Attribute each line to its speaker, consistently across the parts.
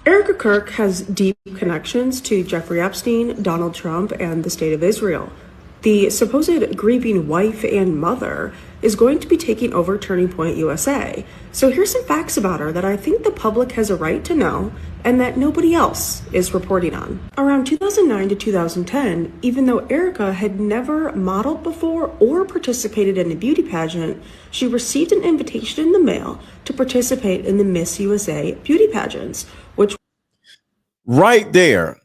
Speaker 1: Erika Kirk has deep connections to Jeffrey Epstein, Donald Trump, and the State of Israel. The supposed grieving wife and mother is going to be taking over Turning Point USA. So here's some facts about her that I think the public has a right to know and that nobody else is reporting on. Around 2009 to 2010, even though Erika had never modeled before or participated in a beauty pageant, she received an invitation in the mail to participate in the Miss USA beauty pageants, which
Speaker 2: right there.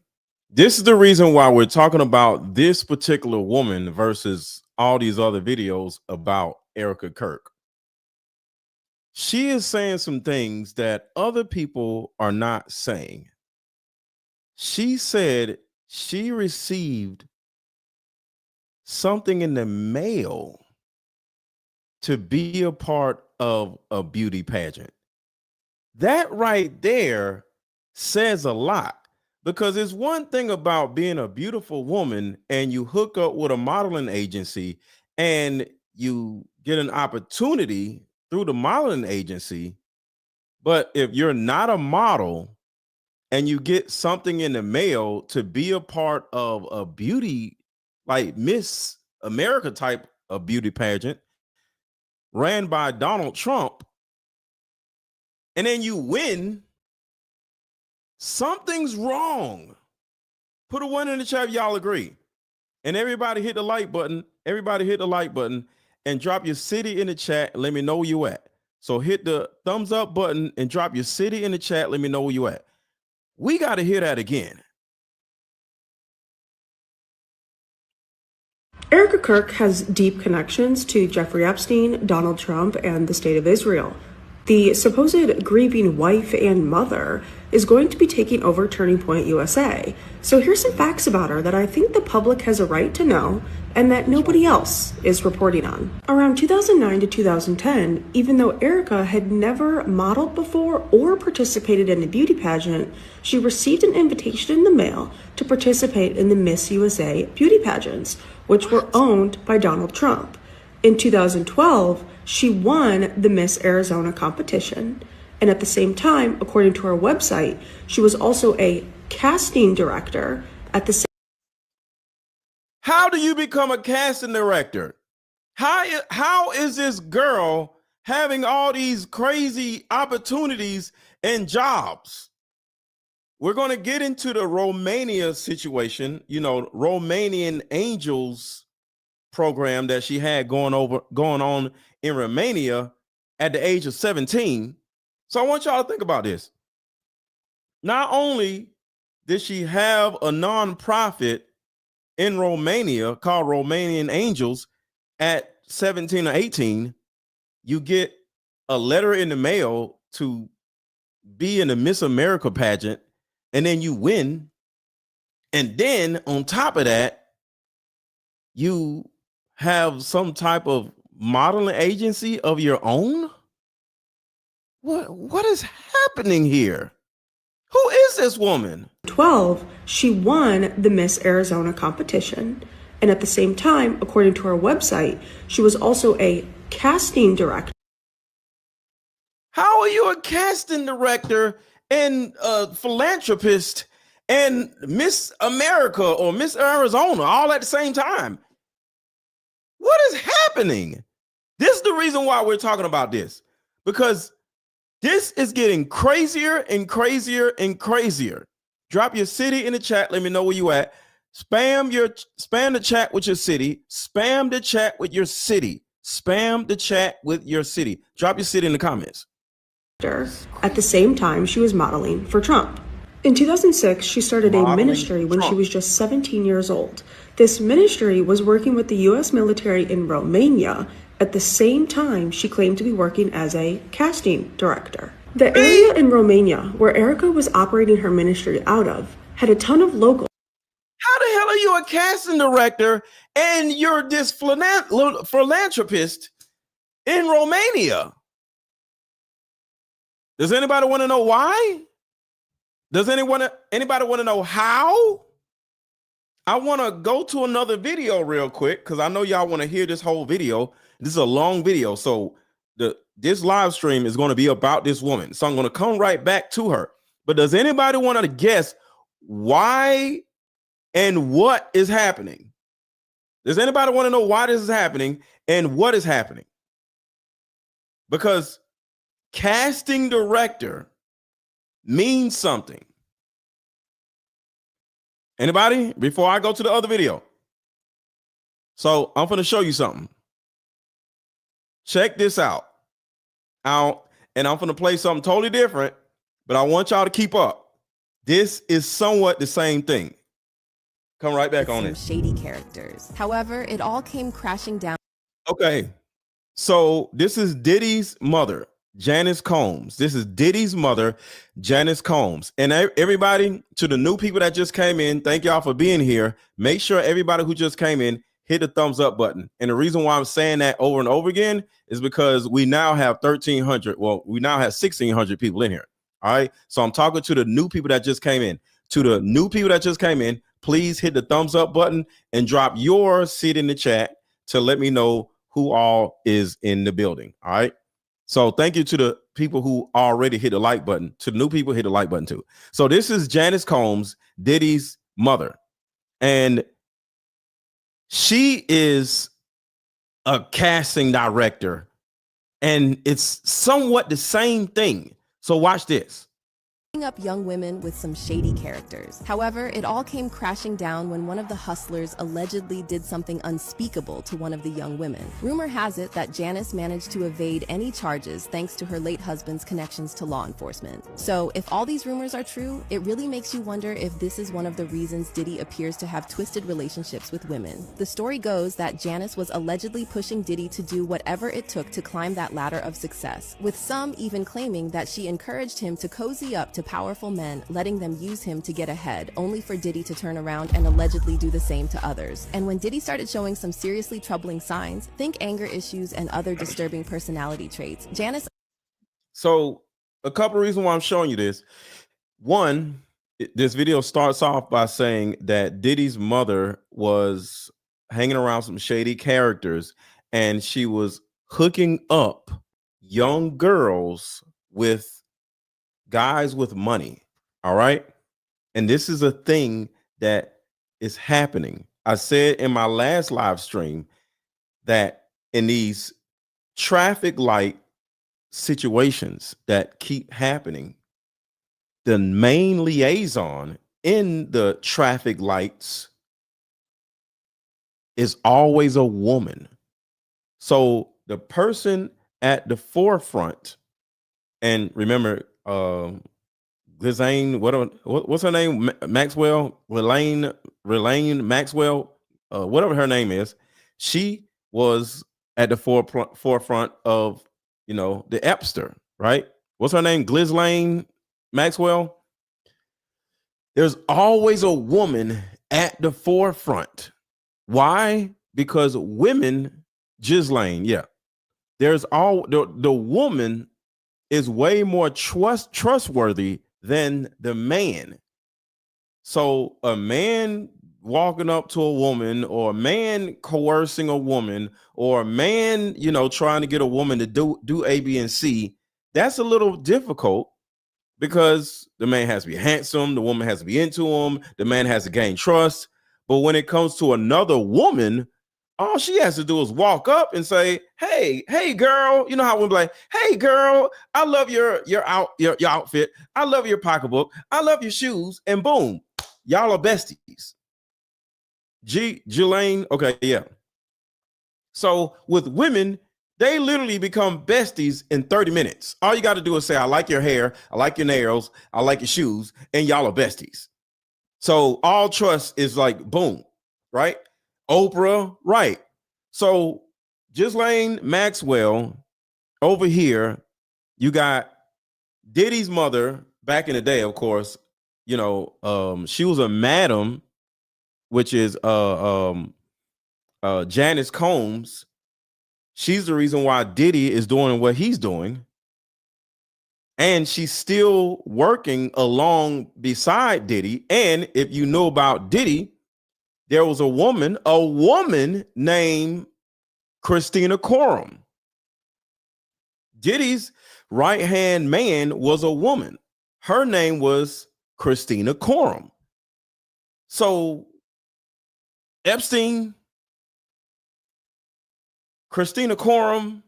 Speaker 2: This is the reason why we're talking about this particular woman versus all these other videos about Erika Kirk. She is saying some things that other people are not saying. She said she received something in the mail to be a part of a beauty pageant. That right there says a lot. Because it's one thing about being a beautiful woman and you hook up with a modeling agency and you get an opportunity through the modeling agency. But if you're not a model and you get something in the mail to be a part of a beauty, like Miss America type of beauty pageant ran by Donald Trump, and then you win, something's wrong. Put a 1 in the chat if y'all agree. And everybody hit the like button. Everybody hit the like button and drop your city in the chat and let me know where you at. So hit the thumbs up button and drop your city in the chat. Let me know where you at. We got to hear that again.
Speaker 1: Erika Kirk has deep connections to Jeffrey Epstein, Donald Trump, and the State of Israel. The supposed grieving wife and mother is going to be taking over Turning Point USA. So here's some facts about her that I think the public has a right to know and that nobody else is reporting on. Around 2009 to 2010, even though Erika had never modeled before or participated in a beauty pageant, she received an invitation in the mail to participate in the Miss USA beauty pageants, which were owned by Donald Trump. In 2012, she won the Miss Arizona competition. And at the same time, according to her website, she was also a casting director at the same.
Speaker 2: How do you become a casting director? How is this girl having all these crazy opportunities and jobs? We're going to get into the Romania situation, you know, Romanian Angels program that she had going on in Romania at the age of 17. So I want y'all to think about this. Not only did she have a nonprofit in Romania called Romanian Angels at 17 or 18, you get a letter in the mail to be in the Miss America pageant, and then you win. And then on top of that, you have some type of modeling agency of your own? What is happening here? Who is this woman?
Speaker 1: 2012, she won the Miss Arizona competition. And at the same time, according to her website, she was also a casting director.
Speaker 2: How are you a casting director and a philanthropist and Miss America or Miss Arizona all at the same time? What is happening? This is the reason why we're talking about this, because this is getting crazier and crazier and crazier. Drop your city in the chat. Let me know where you at. Spam the chat with your city. Spam the chat with your city. Spam the chat with your city. Drop your city in the comments.
Speaker 1: At the same time, she was modeling for Trump. In 2006, she started a ministry when she was just 17 years old. This ministry was working with the U.S. military in Romania. At the same time, she claimed to be working as a casting director. The area in Romania where Erika was operating her ministry out of had a ton of locals.
Speaker 2: How the hell are you a casting director and you're this philanthropist in Romania? Does anybody want to know why? Does anybody want to know how? I want to go to another video real quick because I know y'all want to hear this whole video. This is a long video, so this live stream is going to be about this woman. So I'm going to come right back to her. But does anybody want to guess why and what is happening? Does anybody want to know why this is happening and what is happening? Because casting director means something. Anybody? Before I go to the other video. So I'm going to show you something. Check this out. And I'm going to play something totally different, but I want y'all to keep up. This is somewhat the same thing. Come right back on it.
Speaker 3: Shady characters. However, it all came crashing down.
Speaker 2: Okay. So this is Diddy's mother, Janice Combs. This is Diddy's mother, Janice Combs. And everybody, to the new people that just came in, thank y'all for being here. Make sure everybody who just came in, hit the thumbs up button. And the reason why I'm saying that over and over again is because we now have 1,300. Well, we now have 1,600 people in here. All right. So I'm talking to the new people that just came in. To the new people that just came in, please hit the thumbs up button and drop your seat in the chat to let me know who all is in the building. All right. So thank you to the people who already hit the like button. To the new people, hit the like button too. So this is Janice Combs, Diddy's mother. And she is a casting director, and it's somewhat the same thing. So watch this.
Speaker 3: Up young women with some shady characters. However, it all came crashing down when one of the hustlers allegedly did something unspeakable to one of the young women. Rumor has it that Janice managed to evade any charges thanks to her late husband's connections to law enforcement. So, if all these rumors are true, it really makes you wonder if this is one of the reasons Diddy appears to have twisted relationships with women. The story goes that Janice was allegedly pushing Diddy to do whatever it took to climb that ladder of success, with some even claiming that she encouraged him to cozy up to powerful men, letting them use him to get ahead, only for Diddy to turn around and allegedly do the same to others. And when Diddy started showing some seriously troubling signs, think anger issues and other disturbing personality traits, Janice...
Speaker 2: So a couple of reasons why I'm showing you this. One, this video starts off by saying that Diddy's mother was hanging around some shady characters and she was hooking up young girls with guys with money. All right. And this is a thing that is happening. I said in my last live stream that in these traffic light situations that keep happening, the main liaison in the traffic lights is always a woman. So the person at the forefront, and remember, Ghislaine, what's her name? Maxwell, Relaine Maxwell, whatever her name is. She was at the forefront of, the Epster, right? What's her name? Ghislaine Maxwell. There's always a woman at the forefront. Why? Because women, Ghislaine, yeah. There's the woman is way more trustworthy than the man. So a man walking up to a woman, or a man coercing a woman, or a man, trying to get a woman to do A, B, and C, that's a little difficult because the man has to be handsome, the woman has to be into him, the man has to gain trust. But when it comes to another woman, all she has to do is walk up and say, hey, girl. You know how women be like, hey, girl, I love your outfit. I love your pocketbook. I love your shoes. And boom, y'all are besties. Ghislaine, okay, yeah. So with women, they literally become besties in 30 minutes. All you got to do is say, I like your hair. I like your nails. I like your shoes. And y'all are besties. So all trust is like, boom, right? Oprah, right? So Ghislaine Maxwell over here, you got Diddy's mother back in the day, of course. She was a madam, which is Janice Combs. She's the reason why Diddy is doing what he's doing. And she's still working along beside Diddy. And if you know about Diddy, there was a woman named Christina Coram. Diddy's right-hand man was a woman. her name was Christina Coram. So Epstein, Christina Coram,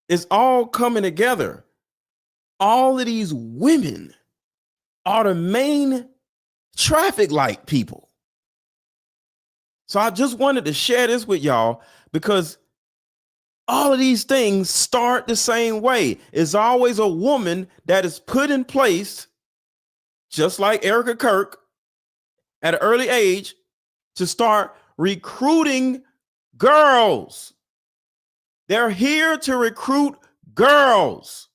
Speaker 2: is all coming together. All of these women are the main traffic light people. So I just wanted to share this with y'all because all of these things start the same way. It's always a woman that is put in place, just like Erika Kirk, at an early age to start recruiting girls. They're here to recruit girls.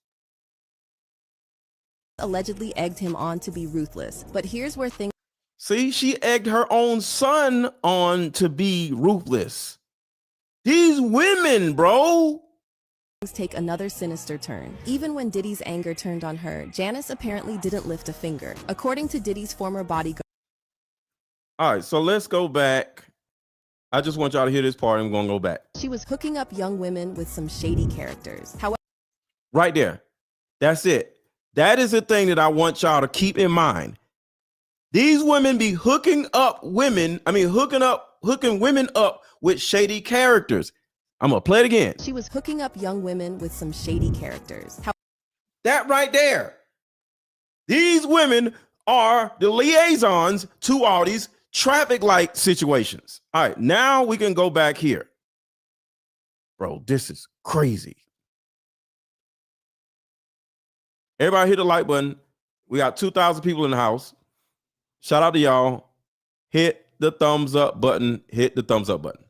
Speaker 3: Allegedly egged him on to be ruthless. But here's where things
Speaker 2: See, she egged her own son on to be ruthless. These women, bro.
Speaker 3: take another sinister turn. Even when Diddy's anger turned on her, Janice apparently didn't lift a finger. According to Diddy's former bodyguard.
Speaker 2: All right, so let's go back. I just want y'all to hear this part. I'm going to go back.
Speaker 3: She was hooking up young women with some shady characters. However,
Speaker 2: right there. That's it. That is the thing that I want y'all to keep in mind. These women be hooking women up with shady characters. I'm going to play it again.
Speaker 3: She was hooking up young women with some shady characters.
Speaker 2: That right there. These women are the liaisons to all these traffic-like situations. All right, now we can go back here. Bro, this is crazy. Everybody hit the like button. We got 2,000 people in the house. Shout out to y'all. Hit the thumbs up button. Hit the thumbs up button.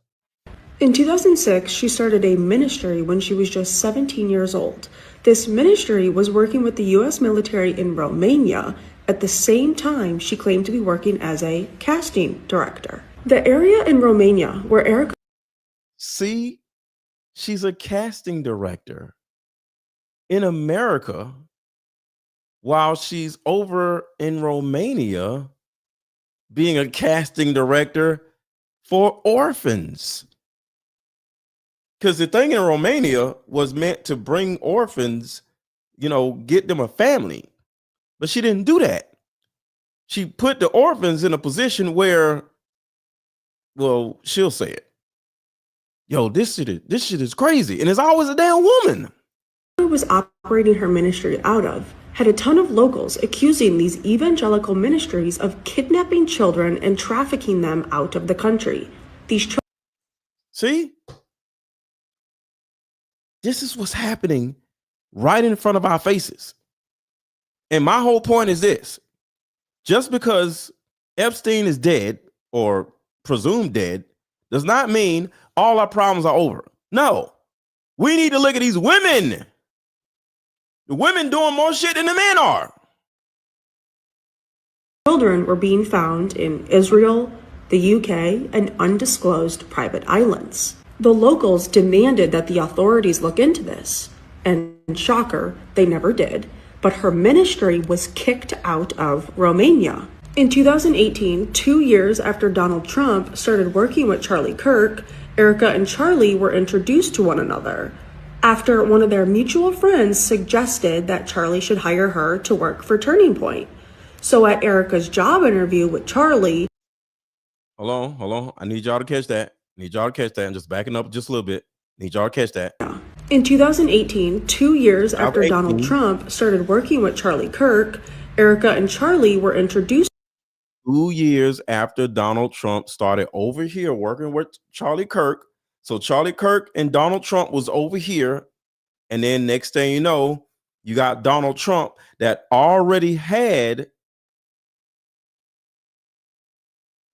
Speaker 1: In 2006, she started a ministry when she was just 17 years old. This ministry was working with the U.S. military in Romania. At the same time, she claimed to be working as a casting director. The area in Romania where Erica...
Speaker 2: See, she's a casting director in America while she's over in Romania being a casting director for orphans. Because the thing in Romania was meant to bring orphans, get them a family. But she didn't do that. She put the orphans in a position where, well, she'll say it. Yo, this shit is crazy. And it's always a damn woman.
Speaker 1: Was operating her ministry out of had a ton of locals accusing these evangelical ministries of kidnapping children and trafficking them out of the country.
Speaker 2: See? This is what's happening right in front of our faces. And my whole point is this. Just because Epstein is dead or presumed dead does not mean all our problems are over. No, we need to look at these women. The women doing more shit than the men are.
Speaker 1: Children were being found in Israel, the UK, and undisclosed private islands. The locals demanded that the authorities look into this. And shocker, they never did. But her ministry was kicked out of Romania. In 2018, 2 years after Donald Trump started working with Charlie Kirk, Erica and Charlie were introduced to one another after one of their mutual friends suggested that Charlie should hire her to work for Turning Point. So at Erica's job interview with Charlie...
Speaker 2: Hold on. I need y'all to catch that. I'm just backing up just a little bit. Need y'all to catch that.
Speaker 1: In 2018, 2 years after Donald Trump started working with Charlie Kirk, Erica and Charlie were introduced.
Speaker 2: 2 years after Donald Trump started over here working with Charlie Kirk. So Charlie Kirk and Donald Trump was over here. And then next thing you know, you got Donald Trump that already had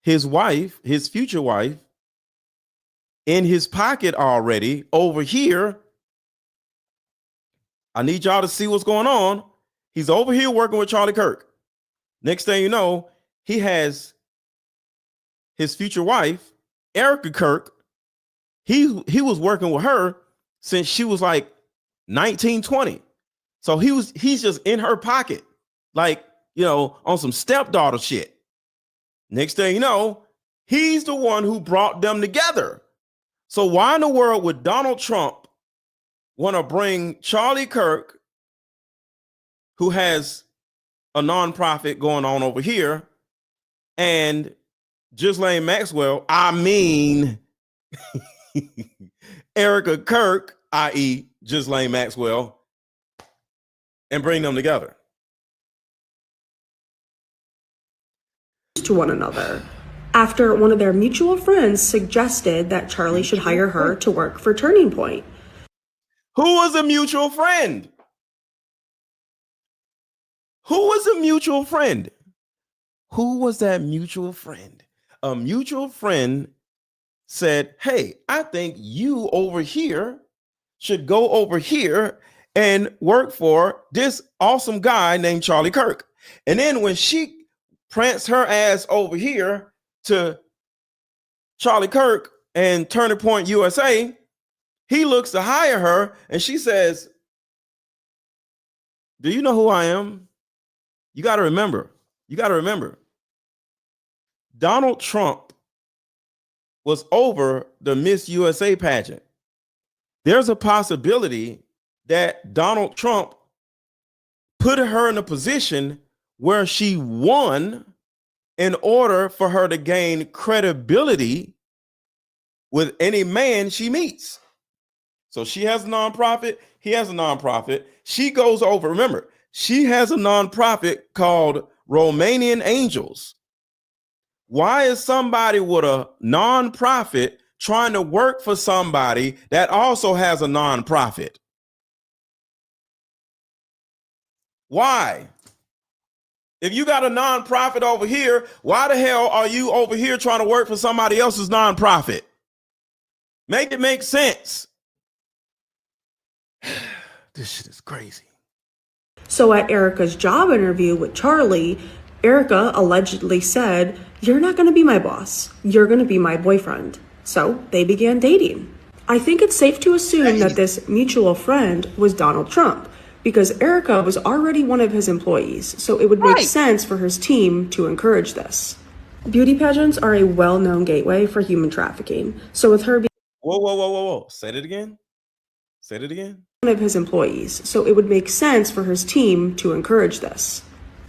Speaker 2: his wife, his future wife, in his pocket already over here. I need y'all to see what's going on. He's over here working with Charlie Kirk. Next thing you know, he has his future wife, Erica Kirk. He was working with her since she was like 19, 20. So he's just in her pocket, like, on some stepdaughter shit. Next thing you know, he's the one who brought them together. So why in the world would Donald Trump want to bring Charlie Kirk who has a nonprofit going on over here, and Ghislaine Maxwell, Erica Kirk, i.e. Ghislaine Maxwell, and bring them together
Speaker 1: to one another after one of their mutual friends suggested that Charlie should hire her to work for Turning Point.
Speaker 2: Who was a mutual friend? Who was a mutual friend? Who was that mutual friend? A mutual friend said, hey, I think you over here should go over here and work for this awesome guy named Charlie Kirk. And then when she pranced her ass over here to Charlie Kirk and Turning Point USA, he looks to hire her and she says, do you know who I am? You got to remember, Donald Trump was over the Miss USA pageant. There's a possibility that Donald Trump put her in a position where she won in order for her to gain credibility with any man she meets. So she has a nonprofit. He has a nonprofit. She goes over. Remember, she has a nonprofit called Romanian Angels. Why is somebody with a nonprofit trying to work for somebody that also has a nonprofit? Why? If you got a nonprofit over here, why the hell are you over here trying to work for somebody else's nonprofit? Make it make sense. This shit is crazy.
Speaker 1: So at Erica's job interview with Charlie, Erica allegedly said, "You're not going to be my boss. You're going to be my boyfriend." So they began dating. I think it's safe to assume that this mutual friend was Donald Trump, because Erica was already one of his employees, so it would make sense for his team to encourage this. Beauty pageants are a well-known gateway for human trafficking. So with her being
Speaker 2: Whoa. Say it again.
Speaker 1: One of his employees, so it would make sense for his team to encourage this.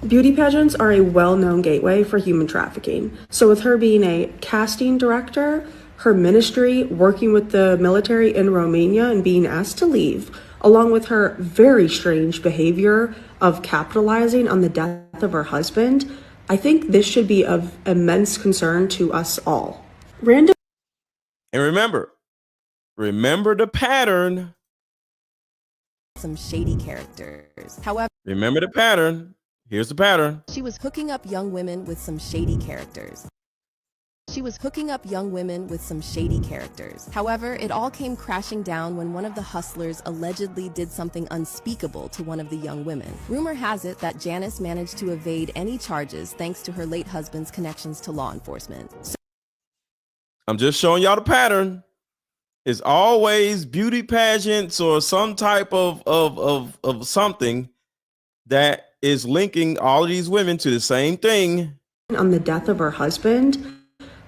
Speaker 1: Beauty pageants are a well-known gateway for human trafficking. So with her being a casting director, her ministry, working with the military in Romania and being asked to leave, along with her very strange behavior of capitalizing on the death of her husband, I think this should be of immense concern to us all. And
Speaker 2: remember the pattern.
Speaker 3: Some shady characters. However,
Speaker 2: Remember the pattern. Here's the pattern.
Speaker 3: she was hooking up young women with some shady characters. However, it all came crashing down when one of the hustlers allegedly did something unspeakable to one of the young women. Rumor has it that Janice managed to evade any charges thanks to her late husband's connections to law enforcement.
Speaker 2: I'm just showing y'all the pattern. It's always beauty pageants or some type of something that is linking all of these women to the same thing.
Speaker 1: On the death of her husband,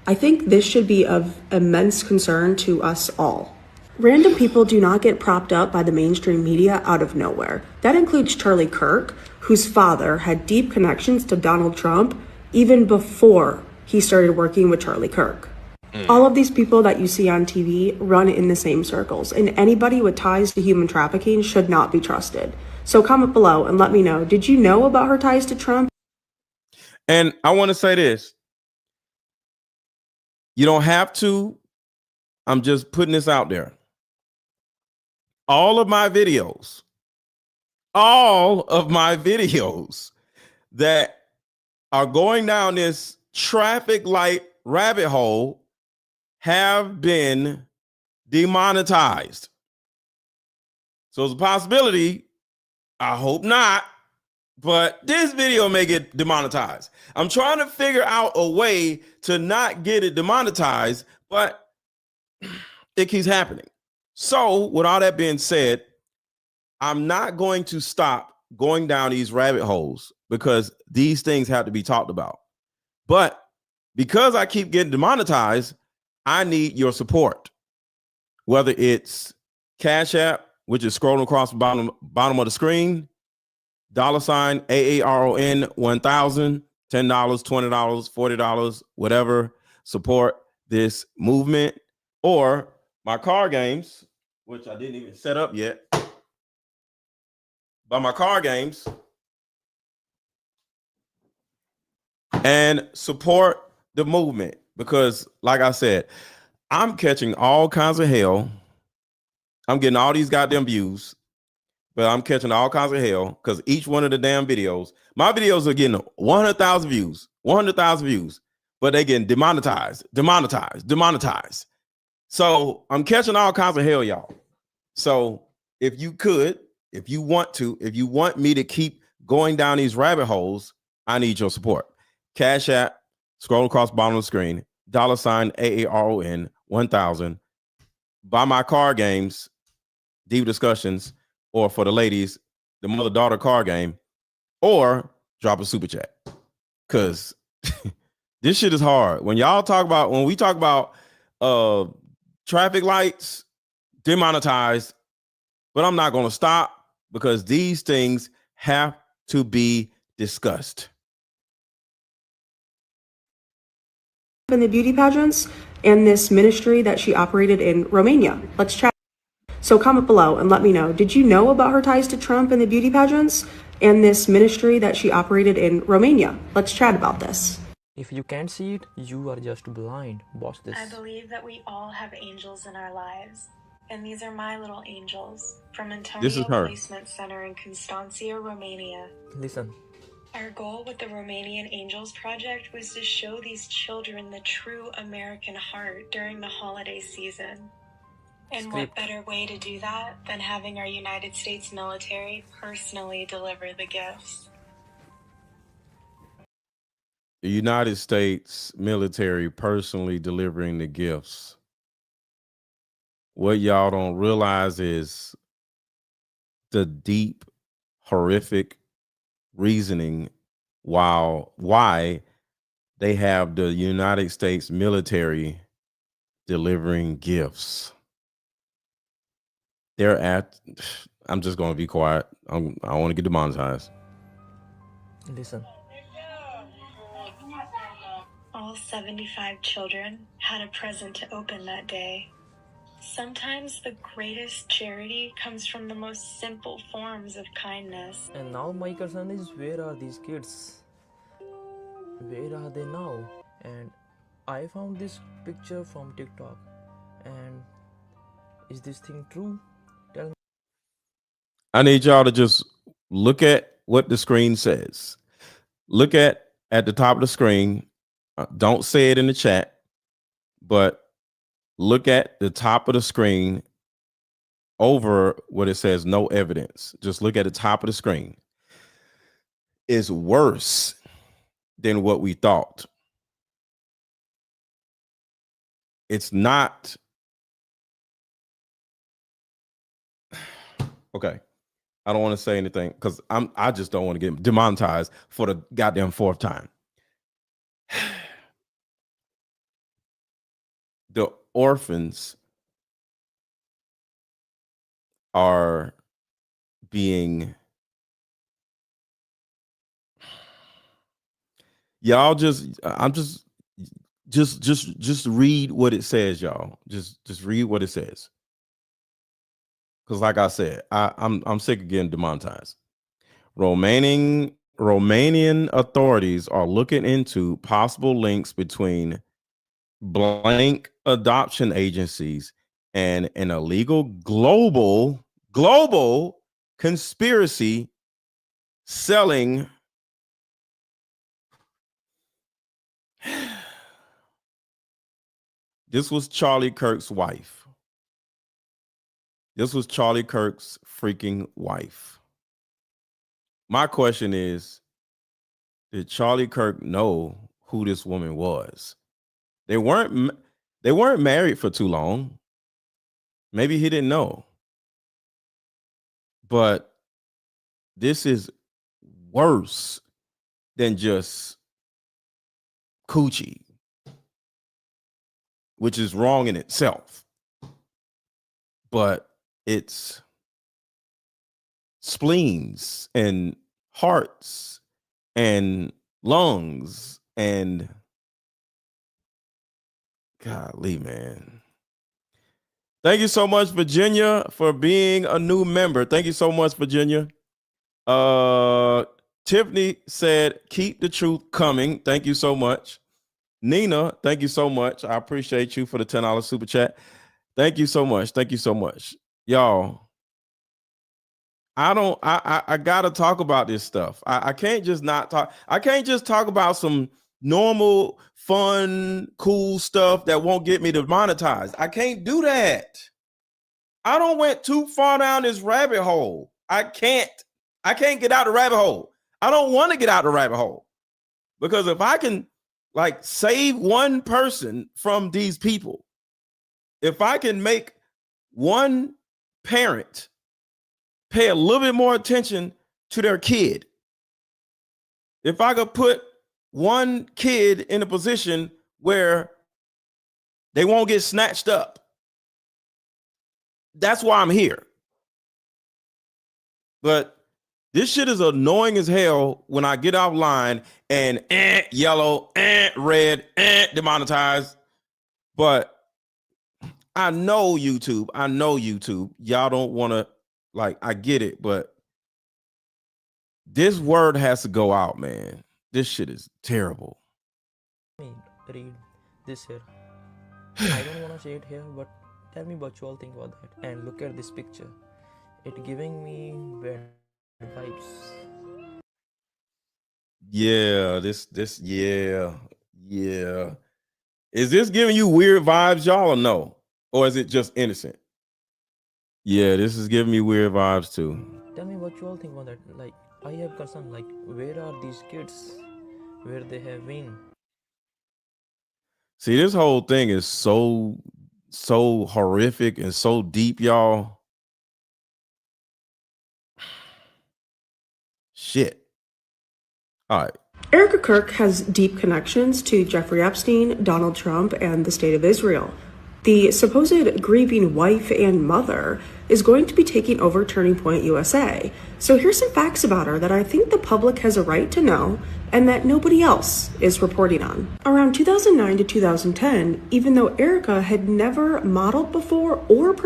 Speaker 1: I think this should be of immense concern to us all. Random people do not get propped up by the mainstream media out of nowhere. That includes Charlie Kirk, whose father had deep connections to Donald Trump even before he started working with Charlie Kirk. All of these people that you see on TV run in the same circles, and anybody with ties to human trafficking should not be trusted. So comment below and let me know, did you know about her ties to Trump?
Speaker 2: And I want to say this. You don't have to. I'm just putting this out there. All of my videos that are going down this traffic light rabbit hole have been demonetized. So it's a possibility. I hope not, but this video may get demonetized. I'm trying to figure out a way to not get it demonetized, but it keeps happening. So with all that being said, I'm not going to stop going down these rabbit holes because these things have to be talked about. But because I keep getting demonetized, I need your support, whether it's Cash App, which is scrolling across the bottom of the screen, $AARON 1000, $10, $20, $40, whatever. Support this movement. Or my card games, which I didn't even set up yet. But my card games. And support the movement. Because, like I said, I'm catching all kinds of hell. I'm getting all these goddamn views. But I'm catching all kinds of hell because each one of the damn videos, my videos are getting 100,000 views, 100,000 views, but they getting demonetized. So I'm catching all kinds of hell, y'all. So if you want me to keep going down these rabbit holes, I need your support. Cash App, scroll across the bottom of the screen, $AARON 1000. Buy my card games, deep discussions, or for the ladies, the mother-daughter card game, or drop a super chat. Because this shit is hard. When we talk about traffic lights, demonetized, but I'm not going to stop because these things have to be discussed.
Speaker 1: In the beauty pageants and this ministry that she operated in Romania. Let's chat. So comment below and let me know, did you know about her ties to Trump and the beauty pageants and this ministry that she operated in Romania? Let's chat about this.
Speaker 4: If you can't see it, you are just blind. Watch this.
Speaker 5: I believe that we all have angels in our lives. And these are my little angels from Antonio Placement Center in Constanța, Romania.
Speaker 4: Listen.
Speaker 5: Our goal with the Romanian Angels Project was to show these children the true American heart during the holiday season. And what better way to do that than having our United States military personally deliver the gifts?
Speaker 2: The United States military personally delivering the gifts. What y'all don't realize is the deep, horrific reasoning why they have the United States military delivering gifts. I'm just going to be quiet. I want to get demonetized.
Speaker 4: Listen.
Speaker 5: All 75 children had a present to open that day. Sometimes the greatest charity comes from the most simple forms of kindness.
Speaker 4: And now my concern is, where are these kids? Where are they now? And I found this picture from TikTok. And is this thing true? Tell me.
Speaker 2: I need y'all to just look at what the screen says. Look at the top of the screen. Don't say it in the chat, but look at the top of the screen over what it says, no evidence. Just look at the top of the screen. It's worse than what we thought. It's not. Okay. I don't want to say anything because I just don't want to get demonetized for the goddamn fourth time. The orphans are being, y'all just read what it says, y'all. Just read what it says. Because like I said, I'm sick of getting demonetized. Romanian authorities are looking into possible links between blank adoption agencies and an illegal global conspiracy selling this was Charlie Kirk's wife. This was Charlie Kirk's freaking wife. My question is, did Charlie Kirk know who this woman was? They weren't married for too long. Maybe he didn't know. But this is worse than just coochie, which is wrong in itself. But it's spleens and hearts and lungs and golly, man. Thank you so much, Virginia, for being a new member. Thank you so much, Virginia. Tiffany said, keep the truth coming. Thank you so much. Nina, thank you so much. I appreciate you for the $10 super chat. Thank you so much. Thank you so much. Y'all, I gotta talk about this stuff. I can't just not talk. I can't just talk about some normal, fun, cool stuff that won't get me demonetized. I can't do that. I don't went too far down this rabbit hole. I can't get out the rabbit hole. I don't want to get out the rabbit hole. Because if I can like save one person from these people, if I can make one parent pay a little bit more attention to their kid, if I could put one kid in a position where they won't get snatched up, that's why I'm here. But this shit is annoying as hell when I get offline and yellow, red, demonetized. But I know YouTube. Y'all don't want to, like, I get it, but this word has to go out, man. This shit is terrible.
Speaker 4: Read this here. I don't want to say it here, but tell me what you all think about that. And look at this picture. It giving me bad vibes.
Speaker 2: Yeah, yeah. Is this giving you weird vibes, y'all, or no? Or is it just innocent? Yeah, this is giving me weird vibes too.
Speaker 4: Tell me what you all think about that. Like, I have concern, like, where are these kids? Where they have been?
Speaker 2: See, this whole thing is so horrific and so deep, y'all. Shit. All right.
Speaker 1: Erika Kirk has deep connections to Jeffrey Epstein, Donald Trump, and the State of Israel. The supposed grieving wife and mother is going to be taking over Turning Point USA. So here's some facts about her that I think the public has a right to know and that nobody else is reporting on. Around 2009 to 2010, even though Erika had never modeled before or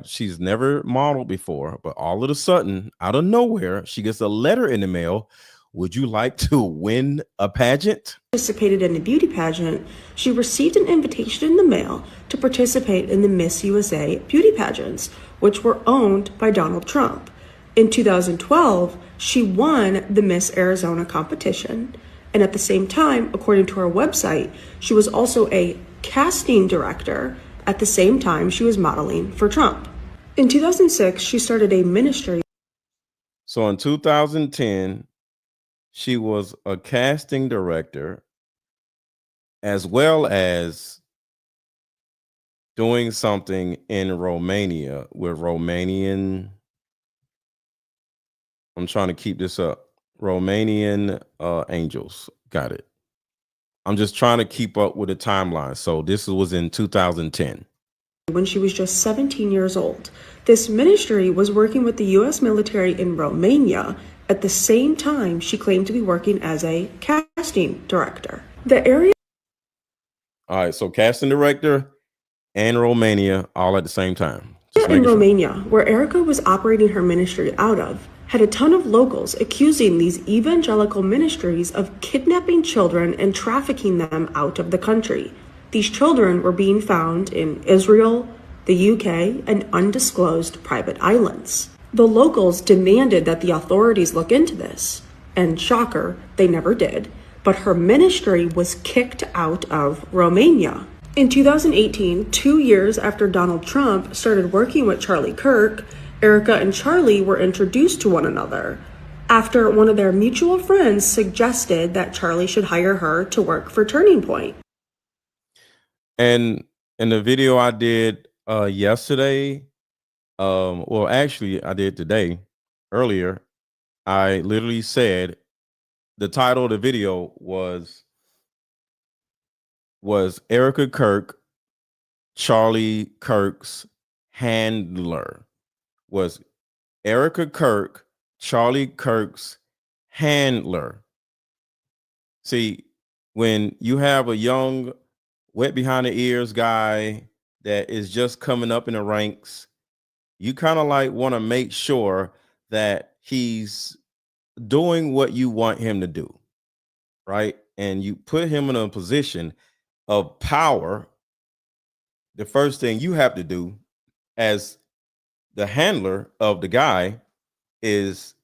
Speaker 2: she's never modeled before, but all of a sudden, out of nowhere, she gets a letter in the mail. Would you like to win a pageant?
Speaker 1: Participated in a beauty pageant, she received an invitation in the mail to participate in the Miss USA beauty pageants, which were owned by Donald Trump. In 2012, she won the Miss Arizona competition. And at the same time, according to her website, she was also a casting director at the same time she was modeling for Trump. In 2006, she started a ministry.
Speaker 2: So in 2010, she was a casting director as well as doing something in Romania with Romanian. I'm trying to keep this up. Romanian angels. Got it. I'm just trying to keep up with the timeline. So this was in 2010.
Speaker 1: When she was just 17 years old. This ministry was working with the U.S. military in Romania. At the same time, she claimed to be working as a casting director. The area.
Speaker 2: All right, so casting director and Romania all at the same time.
Speaker 1: In Romania, where Erika was operating her ministry out of, had a ton of locals accusing these evangelical ministries of kidnapping children and trafficking them out of the country. These children were being found in Israel, the UK, and undisclosed private islands. The locals demanded that the authorities look into this, and shocker, they never did, but her ministry was kicked out of Romania. In 2018, 2 years after Donald Trump started working with Charlie Kirk, Erika and Charlie were introduced to one another after one of their mutual friends suggested that Charlie should hire her to work for Turning Point.
Speaker 2: And in the video I did yesterday, well, actually, I did today, earlier, I literally said the title of the video was Erika Kirk, Charlie Kirk's handler. Was Erika Kirk Charlie Kirk's handler. See, when you have a young, wet behind the ears guy that is just coming up in the ranks, you kind of like want to make sure that he's doing what you want him to do, right? And you put him in a position of power. The first thing you have to do as the handler of the guy is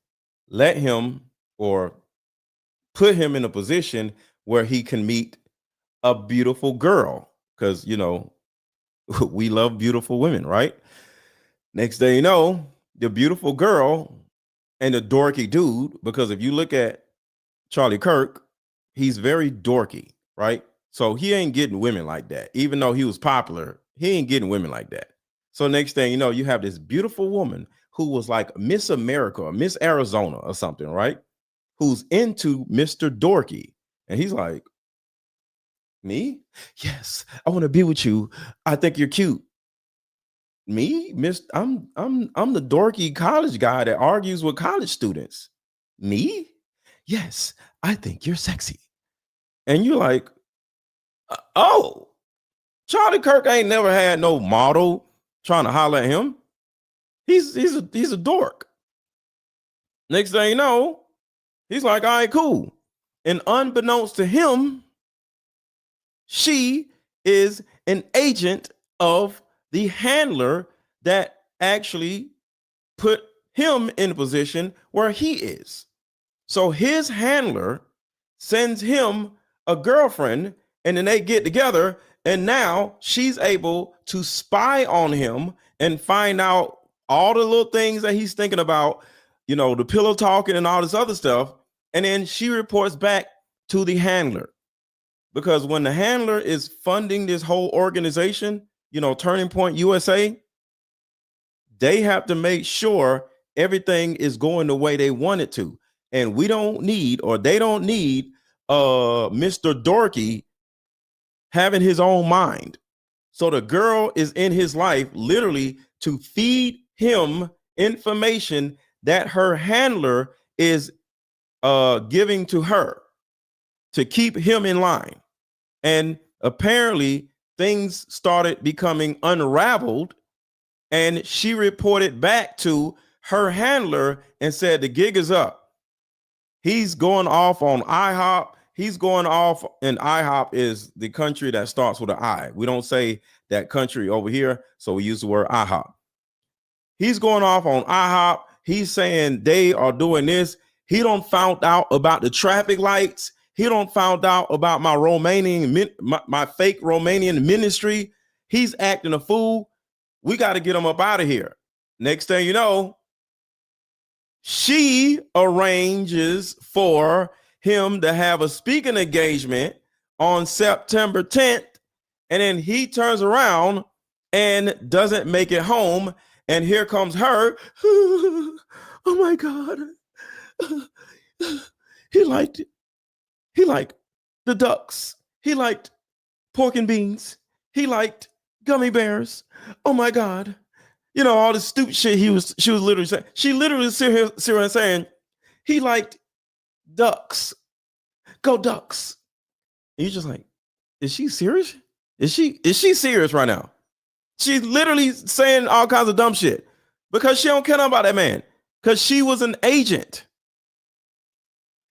Speaker 2: let him or put him in a position where he can meet a beautiful girl, because we love beautiful women, right? Next thing you know, the beautiful girl and the dorky dude, because if you look at Charlie Kirk, he's very dorky, right? So he ain't getting women like that. Even though he was popular, he ain't getting women like that. So next thing you know, you have this beautiful woman who was like Miss America or Miss Arizona or something, right? Who's into Mr. Dorky. And he's like, me? Yes, I want to be with you. I think you're cute. Me? I'm the dorky college guy that argues with college students. Me? Yes, I think you're sexy. And you're like, oh, Charlie Kirk ain't never had no model trying to holler at him. He's a dork. Next thing you know, he's like, all right, cool. And unbeknownst to him, she is an agent of the handler that actually put him in a position where he is. So his handler sends him a girlfriend, and then they get together, and now she's able to spy on him and find out all the little things that he's thinking about, the pillow talking and all this other stuff. And then she reports back to the handler. Because when the handler is funding this whole organization, Turning Point USA, they have to make sure everything is going the way they want it to. And they don't need Mr. Dorky having his own mind. So the girl is in his life literally to feed him information that her handler is giving to her to keep him in line. And apparently things started becoming unraveled, and she reported back to her handler and said the gig is up. He's going off on IHOP. He's going off, and IHOP is the country that starts with an I. We don't say that country over here, so we use the word IHOP. He's going off on IHOP. He's saying they are doing this. He don't found out about the traffic lights. He don't found out about my my fake Romanian ministry. He's acting a fool. We got to get him up out of here. Next thing you know, she arranges for him to have a speaking engagement on September 10th. And then he turns around and doesn't make it home. And here comes her. Oh my God. He liked the ducks. He liked pork and beans. He liked gummy bears. Oh my God. All the stupid shit she was literally saying. She literally sit here and saying, he liked ducks. Go Ducks. And you're just like, is she serious? Is she serious right now? She's literally saying all kinds of dumb shit because she don't care about that man, because she was an agent.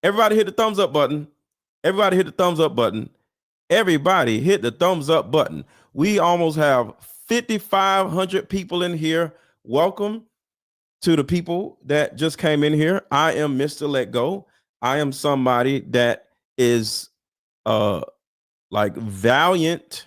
Speaker 2: Everybody hit the thumbs up button. Everybody hit the thumbs up button. Everybody hit the thumbs up button. We almost have 5,500 people in here. Welcome to the people that just came in here. I am Mr. Let Go. I am somebody that is like valiant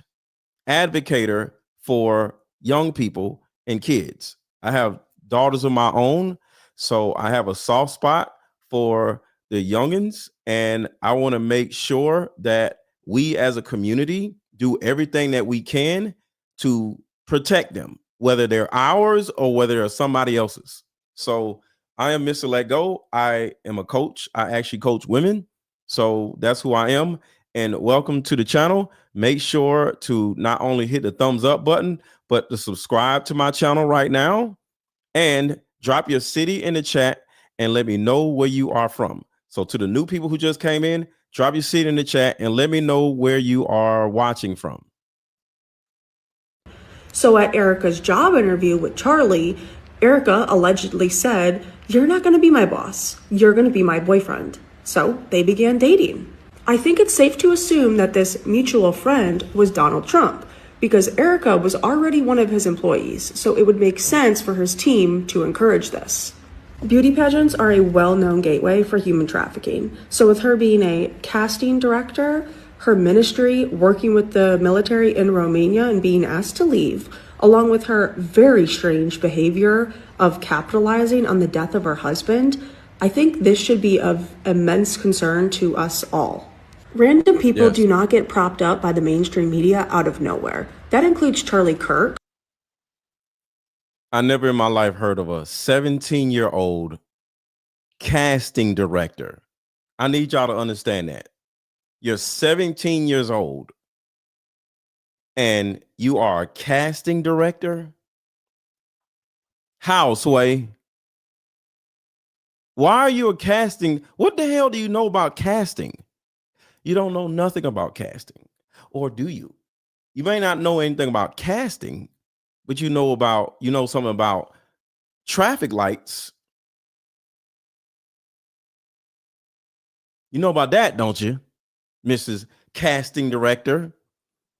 Speaker 2: advocator for young people and kids. I have daughters of my own, so I have a soft spot for the youngins, and I want to make sure that we as a community do everything that we can to protect them, whether they're ours or whether they're somebody else's. So I am Mr. Let Go. I am a coach. I actually coach women. So that's who I am. And welcome to the channel. Make sure to not only hit the thumbs up button, but to subscribe to my channel right now, and drop your city in the chat and let me know where you are from. So to the new people who just came in, drop your seat in the chat and let me know where you are watching from.
Speaker 1: So at Erica's job interview with Charlie, Erica allegedly said, "You're not going to be my boss. You're going to be my boyfriend." So they began dating. I think it's safe to assume that this mutual friend was Donald Trump, because Erica was already one of his employees, so it would make sense for his team to encourage this. Beauty pageants are a well-known gateway for human trafficking. So with her being a casting director, her ministry working with the military in Romania and being asked to leave, along with her very strange behavior of capitalizing on the death of her husband, I think this should be of immense concern to us all. Random people do not get propped up by the mainstream media out of nowhere. That includes Charlie Kirk.
Speaker 2: I never in my life heard of a 17-year-old casting director. I need y'all to understand that. You're 17 years old and you are a casting director? How, Sway? Why are you a casting? What the hell do you know about casting? You don't know nothing about casting. Or do you? You may not know anything about casting, but you know something about traffic lights. You know about that, don't you, Mrs. Casting Director?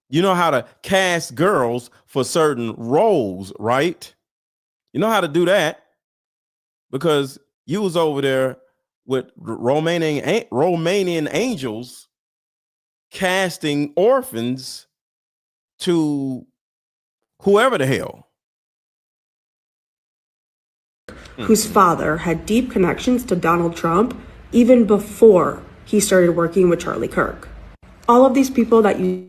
Speaker 2: You know how to cast girls for certain roles, right? You know how to do that because you was over there with Romanian angels casting orphans to whoever the hell.
Speaker 1: Whose father had deep connections to Donald Trump even before he started working with Charlie Kirk. All of these people that you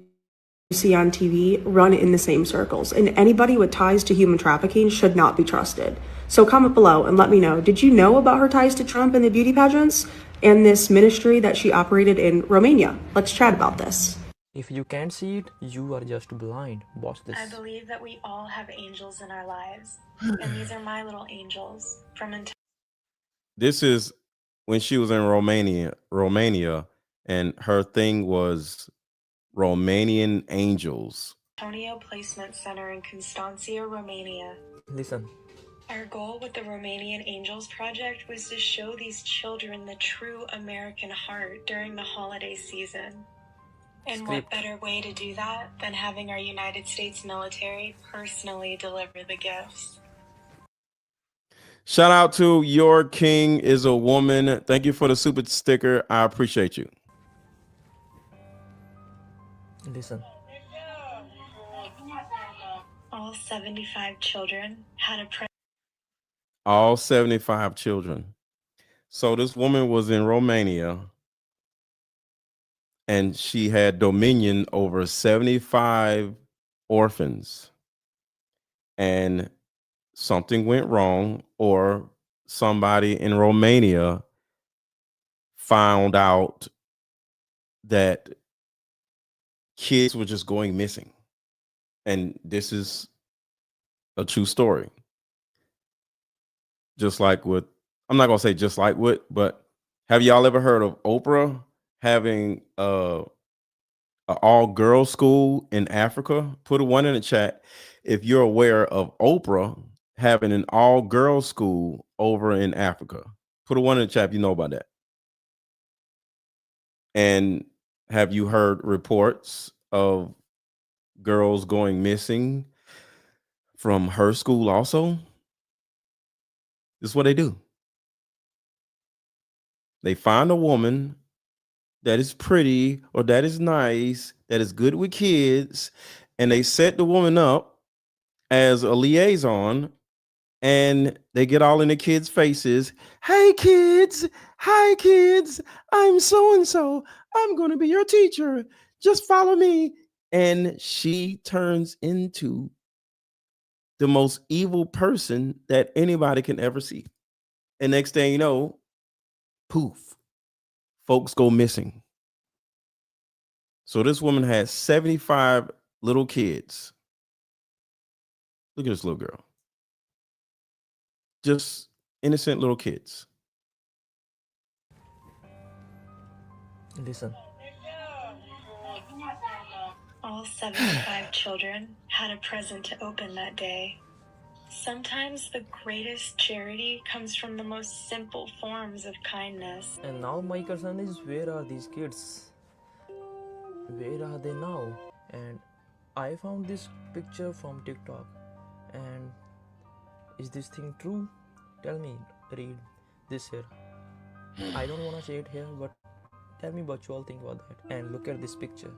Speaker 1: see on TV run in the same circles, and anybody with ties to human trafficking should not be trusted. So comment below and let me know, did you know about her ties to Trump and the beauty pageants and this ministry that she operated in Romania? Let's chat about this.
Speaker 4: If you can't see it, you are just blind. Watch this.
Speaker 5: I believe that we all have angels in our lives, and these are my little angels from
Speaker 2: This is when she was in Romania, and her thing was Romanian angels.
Speaker 5: Antonio Placement Center in Constanța, Romania.
Speaker 4: Listen.
Speaker 5: Our goal with the Romanian Angels Project was to show these children the true American heart during the holiday season. And what better way to do that than having our United States military personally deliver the gifts?
Speaker 2: Shout out to Your King is a Woman. Thank you for the super sticker. I appreciate you.
Speaker 4: Listen.
Speaker 5: All 75 children had a
Speaker 2: All 75 children. So this woman was in Romania and she had dominion over 75 orphans. And something went wrong, or somebody in Romania found out that kids were just going missing. And this is a true story. Just like with, I'm not going to say just like with, but have y'all ever heard of Oprah having a all-girls school in Africa? Put a 1 in the chat if you're aware of Oprah having an all-girls school over in Africa. Put a 1 in the chat if you know about that. And have you heard reports of girls going missing from her school also? This is what they do. They find a woman that is pretty or that is nice, that is good with kids, and they set the woman up as a liaison, and they get all in the kids' faces. Hey kids, hi kids, I'm so-and-so. I'm going to be your teacher. Just follow me. And she turns into the most evil person that anybody can ever see. And next thing you know, poof, folks go missing. So this woman had 75 little kids. Look at this little girl. Just innocent little kids.
Speaker 4: Listen.
Speaker 5: All 75 children had a present to open that day. Sometimes the greatest charity comes from the most simple forms of kindness.
Speaker 4: And now my concern is, where are these kids? Where are they now? And I found this picture from TikTok. And is this thing true? Tell me, read this here. I don't want to say it here, but tell me what you all think about that. And look at this picture.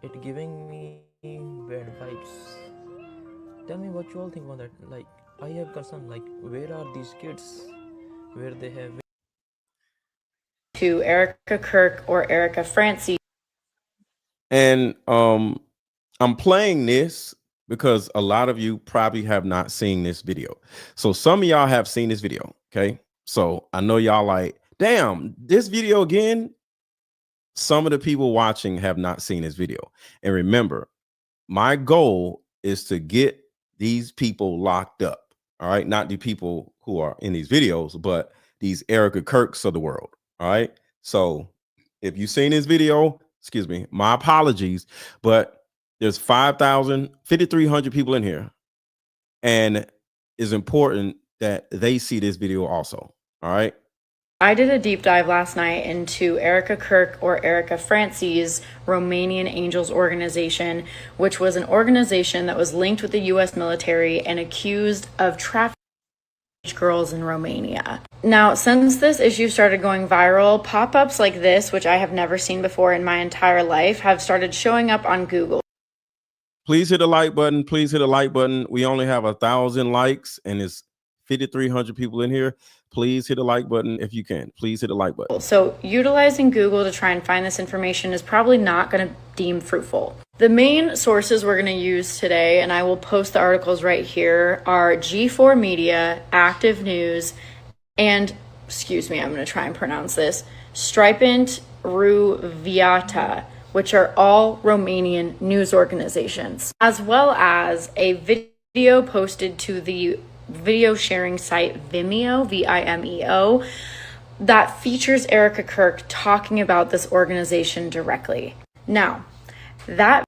Speaker 4: It giving me bad vibes. Tell me what you all think about that. Like, I have concern, like, where are these kids? Where they have...
Speaker 6: To Erika Kirk or Erica Francie.
Speaker 2: And I'm playing this because a lot of you probably have not seen this video. So some of y'all have seen this video, okay? So I know y'all like, damn, this video again. Some of the people watching have not seen this video. And remember, my goal is to get these people locked up, all right? Not the people who are in these videos, but these Erika Kirks of the world, all right? So if you've seen this video, excuse me, my apologies, but there's 5,300 people in here, and it's important that they see this video also, all right?
Speaker 6: I did a deep dive last night into Erika Kirk or Erica Francie's Romanian Angels organization, which was an organization that was linked with the U.S. military and accused of trafficking girls in Romania. Now, since this issue started going viral, pop-ups like this, which I have never seen before in my entire life, have started showing up on Google.
Speaker 2: Please hit the like button. Please hit the like button. We only have 1,000 likes and it's 5,300 people in here. Please hit the like button if you can. Please hit the like button.
Speaker 6: So utilizing Google to try and find this information is probably not going to deem fruitful. The main sources we're going to use today, and I will post the articles right here, are G4 Media, Active News, and, excuse me, I'm going to try and pronounce this, Stripent Ruviata, which are all Romanian news organizations, as well as a video posted to the video sharing site Vimeo, V-I-M-E-O, that features Erika Kirk talking about this organization directly. Now,
Speaker 2: that's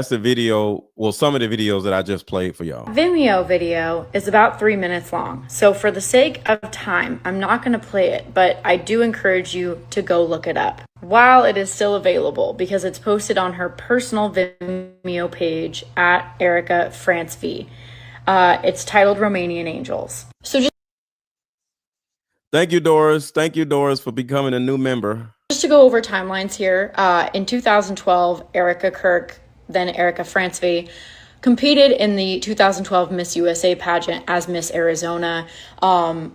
Speaker 2: the video, well, some of the videos that I just played for y'all.
Speaker 6: Vimeo video is about 3 minutes long. So for the sake of time, I'm not going to play it, but I do encourage you to go look it up while it is still available, because it's posted on her personal Vimeo page at Erica France V. It's titled Romanian Angels. So
Speaker 2: Thank you, Doris. Thank you, Doris, for becoming a new member.
Speaker 6: Just to go over timelines here, in 2012, Erika Kirk, then Erica France V, competed in the 2012 Miss USA pageant as Miss Arizona,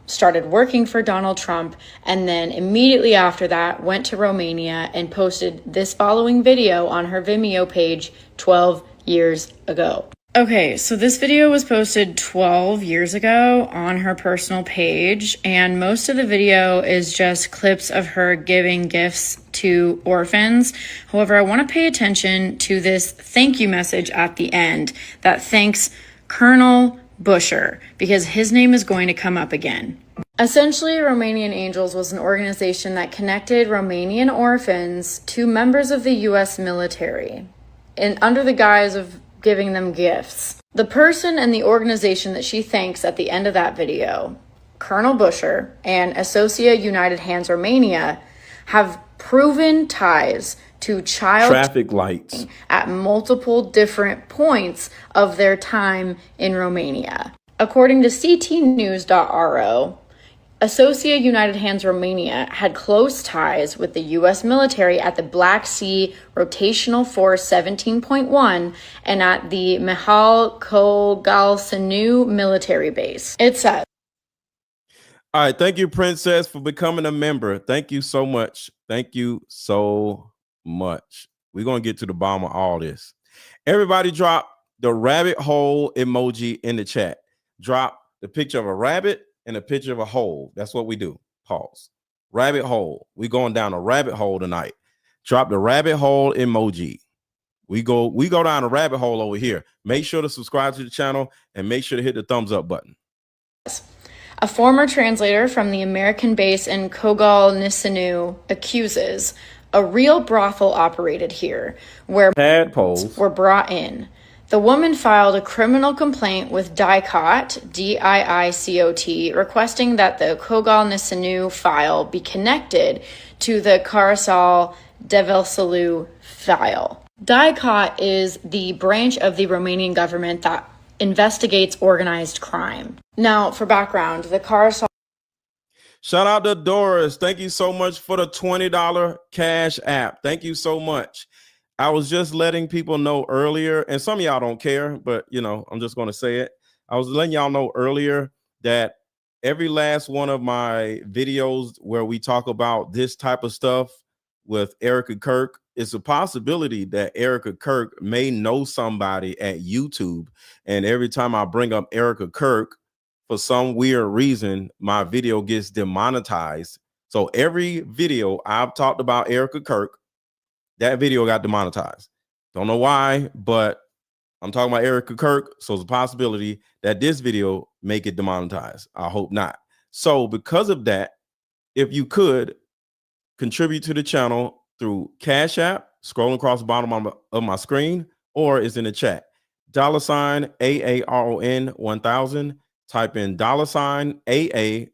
Speaker 6: started working for Donald Trump, and then immediately after that went to Romania and posted this following video on her Vimeo page 12 years ago. Okay, so this video was posted 12 years ago on her personal page, and most of the video is just clips of her giving gifts to orphans. However, I want to pay attention to this thank you message at the end that thanks Colonel Busher, because his name is going to come up again. Essentially, Romanian Angels was an organization that connected Romanian orphans to members of the U.S. military, and under the guise of giving them gifts. The person and the organization that she thanks at the end of that video, Colonel Busher and Associa United Hands Romania, have proven ties to child
Speaker 2: traffic lights
Speaker 6: at multiple different points of their time in Romania. According to ctnews.ro, Associa United Hands Romania had close ties with the U.S. military at the Black Sea Rotational Force 17.1 and at the Mihal Kogalsanu military base. It says,
Speaker 2: all right, thank you, Princess, for becoming a member. Thank you so much. Thank you so much. We're going to get to the bottom of all this. Everybody drop the rabbit hole emoji in the chat. Drop the picture of a rabbit and a picture of a hole. That's what we do. Pause. Rabbit hole. We going down a rabbit hole tonight. Drop the rabbit hole emoji. We go down a rabbit hole over here. Make sure to subscribe to the channel and make sure to hit the thumbs up button.
Speaker 6: A former translator from the American base in Kogal-Nisanu accuses a real brothel operated here where
Speaker 2: tadpoles
Speaker 6: were brought in. The woman filed a criminal complaint with DICOT, D-I-I-C-O-T, requesting that the Kogal-Nisanu file be connected to the Carousel Develsalu file. DICOT is the branch of the Romanian government that investigates organized crime. Now, for background, the Carousel...
Speaker 2: Shout out to Doris. Thank you so much for the $20 cash app. Thank you so much. I was just letting people know earlier, and some of y'all don't care, but you know, I'm just going to say it. I was letting y'all know earlier that every last one of my videos where we talk about this type of stuff with Erika Kirk, it's a possibility that Erika Kirk may know somebody at YouTube. And every time I bring up Erika Kirk, for some weird reason, my video gets demonetized. So every video I've talked about Erika Kirk, that video got demonetized. Don't know why, but I'm talking about Erika Kirk. So it's a possibility that this video may get demonetized. I hope not. So because of that, if you could contribute to the channel through Cash App, scrolling across the bottom of my screen, or it's in the chat. $ AARON 1000. Type in $AARON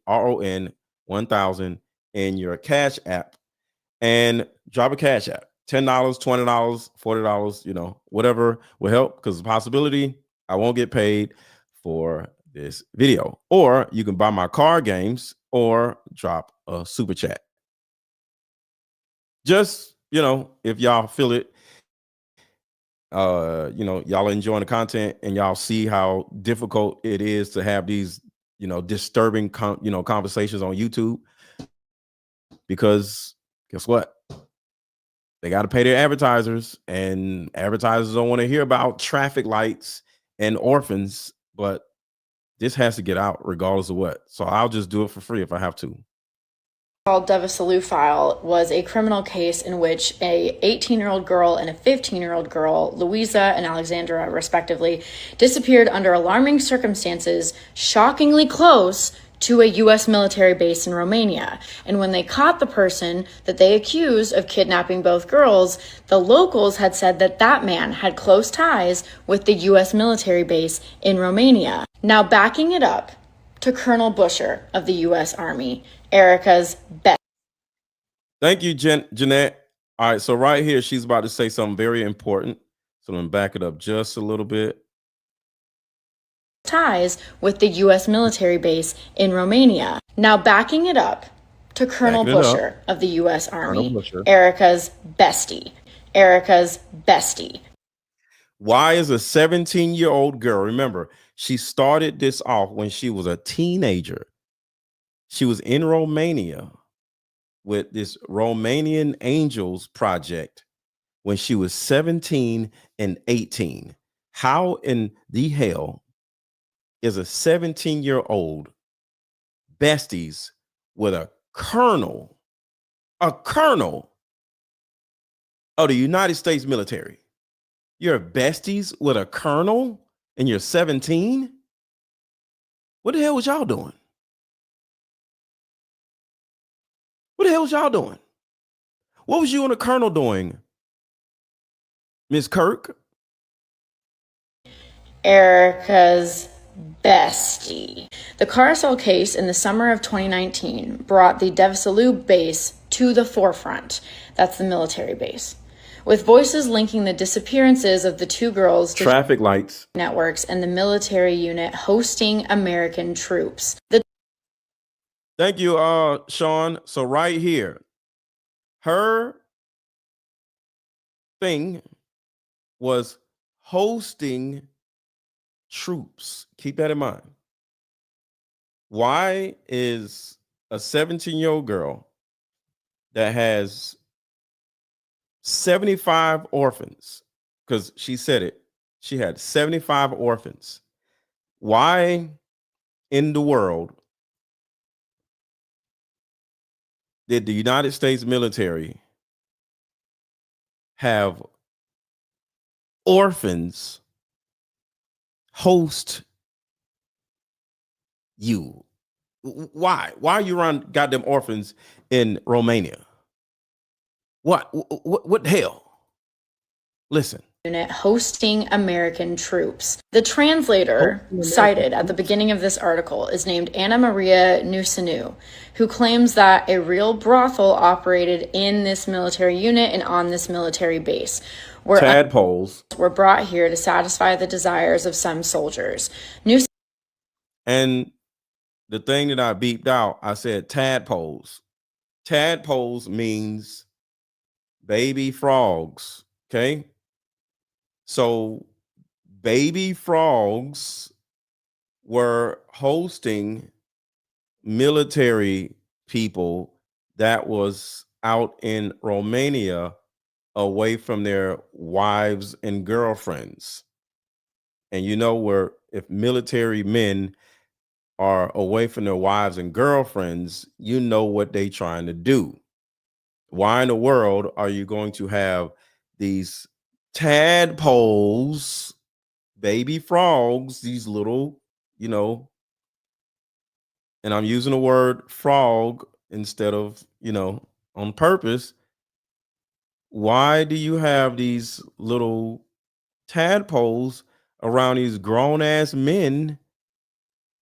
Speaker 2: 1000 in your Cash App and drop a Cash App. $10, $20, $40, you know, whatever will help, because the possibility I won't get paid for this video. Or you can buy my card games or drop a super chat. Just, you know, if y'all feel it, you know, y'all are enjoying the content and y'all see how difficult it is to have these, you know, disturbing, conversations on YouTube, because guess what? They got to pay their advertisers, and advertisers don't want to hear about traffic lights and orphans, but this has to get out regardless of what. So I'll just do it for free if I have to.
Speaker 6: Called Devisalu file was a criminal case in which a 18-year-old girl and a 15-year-old girl, Louisa and Alexandra respectively, disappeared under alarming circumstances, shockingly close to a U.S. military base in Romania. And when they caught the person that they accused of kidnapping both girls, the locals had said that that man had close ties with the U.S. military base in Romania. Now backing it up to Colonel Busher of the U.S. Army, Erica's best.
Speaker 2: Thank you, Jeanette. All right, so right here, she's about to say something very important. So I'm going to back it up just a little bit.
Speaker 6: Ties with the U.S. military base in Romania. Now backing it up to Colonel Busher of the U.S. Army, Erica's bestie. Erica's bestie.
Speaker 2: Why is a 17-year-old girl, remember, she started this off when she was a teenager. She was in Romania with this Romanian Angels project when she was 17 and 18. How in the hell is a 17-year-old besties with a colonel of the United States military? You're besties with a colonel and you're 17? What the hell was y'all doing? What the hell was y'all doing? What was you and the colonel doing, Miss Kirk?
Speaker 6: Erica's bestie. The Carousel case in the summer of 2019 brought the Devisalu base to the forefront. That's the military base, with voices linking the disappearances of the two girls to
Speaker 2: traffic lights
Speaker 6: networks and the military unit hosting American troops.
Speaker 2: Thank you, Sean. So right here, her thing was hosting troops. Keep that in mind. Why is a 17-year-old girl that has 75 orphans, because she said it, she had 75 orphans. Why in the world did the United States military have orphans host you? Why are you around goddamn orphans in Romania? What the hell? Listen.
Speaker 6: Unit hosting American troops. The translator cited at the beginning of this article is named Anna Maria Nusinu, who claims that a real brothel operated in this military unit and on this military base, where
Speaker 2: tadpoles
Speaker 6: were brought here to satisfy the desires of some soldiers.
Speaker 2: And the thing that I beeped out, I said tadpoles. Tadpoles means baby frogs. Okay. So baby frogs were hosting military people that was out in Romania away from their wives and girlfriends. And you know, where if military men are away from their wives and girlfriends, you know what they trying to do. Why in the world are you going to have these tadpoles, baby frogs, these little, you know, and I'm using the word frog instead of, you know, on purpose. Why do you have these little tadpoles around these grown ass men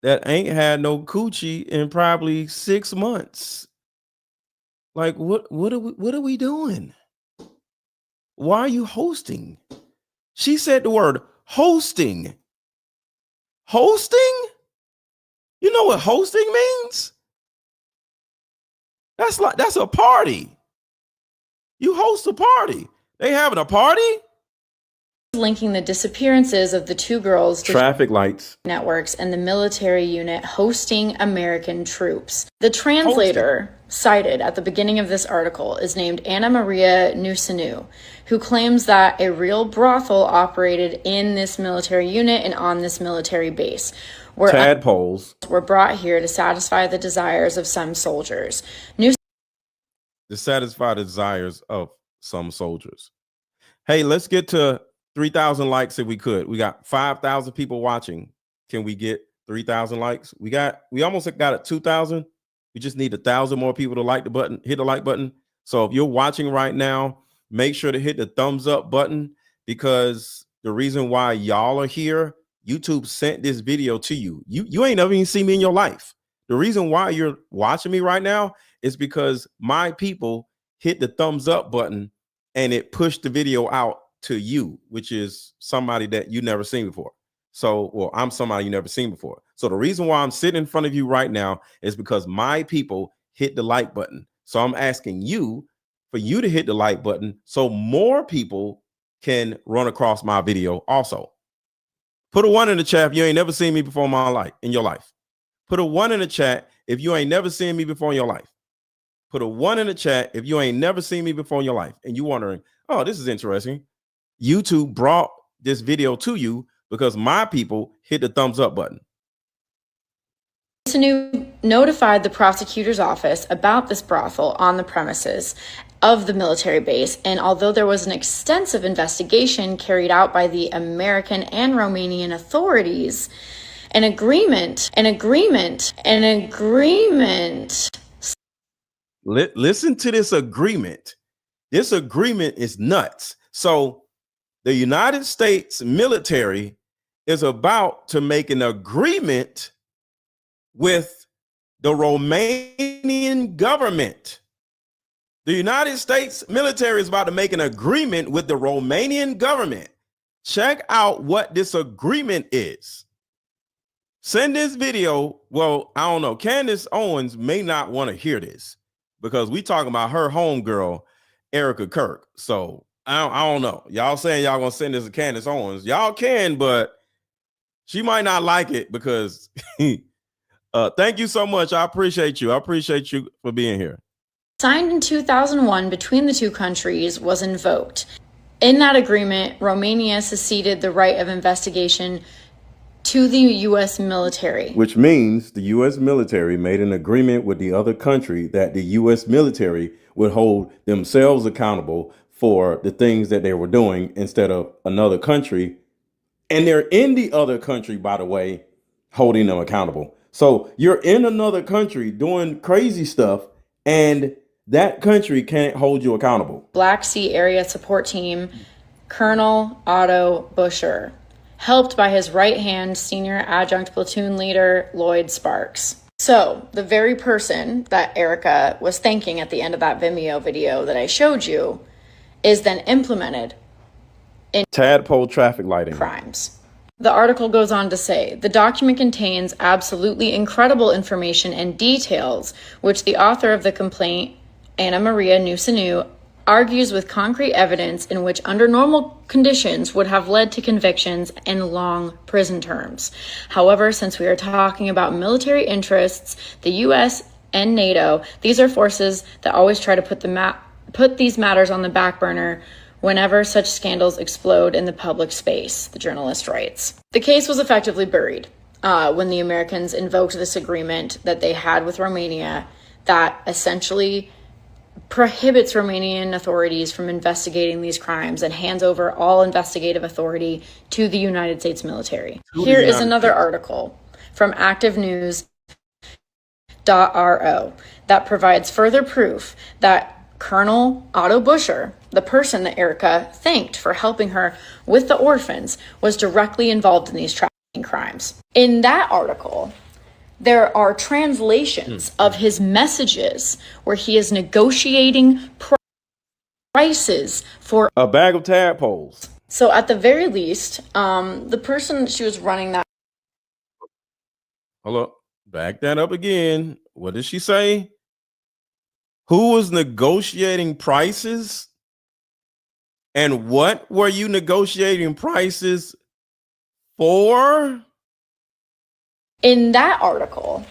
Speaker 2: that ain't had no coochie in probably 6 months? Like, what are we doing? Why are you hosting? She said the word hosting. Hosting? You know what hosting means? That's a party. You host a party. They having a party?
Speaker 6: Linking the disappearances of the two girls to
Speaker 2: traffic lights
Speaker 6: networks and the military unit hosting American troops. The translator cited at the beginning of this article is named Anna Maria Nusinu, who claims that a real brothel operated in this military unit and on this military base, where
Speaker 2: tadpoles
Speaker 6: were brought here to satisfy the desires of some soldiers.
Speaker 2: To satisfy the desires of some soldiers. Hey, let's get to 3,000 likes if we could. We got 5,000 people watching. Can we get 3,000 likes? We almost got it 2,000. We just need 1,000 more people to like the button, hit the like button. So if you're watching right now, make sure to hit the thumbs up button, because the reason why y'all are here, YouTube sent this video to you. You ain't never even seen me in your life. The reason why you're watching me right now is because my people hit the thumbs up button and it pushed the video out to you, which is somebody that you never seen before. So, well, I'm somebody you never seen before. So the reason why I'm sitting in front of you right now is because my people hit the like button. So I'm asking you for you to hit the like button so more people can run across my video also. Put a 1 in the chat if you ain't never seen me before in your life. Put a 1 in the chat if you ain't never seen me before in your life. Put a 1 in the chat if you ain't never seen me before in your life and you wondering, oh, this is interesting. YouTube brought this video to you because my people hit the thumbs up button.
Speaker 6: Nusinu notified the prosecutor's office about this brothel on the premises of the military base, and although there was an extensive investigation carried out by the American and Romanian authorities, an agreement.
Speaker 2: Listen to this agreement. This agreement is nuts. So the United States military is about to make an agreement with the Romanian government. The United States military is about to make an agreement with the Romanian government. Check out what this agreement is. Send this video. Well, I don't know. Candace Owens may not want to hear this because we talking about her homegirl, Erika Kirk. So I don't know. Y'all saying y'all gonna send this to Candace Owens. Y'all can, but she might not like it because thank you so much. I appreciate you. I appreciate you for being here.
Speaker 6: Signed in 2001 between the two countries was invoked. In that agreement, Romania seceded the right of investigation to the U.S. military.
Speaker 2: Which means the U.S. military made an agreement with the other country that the U.S. military would hold themselves accountable for the things that they were doing instead of another country. And they're in the other country, by the way, holding them accountable. So you're in another country doing crazy stuff, and that country can't hold you accountable.
Speaker 6: Black Sea Area Support Team, Colonel Otto Busher, helped by his right-hand senior adjunct platoon leader, Lloyd Sparks. So the very person that Erica was thanking at the end of that Vimeo video that I showed you is then implemented in
Speaker 2: Tadpole traffic lighting
Speaker 6: crimes. The article goes on to say, the document contains absolutely incredible information and details, which the author of the complaint, Anna Maria Nusinu, argues with concrete evidence in which under normal conditions would have led to convictions and long prison terms. However, since we are talking about military interests, the US and NATO, these are forces that always try to put these matters on the back burner whenever such scandals explode in the public space, the journalist writes. The case was effectively buried when the Americans invoked this agreement that they had with Romania that essentially prohibits Romanian authorities from investigating these crimes and hands over all investigative authority to the United States military. Here is another article from activenews.ro that provides further proof that Colonel Otto Busher, the person that Erica thanked for helping her with the orphans, was directly involved in these trafficking crimes. In that article, there are translations of his messages where he is negotiating prices for
Speaker 2: a bag of tadpoles.
Speaker 6: So at the very least, the person she was running that.
Speaker 2: Hold up, back that up again. What did she say? Who was negotiating prices? And what were you negotiating prices for?
Speaker 6: In that article,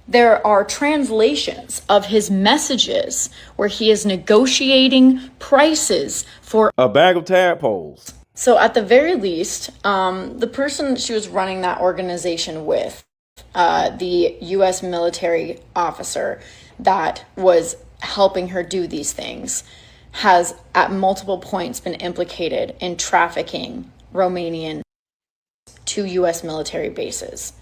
Speaker 6: there are translations of his messages where he is negotiating prices for
Speaker 2: a bag of tadpoles.
Speaker 6: So at the very least, the person she was running that organization with, the U.S. military officer that was helping her do these things, has at multiple points been implicated in trafficking Romanian to U.S. military bases.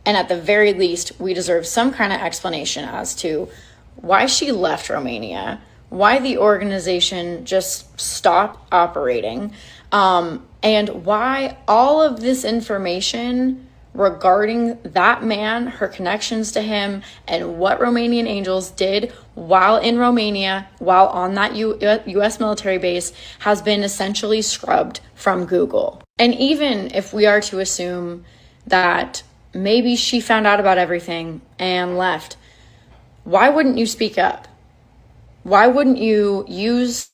Speaker 6: And at the very least, we deserve some kind of explanation as to why she left Romania, why the organization just stopped operating, and why all of this information regarding that man, her connections to him, and what Romanian Angels did while in Romania, while on that U.S. military base, has been essentially scrubbed from Google. And even if we are to assume that maybe she found out about everything and left, why wouldn't you speak up? Why wouldn't you use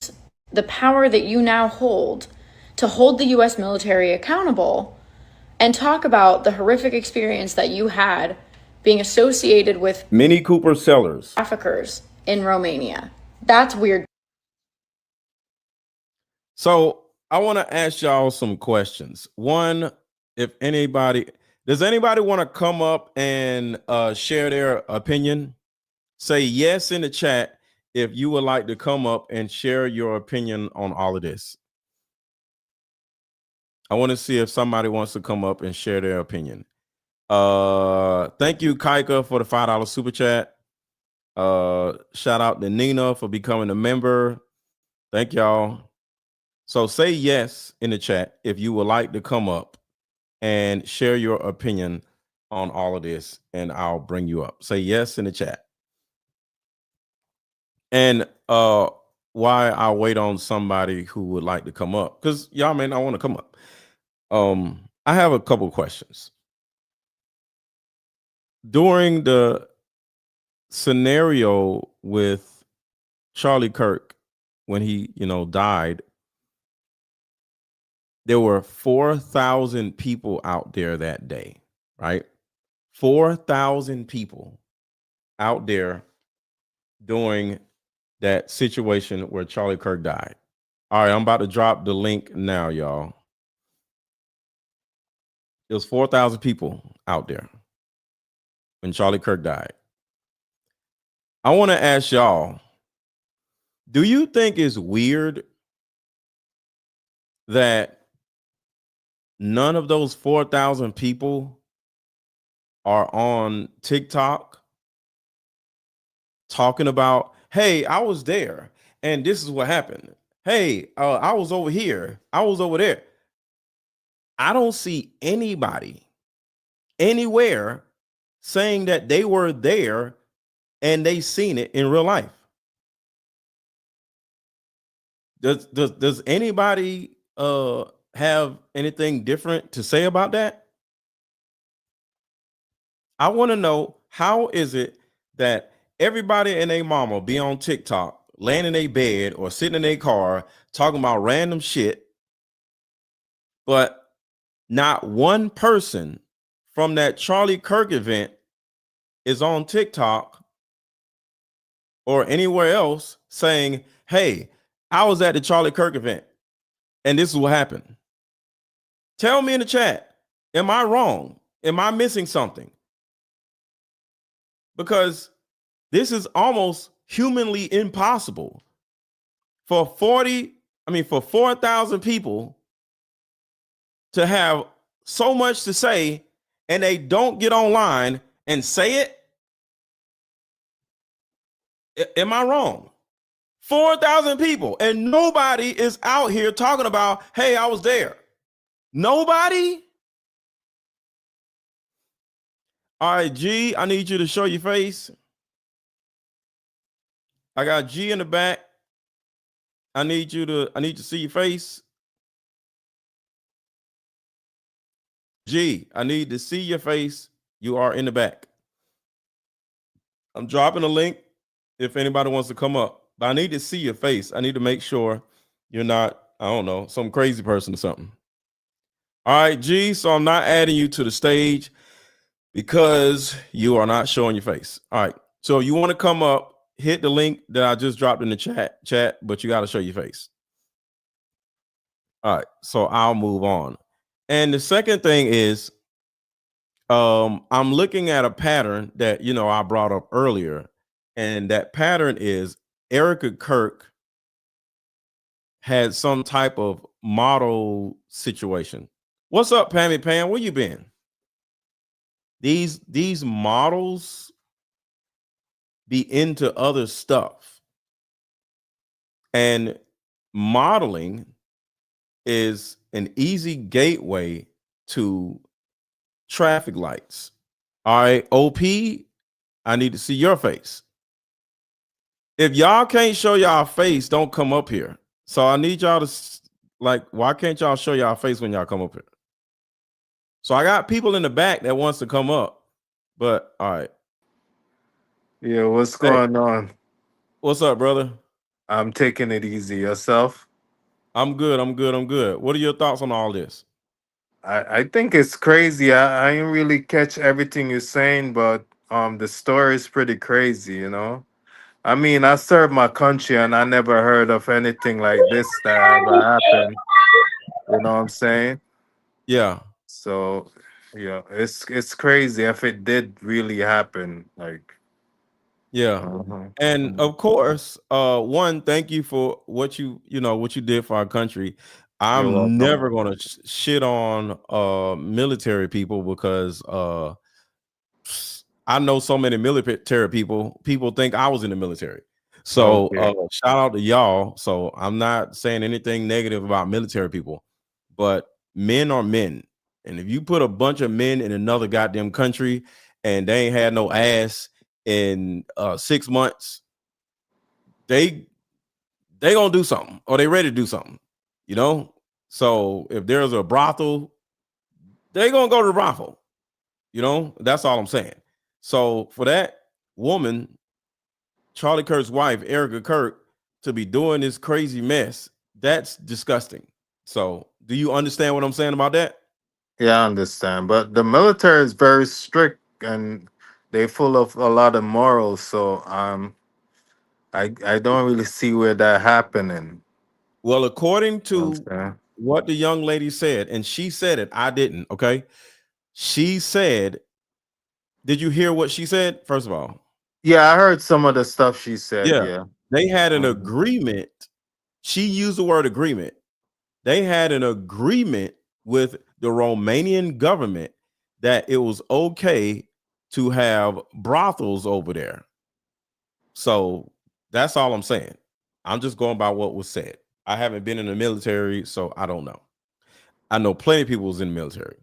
Speaker 6: the power that you now hold to hold the U.S. military accountable and talk about the horrific experience that you had being associated with
Speaker 2: Mini Cooper sellers,
Speaker 6: traffickers in Romania? That's weird.
Speaker 2: So I want to ask y'all some questions. One, if anybody, does anybody want to come up and share their opinion? Say yes in the chat if you would like to come up and share your opinion on all of this. I want to see if somebody wants to come up and share their opinion. Thank you, Kaika, for the $5 super chat. Shout out to Nina for becoming a member. Thank y'all. So say yes in the chat if you would like to come up and share your opinion on all of this, and I'll bring you up. Say yes in the chat. And why I'll wait on somebody who would like to come up, because y'all may not want to come up. I have a couple questions. During the scenario with Charlie Kirk, when he, died, there were 4,000 people out there that day, right? 4,000 people out there during that situation where Charlie Kirk died. All right, I'm about to drop the link now, y'all. There was 4,000 people out there when Charlie Kirk died. I want to ask y'all, do you think it's weird that none of those 4,000 people are on TikTok talking about, hey, I was there and this is what happened. Hey, I was over here. I was over there. I don't see anybody anywhere saying that they were there and they seen it in real life. Does anybody have anything different to say about that? I want to know, how is it that everybody and their mama be on TikTok, laying in their bed or sitting in their car talking about random shit, but not one person from that Charlie Kirk event is on TikTok or anywhere else saying, hey, I was at the Charlie Kirk event and this is what happened. Tell me in the chat, am I wrong? Am I missing something? Because this is almost humanly impossible for 4,000 people to have so much to say and they don't get online and say it. Am I wrong? 4,000 people and nobody is out here talking about, hey, I was there. Nobody. All right, G, I need you to show your face. I got G in the back. I need to see your face. G, I need to see your face. You are in the back. I'm dropping a link if anybody wants to come up, but I need to see your face. I need to make sure you're not, I don't know, some crazy person or something. All right, G, so I'm not adding you to the stage because you are not showing your face. All right, so you want to come up, hit the link that I just dropped in the chat, but you got to show your face. All right, so I'll move on. And the second thing is, I'm looking at a pattern that, I brought up earlier, and that pattern is Erica Kirk had some type of model situation. What's up, Pammy Pam? Where you been? These models be into other stuff, and modeling is an easy gateway to traffic lights. All right, OP, I need to see your face. If y'all can't show y'all face, don't come up here. So I need y'all to, why can't y'all show y'all face when y'all come up here? So I got people in the back that wants to come up, but all right.
Speaker 7: Yeah, what's going on?
Speaker 2: What's up, brother?
Speaker 7: I'm taking it easy. Yourself?
Speaker 2: I'm good. What are your thoughts on all this?
Speaker 7: I think it's crazy. I didn't really catch everything you're saying, but the story is pretty crazy, I mean, I served my country and I never heard of anything like this that ever happened. You know what I'm saying?
Speaker 2: Yeah.
Speaker 7: So yeah, it's crazy if it did really happen.
Speaker 2: Yeah. And of course, one, thank you for what you did for our country.
Speaker 7: You're
Speaker 2: I'm
Speaker 7: welcome.
Speaker 2: never gonna shit on military people because I know so many military people think I was in the military. So shout out to y'all. So I'm not saying anything negative about military people, but men are men. And if you put a bunch of men in another goddamn country and they ain't had no ass in 6 months, they gonna do something, or they ready to do something, So if there's a brothel, they gonna go to the brothel, that's all I'm saying. So for that woman, Charlie Kirk's wife, Erika Kirk, to be doing this crazy mess, that's disgusting. So do you understand what I'm saying about that?
Speaker 7: Yeah, I understand. But the military is very strict and they're full of a lot of morals. So I don't really see where that happening.
Speaker 2: Well, according
Speaker 7: You know what
Speaker 2: to
Speaker 7: I'm saying?
Speaker 2: what the young lady said, and she said it, I didn't. Okay. She said, did you hear what she said? First of all,
Speaker 7: Yeah, I heard some of the stuff she said.
Speaker 2: yeah,
Speaker 7: Yeah.
Speaker 2: they had an
Speaker 7: Mhm.
Speaker 2: agreement. She used the word agreement. They had an agreement with the Romanian government that it was okay to have brothels over there. So that's all I'm saying. I'm just going by what was said. I haven't been in the military, so I don't know. I know plenty of people was in the military.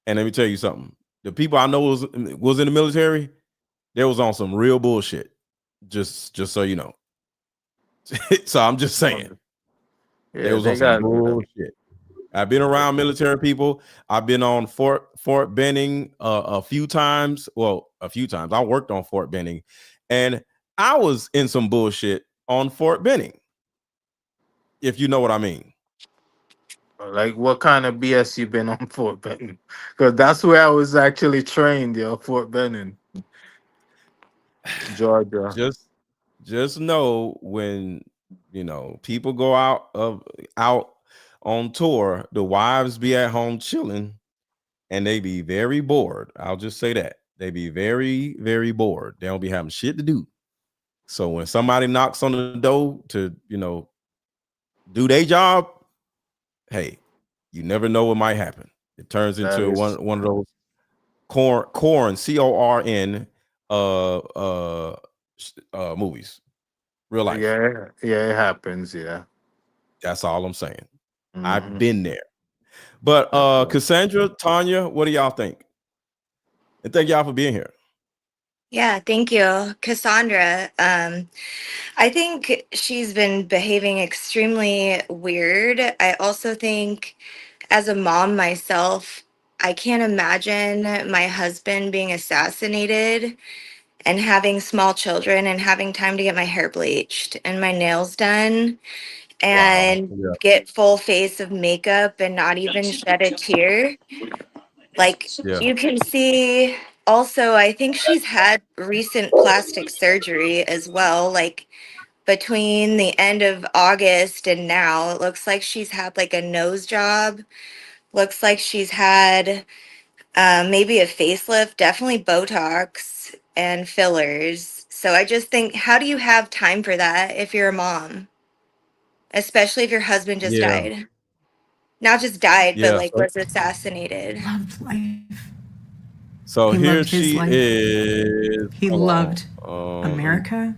Speaker 2: And let me tell you something. The people I know was in the military, they was on some real bullshit. Just so you know. So I'm just saying. They
Speaker 7: Yeah,
Speaker 2: was on
Speaker 7: they
Speaker 2: some
Speaker 7: got
Speaker 2: bullshit. I've been around military people. I've been on Fort Benning a few times. Well, a few times. I worked on Fort Benning, and I was in some bullshit on Fort Benning, if you know what I mean.
Speaker 7: like what kind of BS you been on Fort Benning? Because that's where I was actually trained, yo, Fort Benning, Georgia.
Speaker 2: Just know when people go out on tour, the wives be at home chilling, and they be very bored. I'll just say that they be very, very bored. They don't be having shit to do. So when somebody knocks on the door to do their job, hey, you never know what might happen. It turns
Speaker 7: That
Speaker 2: into
Speaker 7: is,
Speaker 2: one of those corn CORN movies, real life.
Speaker 7: yeah, it happens, yeah.
Speaker 2: That's all I'm saying. I've
Speaker 7: Hmm.
Speaker 2: been there. But
Speaker 7: Okay.
Speaker 2: Cassandra, Tanya, what do y'all think? And thank y'all for being here.
Speaker 8: Yeah, thank you, Cassandra. I think she's been behaving extremely weird. I also think, as a mom myself, I can't imagine my husband being assassinated and having small children and having time to get my hair bleached and my nails done
Speaker 2: Wow.
Speaker 8: and
Speaker 2: Yeah.
Speaker 8: get full face of makeup and not even shed a tear. Like,
Speaker 2: Yeah.
Speaker 8: you can see also, I think she's had recent plastic surgery as well. Like, between the end of August and now, it looks like she's had like a nose job. Looks like she's had maybe a facelift, definitely Botox and fillers. So I just think, how do you have time for that if you're a mom? Especially if your husband just
Speaker 2: Yeah.
Speaker 8: died. Not just died, but
Speaker 2: Yeah.
Speaker 8: like was assassinated.
Speaker 9: Loved life.
Speaker 2: So
Speaker 9: He
Speaker 2: here
Speaker 9: loved his
Speaker 2: she
Speaker 9: life.
Speaker 2: is.
Speaker 9: He
Speaker 2: Hold
Speaker 9: loved
Speaker 2: on.
Speaker 9: America.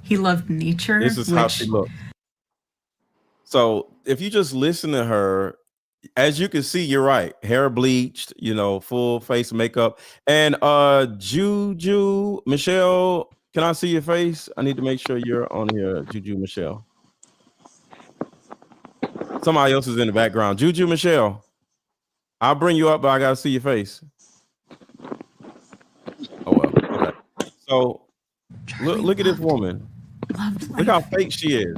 Speaker 9: He loved nature,
Speaker 2: This is how she
Speaker 9: which
Speaker 2: looks. So if you just listen to her, as you can see, you're right. Hair bleached, full face makeup. And Juju Michelle, can I see your face? I need to make sure you're on here, Juju Michelle. Somebody else is in the background. Juju Michelle, I'll bring you up, but I gotta see your face. Oh well, okay. So
Speaker 9: Charlie
Speaker 2: look at this woman.
Speaker 9: loved
Speaker 2: Look how
Speaker 9: life.
Speaker 2: fake she is.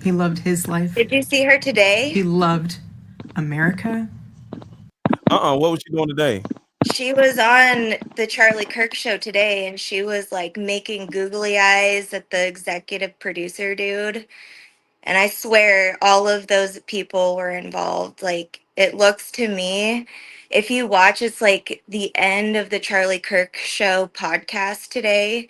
Speaker 9: He loved his life.
Speaker 8: Did you see her today?
Speaker 9: He loved America.
Speaker 2: What was she doing today?
Speaker 8: She was on the Charlie Kirk show today and she was like making googly eyes at the executive producer dude. And I swear all of those people were involved. Like, it looks to me, if you watch, it's like the end of the Charlie Kirk show podcast today.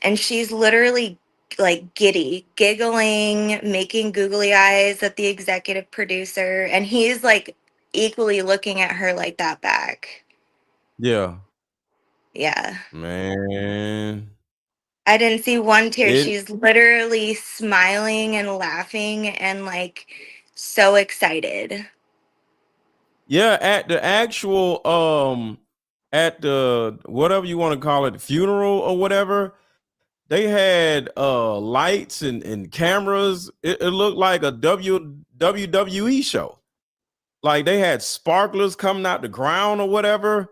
Speaker 8: And she's literally like giddy, giggling, making googly eyes at the executive producer. And he's like equally looking at her like that back.
Speaker 2: Yeah,
Speaker 8: Yeah.
Speaker 2: man.
Speaker 8: I didn't see one tear.
Speaker 2: It
Speaker 8: She's literally smiling and laughing and like so excited.
Speaker 2: Yeah, at the actual at the whatever you want to call it, funeral or whatever, they had lights and cameras. It looked like a WWE show. Like they had sparklers coming out the ground or whatever.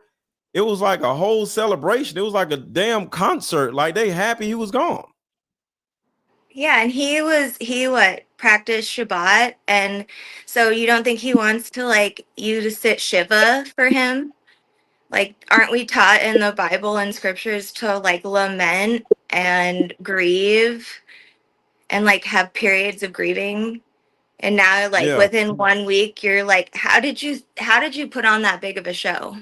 Speaker 2: It was like a whole celebration. It was like a damn concert. Like they happy he was gone.
Speaker 8: Yeah, and he what practiced Shabbat, and so you don't think he wants to like you to sit Shiva for him? Like, aren't we taught in the Bible and scriptures to like lament and grieve and like have periods of grieving? And now like
Speaker 2: Yeah,
Speaker 8: within 1 week you're like, how did you put on that big of a show?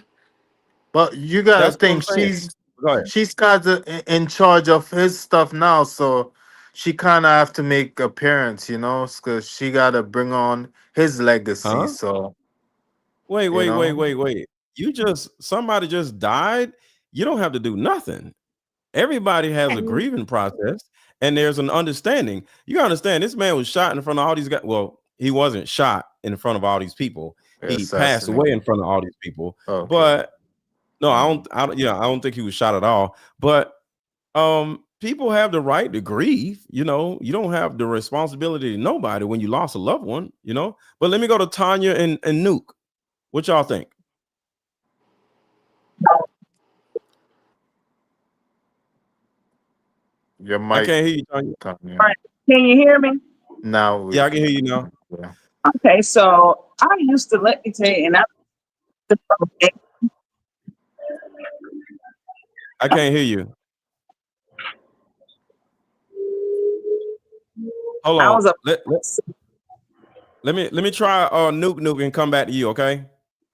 Speaker 7: But you gotta
Speaker 2: that's what I'm
Speaker 7: think
Speaker 2: saying. Go ahead.
Speaker 7: she's kind of in charge of his stuff now, so she kind of have to make appearance, because she gotta bring on his legacy.
Speaker 2: Huh?
Speaker 7: So
Speaker 2: Wait,
Speaker 7: you
Speaker 2: wait, wait,
Speaker 7: know,
Speaker 2: wait, wait. Somebody just died you don't have to do nothing. Everybody has a grieving process, and there's an understanding. You understand, this man was shot in front of all these guys. Well, he wasn't shot in front of all these people. He passed away in front of all these people.
Speaker 7: Okay.
Speaker 2: But no, I don't think he was shot at all. But people have the right to grieve. You know, you don't have the responsibility to nobody when you lost a loved one, you know. But let me go to Tanya and Nuke. What y'all think?
Speaker 7: Your mic.
Speaker 2: I can't hear you, Tanya.
Speaker 10: Right. Can you hear me?
Speaker 7: Now
Speaker 2: Yeah, I can hear you now.
Speaker 7: Yeah.
Speaker 10: Okay, so I used to, let me tell you, and
Speaker 2: I can't hear you. Hold
Speaker 10: I
Speaker 2: on.
Speaker 10: was a
Speaker 2: Let me try Nuke and come back to you, okay?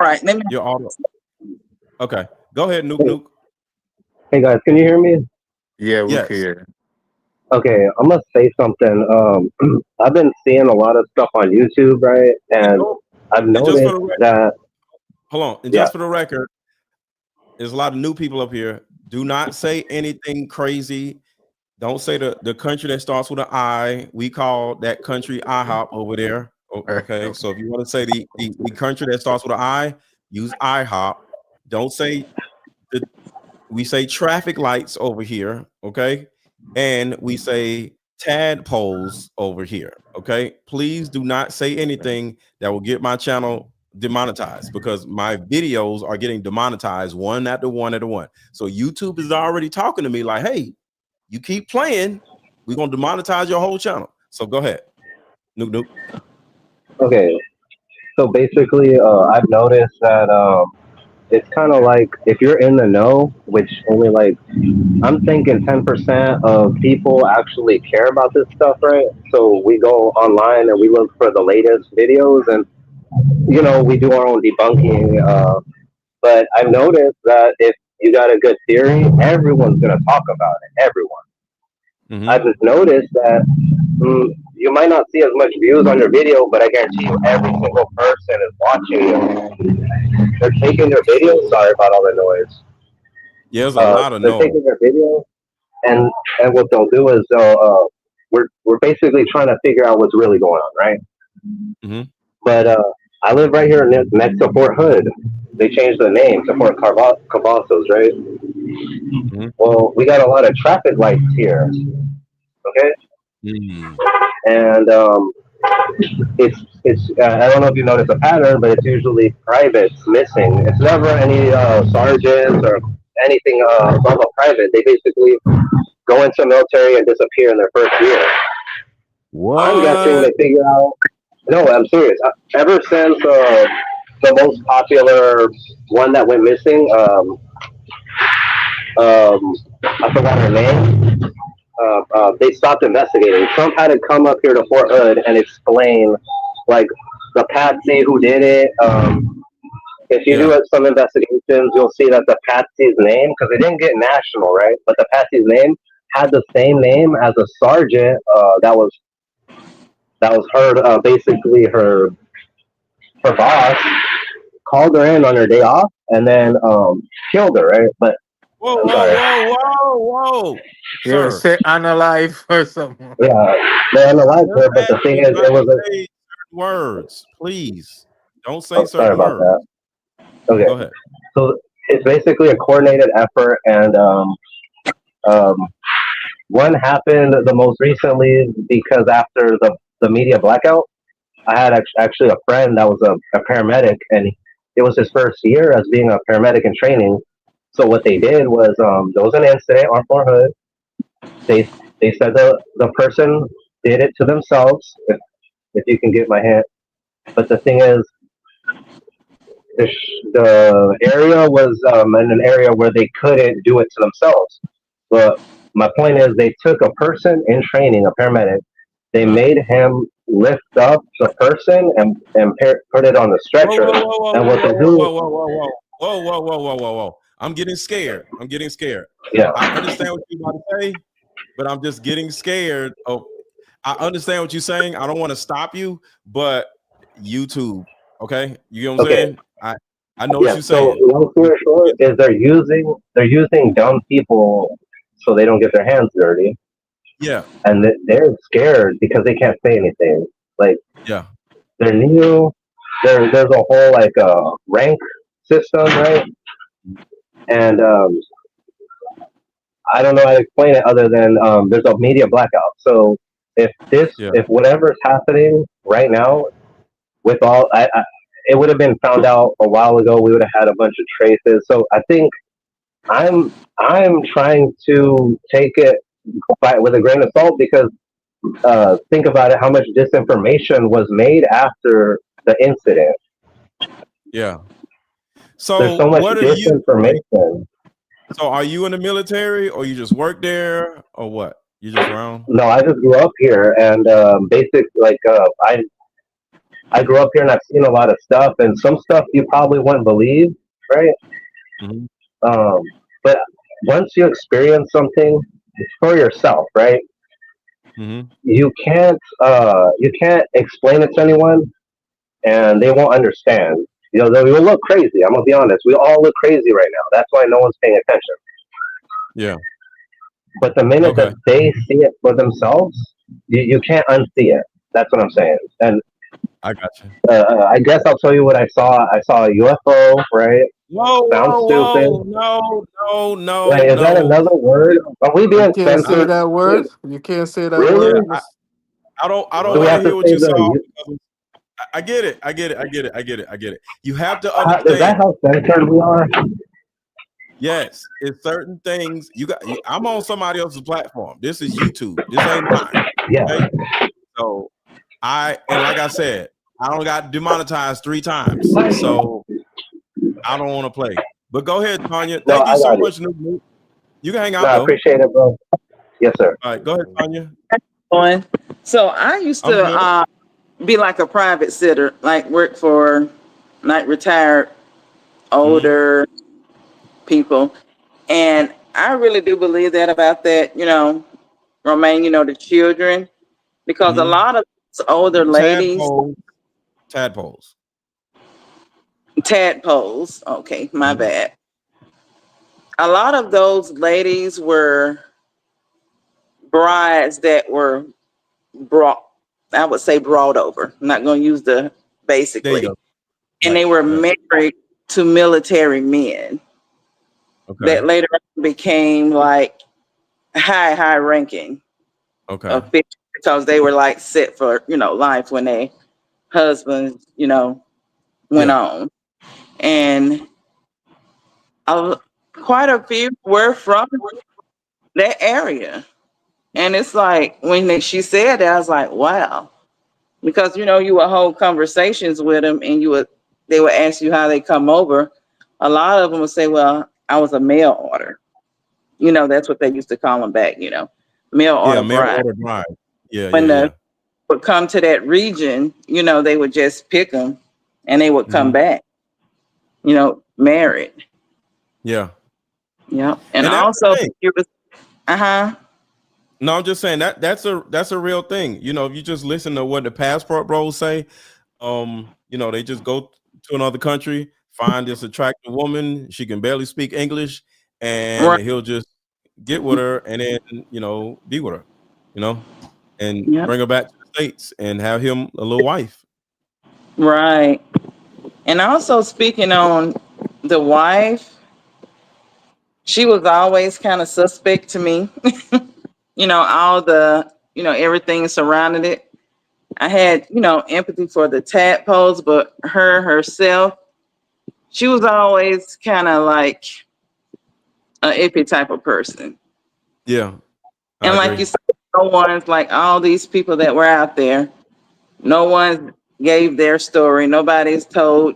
Speaker 10: right. Let me.
Speaker 2: Your auto. Okay. Go ahead, Nuke.
Speaker 11: Hey guys, can you hear me?
Speaker 7: Yeah, we
Speaker 2: Yes.
Speaker 7: can hear.
Speaker 11: Okay, I'm gonna say something. I've been seeing a lot of stuff on YouTube, right? And I've noticed that.
Speaker 2: Hold on. And just for the record, there's a lot of new people up here. Do not say anything crazy. Don't say the country that starts with an I. We call that country IHOP over there. Okay. So if you want to say the country that starts with an I, use IHOP. Don't say we say traffic lights over here. Okay. And we say tadpoles over here. Okay. Please do not say anything that will get my channel demonetized, because my videos are getting demonetized one after one after one. So YouTube is already talking to me like, hey, you keep playing, we're gonna demonetize your whole channel. So go ahead. Nuke.
Speaker 11: Okay, so basically, I've noticed that it's kind of like if you're in the know, which only like I'm thinking 10% of people actually care about this stuff, right? So we go online and we look for the latest videos, and you know we do our own debunking. But I've noticed that if you got a good theory, everyone's gonna talk about it. Everyone. I've noticed that you might not see as much views on your video, but I guarantee you every single person is watching you. They're taking their video. Sorry about all the noise.
Speaker 2: Yeah, there's a lot of
Speaker 11: they're
Speaker 2: noise.
Speaker 11: taking their video, and what they'll do is we're basically trying to figure out what's really going on, right? But I live right here next to Fort Hood. They changed the name to Fort Cavazos, right? Well, we got a lot of traffic lights here. Okay. And it's I don't know if you notice a pattern, but it's usually privates missing. It's never any sergeants or anything above a private. They basically go into the military and disappear in their first year.
Speaker 2: What?
Speaker 11: I'm guessing they figure out. No, I'm serious. Ever since the most popular one that went missing, I forgot her name. They stopped investigating. Trump had to come up here to Fort Hood and explain, like, the patsy who did it. If you do some investigations, you'll see that the patsy's name, because they didn't get national, right? But the patsy's name had the same name as a sergeant that was her, basically her boss called her in on her day off and then killed her, right? But
Speaker 2: whoa.
Speaker 7: Yeah, say unalive or something.
Speaker 11: Yeah, they unalive her, but the thing is, it was
Speaker 2: certain words. Please don't say certain
Speaker 11: sorry about
Speaker 2: words.
Speaker 11: that. Okay,
Speaker 2: go ahead.
Speaker 11: So it's basically a coordinated effort, and one happened the most recently because after the media blackout, I had actually a friend that was a paramedic, and it was his first year as being a paramedic in training. So what they did was there was an incident on Fort Hood. They said the person did it to themselves, if you can get my hint. But the thing is, the area was in an area where they couldn't do it to themselves. But my point is, they took a person in training, a paramedic. They made him lift up the person and put it on the stretcher. And what they do?
Speaker 2: Whoa. I'm getting scared.
Speaker 11: Yeah.
Speaker 2: I understand what you're about to say, but I'm just getting scared. I understand what you're saying. I don't want to stop you, but YouTube, okay? You know what I'm saying? I know what
Speaker 11: Yeah.
Speaker 2: you're
Speaker 11: So
Speaker 2: saying.
Speaker 11: long story short is they're using dumb people so they don't get their hands dirty,
Speaker 2: Yeah,
Speaker 11: and they're scared because they can't say anything. Like
Speaker 2: yeah,
Speaker 11: they're new. There's a whole like rank system, right? And I don't know how to explain it other than there's a media blackout. So
Speaker 2: yeah.
Speaker 11: if whatever's happening right now with it would have been found out a while ago. We would have had a bunch of traces. So I think I'm I'm trying to take it with a grain of salt because think about it, how much disinformation was made after the incident.
Speaker 2: Yeah.
Speaker 11: There's
Speaker 2: So
Speaker 11: so much
Speaker 2: what are you?
Speaker 11: disinformation.
Speaker 2: So are you in the military, or you just work there, or what? You just around?
Speaker 11: No, I just grew up here, and I grew up here, and I've seen a lot of stuff, and some stuff you probably wouldn't believe, right?
Speaker 2: Hmm.
Speaker 11: Um, but once you experience something for yourself, right?
Speaker 2: Hmm.
Speaker 11: You can't explain it to anyone, and they won't understand. You know, they will look crazy. I'm gonna be honest. We all look crazy right now. That's why no one's paying attention.
Speaker 2: Yeah.
Speaker 11: But the minute
Speaker 2: Okay.
Speaker 11: that they see it for themselves, you can't unsee it. That's what I'm saying. And
Speaker 2: I got you.
Speaker 11: I guess I'll tell you what I saw. I saw a UFO, right?
Speaker 2: Whoa,
Speaker 11: Sounds
Speaker 2: whoa,
Speaker 11: stupid.
Speaker 2: whoa! No, no, no,
Speaker 11: Wait, is that
Speaker 2: no.
Speaker 11: another word? Are we
Speaker 7: You
Speaker 11: being
Speaker 7: can't say
Speaker 11: censored?
Speaker 7: that word. You can't say that
Speaker 2: Yeah,
Speaker 11: Really?
Speaker 7: word.
Speaker 2: I don't
Speaker 11: Do we
Speaker 2: want
Speaker 7: Wow.
Speaker 2: to
Speaker 11: have to
Speaker 2: hear what
Speaker 11: say
Speaker 2: you saw.
Speaker 11: the?
Speaker 2: I get it. I get it. I get it. I get it. I get it. You have to
Speaker 11: Is that
Speaker 2: understand.
Speaker 11: how censored we are?
Speaker 2: Yes, it's certain things you got. I'm on somebody else's platform. This is YouTube. This ain't mine.
Speaker 11: Yeah.
Speaker 2: Okay. So and like I said, I don't got demonetized 3 times. So I don't want to play. But go ahead, Tanya.
Speaker 11: No,
Speaker 2: Thank you
Speaker 11: I
Speaker 2: so
Speaker 11: got it.
Speaker 2: much. Nubu. You can hang
Speaker 11: No,
Speaker 2: out
Speaker 11: I
Speaker 2: though.
Speaker 11: appreciate it, bro. Yes, sir.
Speaker 2: All right, go ahead, Tanya.
Speaker 12: On. So I used
Speaker 2: I'm
Speaker 12: to
Speaker 2: good.
Speaker 12: be like a private sitter, like work for like retired
Speaker 2: Mhm.
Speaker 12: older people. And I really do believe that about that, Romaine, the children, because a
Speaker 2: Mhm.
Speaker 12: lot of those older ladies,
Speaker 2: Tadpoles. Tadpoles.
Speaker 12: tadpoles, okay, my
Speaker 2: Mhm.
Speaker 12: bad. A lot of those ladies were brides that were brought, I would say brought over. I'm not going to use the
Speaker 2: There you
Speaker 12: basically.
Speaker 2: go.
Speaker 12: And
Speaker 2: Right.
Speaker 12: they were
Speaker 2: Right.
Speaker 12: married to military men
Speaker 2: Okay.
Speaker 12: that later on became like high ranking
Speaker 2: Okay.
Speaker 12: officials because they were like set for, life when they husbands, went
Speaker 2: Yeah.
Speaker 12: on. And quite a few were from that area. And it's like when she said that, I was like, wow. Because you would hold conversations with them and they would ask you how they come over. A lot of them would say, well, I was a mail order. That's what they used to call them back, mail
Speaker 2: Yeah.
Speaker 12: order
Speaker 2: Mail
Speaker 12: bride.
Speaker 2: order drive. Yeah. Yeah.
Speaker 12: When
Speaker 2: Yeah.
Speaker 12: they would come to that region, they would just pick them and they would come
Speaker 2: Mhm.
Speaker 12: back, married.
Speaker 2: Yeah.
Speaker 12: Yeah. And
Speaker 2: And that's the
Speaker 12: also,
Speaker 2: thing.
Speaker 12: uh-huh.
Speaker 2: No, I'm just saying that's a real thing. You know, if you just listen to what the passport bros say, they just go to another country, find this attractive woman, she can barely speak English, and
Speaker 12: Right.
Speaker 2: he'll just get with her and then, be with her, and
Speaker 12: Yep.
Speaker 2: bring her back to the States and have him a little wife.
Speaker 12: Right. And also speaking on the wife, she was always kind of suspect to me. All the, everything surrounding it. I had, empathy for the tadpoles, but her herself, she was always kind of like an iffy type of person.
Speaker 2: Yeah, I
Speaker 12: And like
Speaker 2: agree.
Speaker 12: you said, no one's like all these people that were out there, no one gave their story. Nobody's told,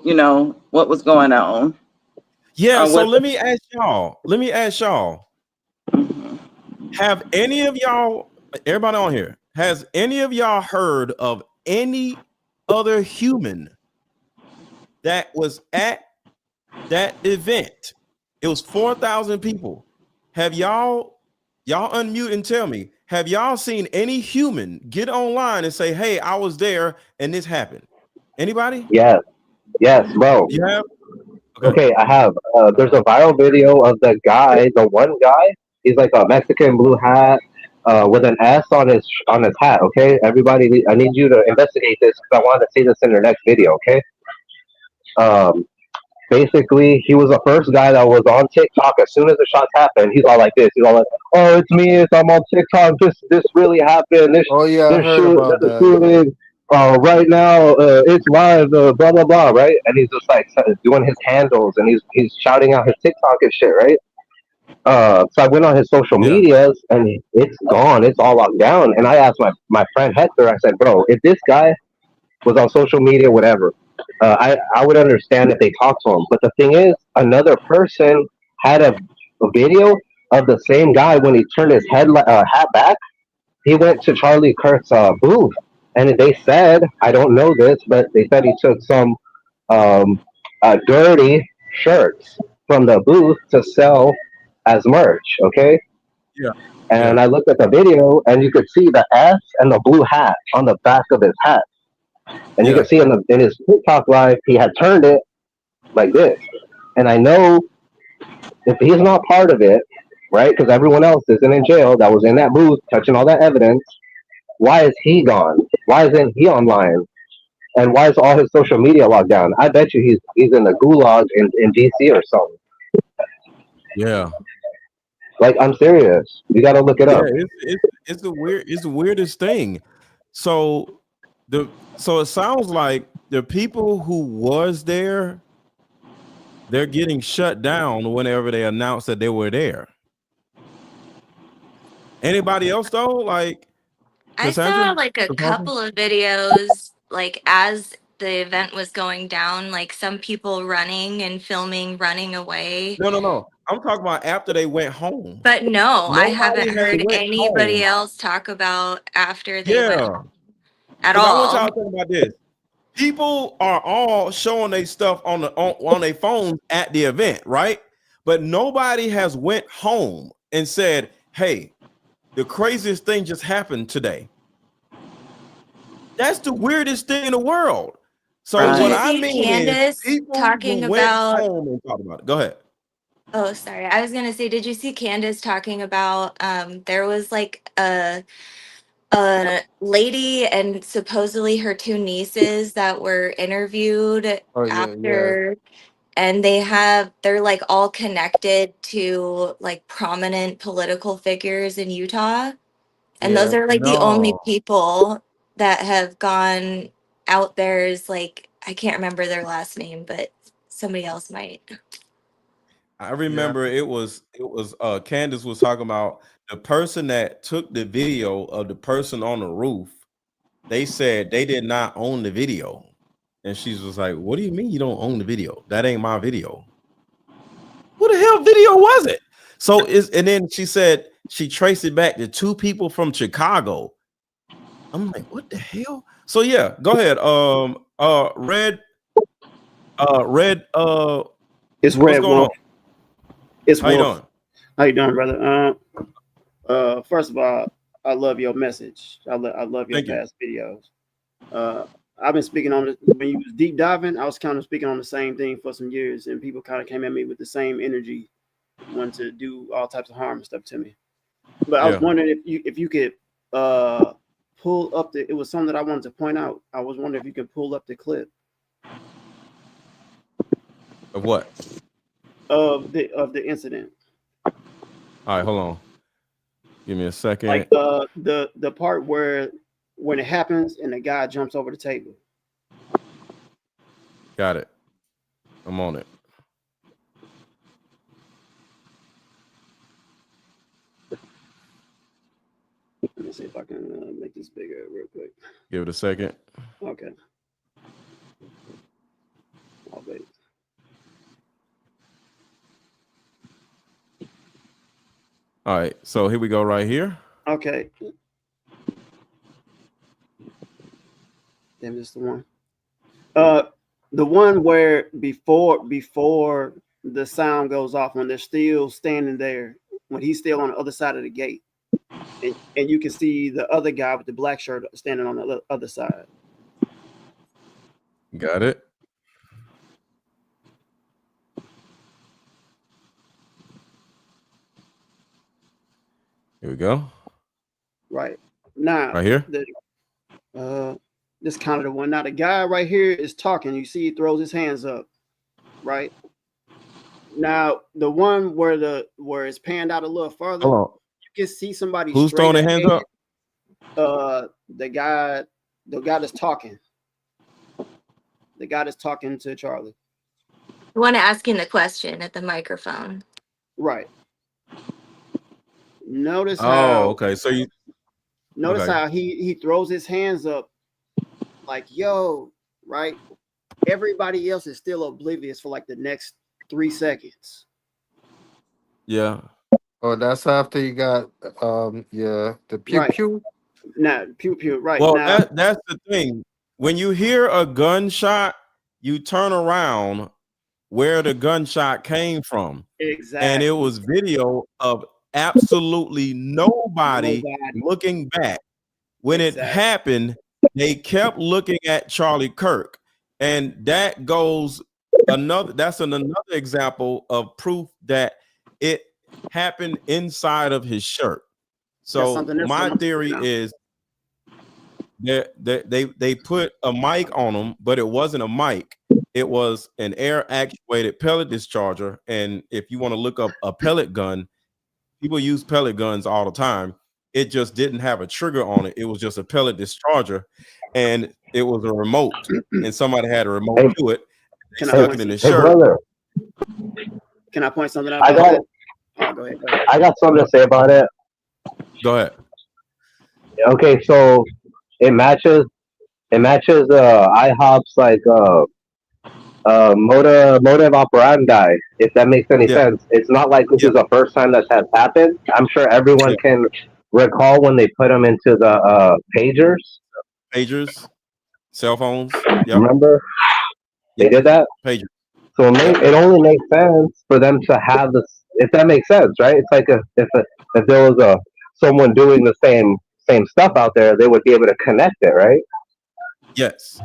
Speaker 12: what was going on.
Speaker 2: Yeah,
Speaker 12: Or
Speaker 2: so
Speaker 12: what.
Speaker 2: let me ask y'all, have any of y'all, everybody on here, has any of y'all heard of any other human that was at that event? It was 4,000 people. Have y'all unmute and tell me, have y'all seen any human get online and say, hey, I was there and this happened? Anybody?
Speaker 11: Yes. Yes, bro.
Speaker 2: You have?
Speaker 11: Okay, I have. There's a viral video of the guy, the one guy. He's like a Mexican blue hat, with an S on his hat. Okay, everybody, I need you to investigate this because I want to see this in your next video. Okay. Um, Basically, he was the first guy that was on TikTok. As soon as the shots happened, he's all like this. He's all like, "Oh, it's me. I'm on TikTok. This really happened.
Speaker 7: Oh yeah, I heard about
Speaker 11: This
Speaker 7: that. Yeah.
Speaker 11: shooting. Right now, it's live. Blah blah blah. Right?" And he's just like doing his handles and he's shouting out his TikTok and shit. Right? So I went on his social
Speaker 2: Yeah.
Speaker 11: medias and it's gone. It's all locked down. And I asked my friend Hector. I said, "Bro, if this guy was on social media, whatever, I would understand if they talked to him. But the thing is, another person had a video of the same guy when he turned his hat back. He went to Charlie Kirk's booth, and they said, I don't know this, but they said he took some um, dirty shirts from the booth to sell as merch. Okay,
Speaker 2: Yeah.
Speaker 11: and
Speaker 2: Yeah.
Speaker 11: I looked at the video, and you could see the S and the blue hat on the back of his hat. And you
Speaker 2: Yeah.
Speaker 11: can see in his TikTok live, he had turned it like this. And I know if he's not part of it, right? Because everyone else isn't in jail that was in that booth touching all that evidence. Why is he gone? Why isn't he online? And why is all his social media locked down? I bet you he's in the gulag in DC or something.
Speaker 2: Yeah.
Speaker 11: Like, I'm serious. You got to look it
Speaker 2: Yeah.
Speaker 11: up.
Speaker 2: It's the weirdest thing. So it sounds like the people who was there, they're getting shut down whenever they announce that they were there. Anybody else though? Like
Speaker 8: I saw
Speaker 2: Cassandra?
Speaker 8: like a
Speaker 2: Cassandra?
Speaker 8: couple of videos, like as the event was going down, like some people running and filming, running away.
Speaker 2: No. I'm talking about after they went home.
Speaker 8: But no, I
Speaker 2: Nobody
Speaker 8: haven't
Speaker 2: has
Speaker 8: heard
Speaker 2: went
Speaker 8: anybody
Speaker 2: home.
Speaker 8: else talk about after they went
Speaker 2: Yeah.
Speaker 8: home at
Speaker 2: Because I want
Speaker 8: all.
Speaker 2: y'all to think about this. People are all showing their stuff on their phones at the event, right? But nobody has went home and said, "Hey, the craziest thing just happened today." That's the weirdest thing in the world. So
Speaker 8: Did
Speaker 2: what
Speaker 8: you
Speaker 2: I
Speaker 8: see
Speaker 2: mean is
Speaker 8: Candace
Speaker 2: people who
Speaker 8: talking
Speaker 2: went
Speaker 8: about?
Speaker 2: home and talked about it. Go ahead.
Speaker 8: Oh, sorry. I was gonna say, did you see Candace talking about? There was like a lady and supposedly her two nieces that were interviewed
Speaker 7: Oh yeah, yeah,
Speaker 8: after, and they're like all connected to like prominent political figures in Utah, and those
Speaker 7: yeah.
Speaker 8: are like the only
Speaker 2: No.
Speaker 8: people that have gone out there. Is like, I can't remember their last name, but somebody else might.
Speaker 2: I
Speaker 7: Yeah.
Speaker 2: remember it was Candace was talking about the person that took the video of the person on the roof. They said they did not own the video. And she was like, "What do you mean you don't own the video? That ain't my video." Who the hell video was it? So and then she said she traced it back to two people from Chicago. I'm like, what the hell? So yeah, go ahead. Red,
Speaker 13: It's
Speaker 2: what's
Speaker 13: Red
Speaker 2: going on?
Speaker 13: Wolf. It's
Speaker 2: How you
Speaker 13: Wolf.
Speaker 2: doing?
Speaker 13: How you doing, brother? First of all, I love your message. I love your
Speaker 2: Thank you.
Speaker 13: past videos. I've been speaking on it when you was deep diving. I was kind of speaking on the same thing for some years, and people kind of came at me with the same energy, wanting to do all types of harm and stuff to me. But I was
Speaker 2: Yeah.
Speaker 13: wondering if you could pull up the. It was something that I wanted to point out. I was wondering if you could pull up the clip
Speaker 2: Of what?
Speaker 13: of the incident.
Speaker 2: All right, hold on. Give me a second.
Speaker 13: Like the part where when it happens and the guy jumps over the table.
Speaker 2: Got it. I'm on it.
Speaker 13: Let me see if I can make this bigger real quick.
Speaker 2: Give it a second.
Speaker 13: Okay. I'll wait.
Speaker 2: All right, so here we go right here.
Speaker 13: Okay. Damn, this is the one. The one where before the sound goes off, when they're still standing there, when he's still on the other side of the gate, and you can see the other guy with the black shirt standing on the other side.
Speaker 2: Got it. Here we go.
Speaker 13: Right now,
Speaker 2: Right here.
Speaker 13: This kind of the one. Now the guy right here is talking. You see, he throws his hands up. Right now, the one where it's panned out a little further,
Speaker 2: Hold on.
Speaker 13: you can see somebody.
Speaker 2: Who's throwing their hands up?
Speaker 13: The guy that's talking. The guy that's talking to Charlie.
Speaker 8: The one asking the question at the microphone.
Speaker 13: Right. Notice
Speaker 2: Oh,
Speaker 13: how.
Speaker 2: okay. So you
Speaker 13: notice how he throws his hands up, like yo, right? Everybody else is still oblivious for like the next 3 seconds.
Speaker 2: Yeah.
Speaker 7: Oh, that's after you got the pew
Speaker 13: Right.
Speaker 7: pew.
Speaker 13: Nah, pew pew. Right.
Speaker 2: Well,
Speaker 13: now,
Speaker 2: that's the thing. When you hear a gunshot, you turn around where the gunshot came from.
Speaker 13: exactly.
Speaker 2: And it was video of absolutely nobody looking back. When it happened, they kept looking at Charlie Kirk. And that goes that's another example of proof that it happened inside of his shirt. So my theory is they put a mic on him, but it wasn't a mic. It was an air actuated pellet discharger. And if you want to look up a pellet gun, people use pellet guns all the time. It just didn't have a trigger on it. It was just a pellet discharger, and it was a remote, and somebody had a remote to it. They stuck it in his shirt.
Speaker 11: Brother.
Speaker 13: Can I point something out?
Speaker 11: I got it.
Speaker 13: Oh, go ahead.
Speaker 11: I got something to say about it.
Speaker 2: Go ahead.
Speaker 11: Okay, so it matches IHOP's like motive operandi, if that makes any sense. It's not like this is the first time that has happened. I'm sure everyone can recall when they put them into the pagers,
Speaker 2: cell phones.
Speaker 11: Remember they did that.
Speaker 2: Pagers.
Speaker 11: So it only makes sense for them to have this, if that makes sense, right? It's like if there was someone doing the same stuff out there, they would be able to connect it, right?
Speaker 2: Yes.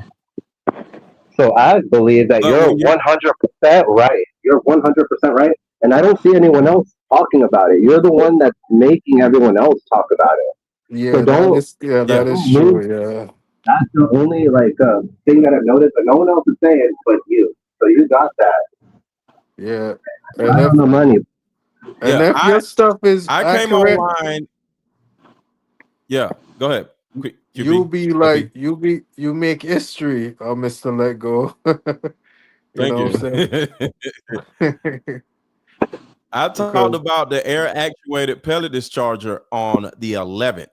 Speaker 11: So I believe that you're 100% right. You're 100% right, and I don't see anyone else talking about it. You're the one that's making everyone else talk about it.
Speaker 7: Yeah,
Speaker 11: so
Speaker 7: that is true. Yeah,
Speaker 11: that's the only thing that I've noticed, but no one else is saying but you. So you got that.
Speaker 7: Yeah,
Speaker 11: and if the money.
Speaker 7: And if your stuff is
Speaker 2: I came
Speaker 7: accurate,
Speaker 2: online. Yeah, go ahead.
Speaker 7: You'll be like you make history, Mr. Let Go.
Speaker 2: Thank you. I talked about the air actuated pellet discharger on the 11th.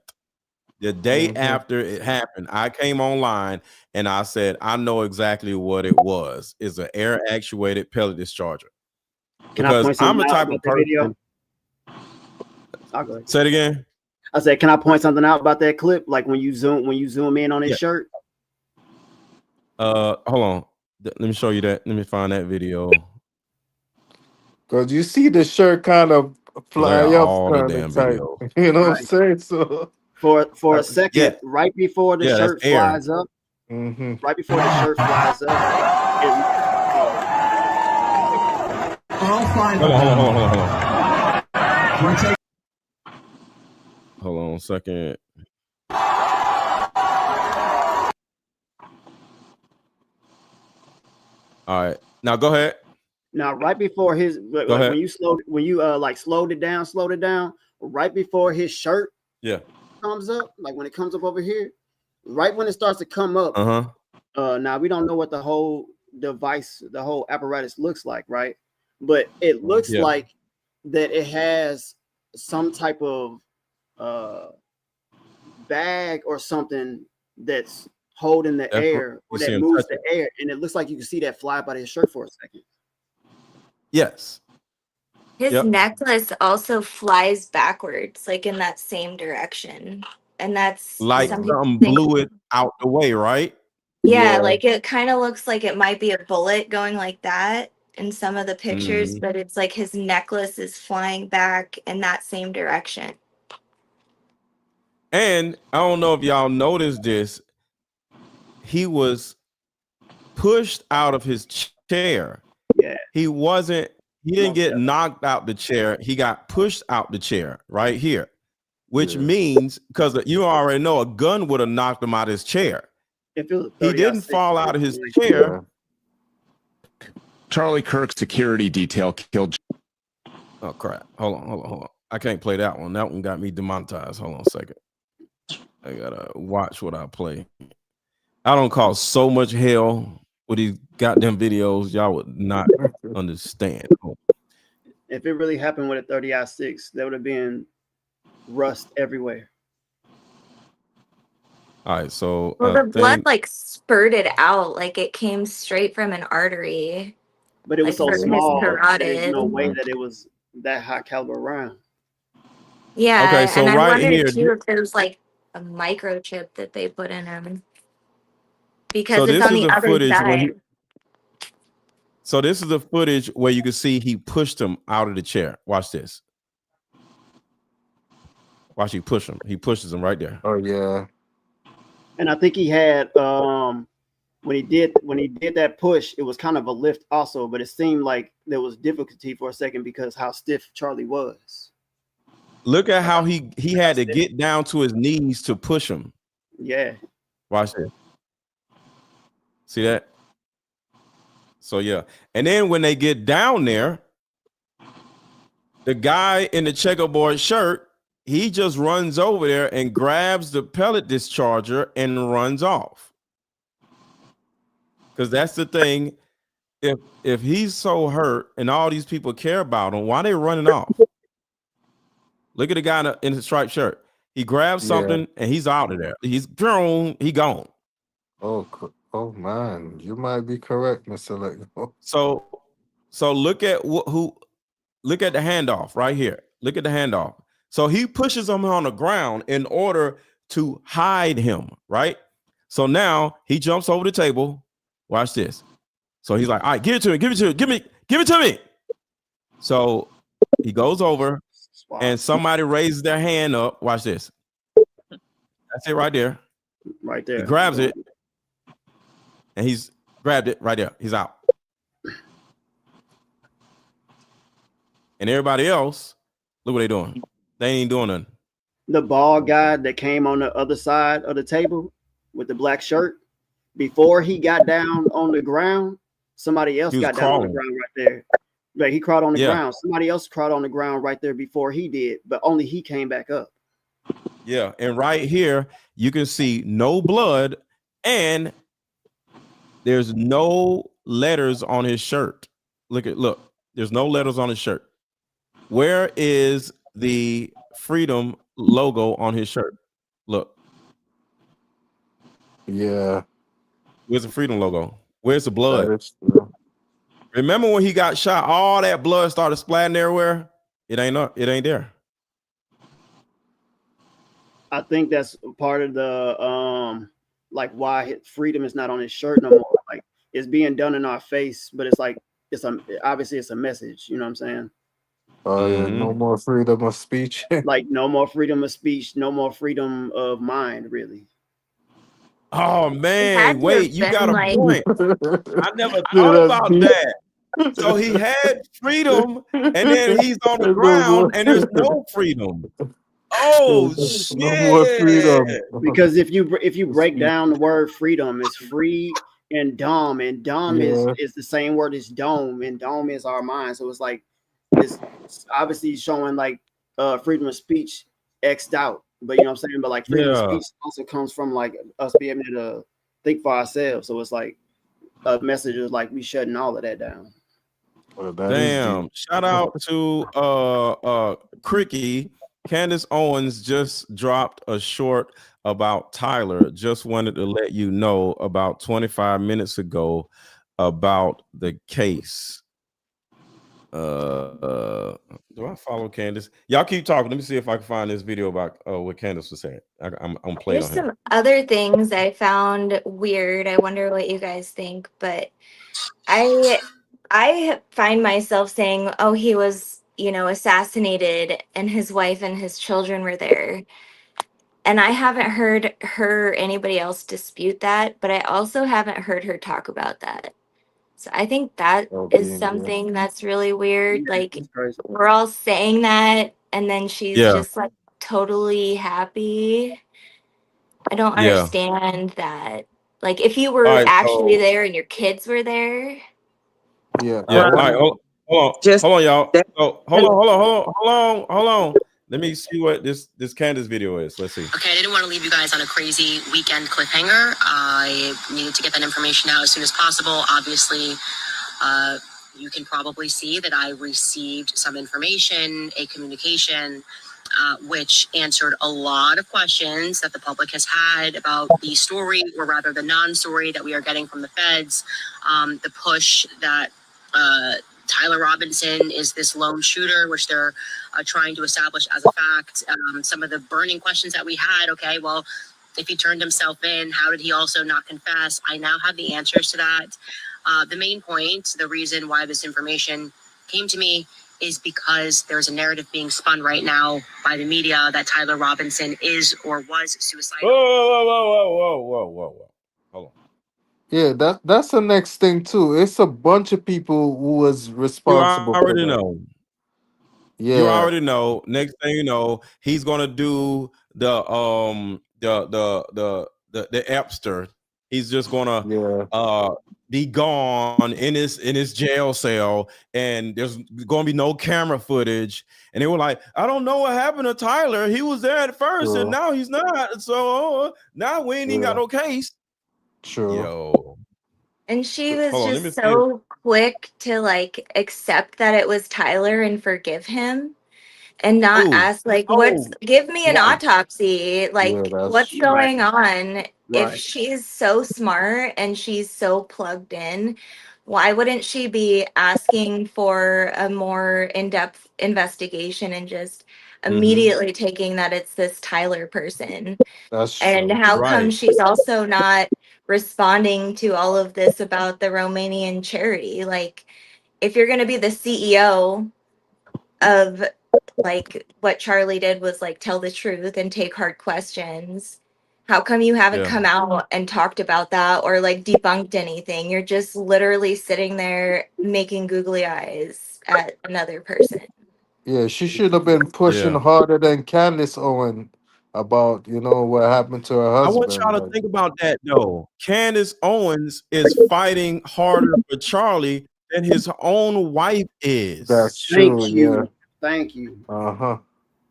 Speaker 2: The day after it happened, I came online and I said, I know exactly what it was. It's an air actuated pellet discharger. Because I'm the type of person.
Speaker 13: I'll go ahead.
Speaker 2: Say it again.
Speaker 13: I said, can I point something out about that clip? Like when you zoom in on his shirt.
Speaker 2: Hold on. Let me show you that. Let me find that video.
Speaker 7: Because you see the shirt kind of fly up
Speaker 2: all
Speaker 7: kind
Speaker 2: the damn
Speaker 7: of tight.
Speaker 2: video.
Speaker 7: You know what I'm saying? So
Speaker 13: for a second, right before the shirt flies up, right before the shirt flies up,
Speaker 2: Hold on a second. All right, now go ahead.
Speaker 13: Now, right before his, when you slowed it down, right before his shirt, comes up, like when it comes up over here, right when it starts to come up. Now we don't know what the whole device, the whole apparatus looks like, right? But it looks like that it has some type of bag or something that's holding the air or that moves the air, and it looks like you can see that fly by his shirt for a second.
Speaker 2: Yes.
Speaker 8: His necklace also flies backwards, like in that same direction. And that's
Speaker 2: like something blew it out the way, right?
Speaker 8: Yeah, like it kind of looks like it might be a bullet going like that in some of the pictures, but it's like his necklace is flying back in that same direction.
Speaker 2: And I don't know if y'all noticed this. He was pushed out of his chair.
Speaker 13: Yeah.
Speaker 2: He didn't get knocked out the chair. He got pushed out the chair right here. which means because you already know a gun would have knocked him out of his chair.
Speaker 13: If it was
Speaker 2: He
Speaker 13: 30
Speaker 2: didn't fall out of his chair.
Speaker 14: Charlie Kirk security detail killed.
Speaker 2: Oh crap! Hold on. I can't play that one. That one got me demonetized. Hold on a second. I gotta watch what I play. I don't cause so much hell with these goddamn videos. Y'all would not understand.
Speaker 13: If it really happened with a 30-6, there would have been rust everywhere.
Speaker 2: All right, so
Speaker 8: well, the blood like spurted out, like it came straight from an artery.
Speaker 13: But it was so small. There's no way
Speaker 8: carotid.
Speaker 13: that it was that high caliber round.
Speaker 8: Yeah.
Speaker 2: Okay, so
Speaker 8: and I
Speaker 2: right
Speaker 8: wondered
Speaker 2: here,
Speaker 8: too if there was like a microchip that they put in him because
Speaker 2: so
Speaker 8: it's
Speaker 2: this
Speaker 8: on
Speaker 2: is
Speaker 8: the
Speaker 2: the
Speaker 8: other
Speaker 2: footage
Speaker 8: side.
Speaker 2: so this is the footage where you can see he pushed him out of the chair. Watch this. Watch he push him. He pushes him right there.
Speaker 7: Oh yeah.
Speaker 13: And I think he had when he did that push, it was kind of a lift also, but it seemed like there was difficulty for a second because how stiff Charlie was.
Speaker 2: Look at how he had to get down to his knees to push him.
Speaker 13: Yeah.
Speaker 2: Watch this. See that? So yeah. And then when they get down there, the guy in the checkerboard shirt, he just runs over there and grabs the pellet discharger and runs off. Because that's the thing. If he's so hurt and all these people care about him, why are they running off? Look at the guy in the striped shirt. He grabs something and he's out of there. He gone.
Speaker 7: Oh man, you might be correct, Mr. Lego.
Speaker 2: So look at look at the handoff right here. Look at the handoff. So he pushes him on the ground in order to hide him, right? So now he jumps over the table. Watch this. So he's like, all right, give it to me, give it to me. So he goes over and somebody raises their hand up. Watch this. That's it right there.
Speaker 13: Right there.
Speaker 2: He grabs it and he's grabbed it right there. He's out. And everybody else, look what they're doing. They ain't doing nothing.
Speaker 13: The bald guy that came on the other side of the table with the black shirt, before he got down on the ground, somebody else got down on the ground right there. Like he crawled on the ground. Somebody else crawled on the ground right there before he did, but only he came back up.
Speaker 2: Yeah, and right here you can see no blood and there's no letters on his shirt. Look, there's no letters on his shirt. Where is the freedom logo on his shirt? Look.
Speaker 7: Yeah.
Speaker 2: Where's the freedom logo? Where's the blood? Remember when he got shot, all that blood started splatting everywhere? It ain't there.
Speaker 13: I think that's part of the like why freedom is not on his shirt no more. Like it's being done in our face, but it's like obviously it's a message, you know what I'm saying?
Speaker 7: No more freedom of speech.
Speaker 13: Like no more freedom of speech, no more freedom of mind, really.
Speaker 2: Oh man, wait, you got a point. I never thought about that. So he had freedom and then he's on the ground and there's no freedom. Oh shit.
Speaker 7: No more freedom.
Speaker 13: Because if you break down the word freedom, it's free and dom is the same word as dome, and dome is our mind. So it's like it's obviously showing like freedom of speech x'd out. But you know what I'm saying? But like freedom of speech also comes from like us being able to think for ourselves. So it's like a message is like we shutting all of that down.
Speaker 7: Well,
Speaker 2: damn. Shout out to Cricky. Candace Owens just dropped a short about Tyler. Just wanted to let you know about 25 minutes ago about the case. Do I follow Candace? Y'all keep talking. Let me see if I can find this video about what Candace was saying. I'm playing.
Speaker 8: There's some other things I found weird. I wonder what you guys think, but I find myself saying, oh, he was, assassinated and his wife and his children were there. And I haven't heard her or anybody else dispute that, but I also haven't heard her talk about that. So I think that is something that's really weird. Like we're all saying that, and then she's just like totally happy. I don't
Speaker 2: Yeah.
Speaker 8: understand that. Like, if you
Speaker 2: All
Speaker 8: were
Speaker 2: right.
Speaker 8: actually
Speaker 2: So
Speaker 8: there and your kids were there.
Speaker 7: Yeah.
Speaker 2: yeah. All
Speaker 12: Well,
Speaker 2: right.
Speaker 12: just
Speaker 2: Hold on, y'all.
Speaker 12: that,
Speaker 2: So hold on. Let me see what this Candace video is. Let's see.
Speaker 15: Okay, I didn't want to leave you guys on a crazy weekend cliffhanger. I needed to get that information out as soon as possible. Obviously, you can probably see that I received some information, a communication, which answered a lot of questions that the public has had about the story, or rather the non-story that we are getting from the feds. The push that Tyler Robinson is this lone shooter, which they're trying to establish as a fact. Some of the burning questions that we had, okay, well, if he turned himself in, how did he also not confess? I now have the answers to that. The main point, the reason why this information came to me, is because there's a narrative being spun right now by the media that Tyler Robinson is or was suicidal.
Speaker 2: Whoa. Hold on.
Speaker 7: Yeah, that's the next thing too. It's a bunch of people who was
Speaker 2: You
Speaker 7: responsible for
Speaker 2: already
Speaker 7: that.
Speaker 2: know. You
Speaker 7: Yeah,
Speaker 2: already know. Next thing you know, he's gonna do the Epster. He's just gonna be gone in his jail cell, and there's gonna be no camera footage. And they were like, I don't know what happened to Tyler. He was there at first, and now he's not. So now we ain't even got no case.
Speaker 7: True.
Speaker 2: Yo.
Speaker 8: And she was
Speaker 2: Hold on, let me
Speaker 8: just
Speaker 2: see it.
Speaker 8: so quick to like accept that it was Tyler and forgive him, and not ask like, give me an autopsy, like what's going on. If she's so smart and she's so plugged in, why wouldn't she be asking for a more in-depth investigation and just immediately taking that it's this Tyler person?
Speaker 7: That's
Speaker 8: And
Speaker 7: true.
Speaker 8: how come she's also not responding to all of this about the Romanian charity? Like, if you're going to be the CEO of like what Charlie did was like tell the truth and take hard questions, how come you haven't come out and talked about that or like debunked anything? You're just literally sitting there making googly eyes at another person.
Speaker 7: Yeah, she should have been pushing harder than Candace Owen about, what happened to her
Speaker 2: I want
Speaker 7: husband.
Speaker 2: y'all to think about that though. Candace Owens is fighting harder for Charlie than his own wife is.
Speaker 7: That's true. Yeah.
Speaker 13: Thank you.
Speaker 7: Uh-huh.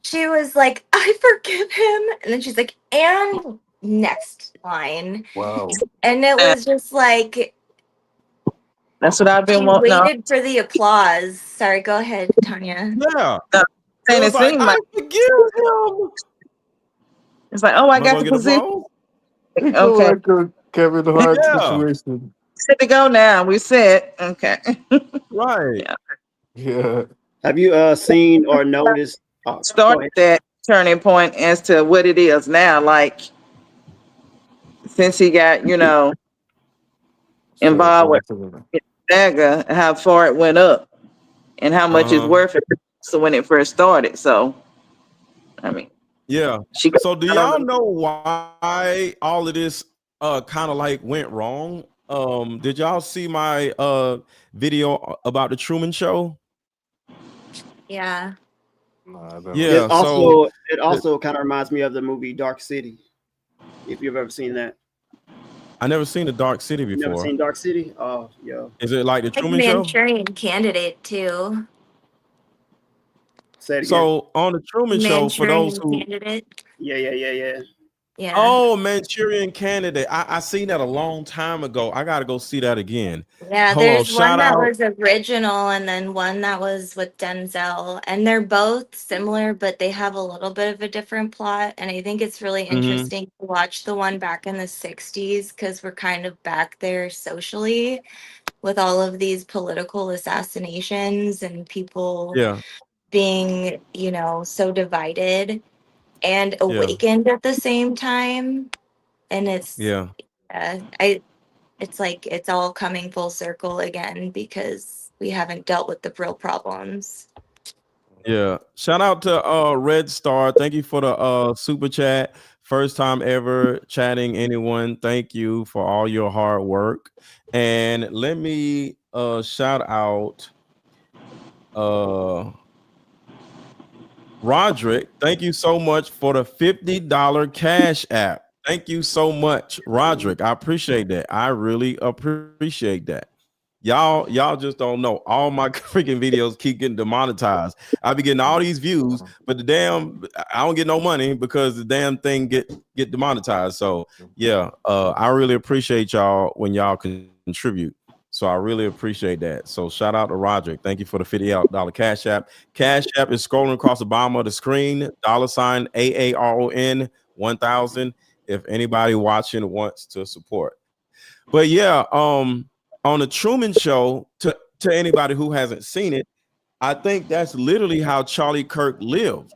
Speaker 8: She was like, I forgive him. And then she's like, and next line.
Speaker 7: Wow.
Speaker 8: And it was just like,
Speaker 12: that's what I've been
Speaker 8: she
Speaker 12: wanting.
Speaker 8: waited for the applause. Sorry, go ahead, Tanya.
Speaker 2: Yeah.
Speaker 12: And
Speaker 2: It
Speaker 12: it
Speaker 2: was like,
Speaker 12: seemed
Speaker 2: I
Speaker 12: like
Speaker 2: forgive him.
Speaker 12: it's like, oh, I
Speaker 2: Am
Speaker 12: got
Speaker 2: gonna
Speaker 12: the
Speaker 2: get
Speaker 12: position.
Speaker 2: applause?
Speaker 7: It go
Speaker 12: Okay,
Speaker 7: like a Kevin Hart
Speaker 2: Yeah.
Speaker 7: situation.
Speaker 12: set to go now. We said okay.
Speaker 2: Right.
Speaker 7: Yeah.
Speaker 13: Have you seen or noticed?
Speaker 12: Started that turning point as to what it is now. Like since he got, involved with Dagger, how far it went up and how much it's worth it. So when it first started, so I mean,
Speaker 2: yeah. So do y'all know why all of this kind of like went wrong? Did y'all see my video about the Truman Show?
Speaker 8: Yeah.
Speaker 2: Yeah.
Speaker 13: It also kind of reminds me of the movie Dark City. If you've ever seen that.
Speaker 2: I never seen the Dark City before.
Speaker 13: Never seen Dark City? Oh, yeah.
Speaker 2: Is it like the Truman
Speaker 8: Like
Speaker 2: Show?
Speaker 8: Manchurian Candidate too.
Speaker 13: Say it again.
Speaker 2: So on the Truman Show, for those who
Speaker 8: Candidate.
Speaker 13: Yeah.
Speaker 8: Yeah.
Speaker 2: Oh, Manchurian Candidate. I seen that a long time ago. I gotta go see that again.
Speaker 8: Yeah,
Speaker 2: Hold
Speaker 8: there's
Speaker 2: on,
Speaker 8: one
Speaker 2: shout
Speaker 8: that
Speaker 2: out.
Speaker 8: was original and then one that was with Denzel. And they're both similar, but they have a little bit of a different plot. And I think it's really interesting to watch the one back in the 60s because we're kind of back there socially with all of these political assassinations and people being, so divided and awakened at the same time. And it's it's like it's all coming full circle again because we haven't dealt with the real problems.
Speaker 2: Yeah. Shout out to Red Star. Thank you for the super chat. First time ever chatting anyone. Thank you for all your hard work. And let me shout out Roderick, thank you so much for the $50 cash app. Thank you so much, Roderick. I appreciate that. I really appreciate that. Y'all just don't know. All my freaking videos keep getting demonetized. I be getting all these views, but I don't get no money because the damn thing get demonetized. So yeah, I really appreciate y'all when y'all contribute. So I really appreciate that. So shout out to Roderick. Thank you for the $50 cash app. Cash app is scrolling across the bottom of the screen. $AARON 1000. If anybody watching wants to support. But yeah, on the Truman Show, to anybody who hasn't seen it, I think that's literally how Charlie Kirk lived.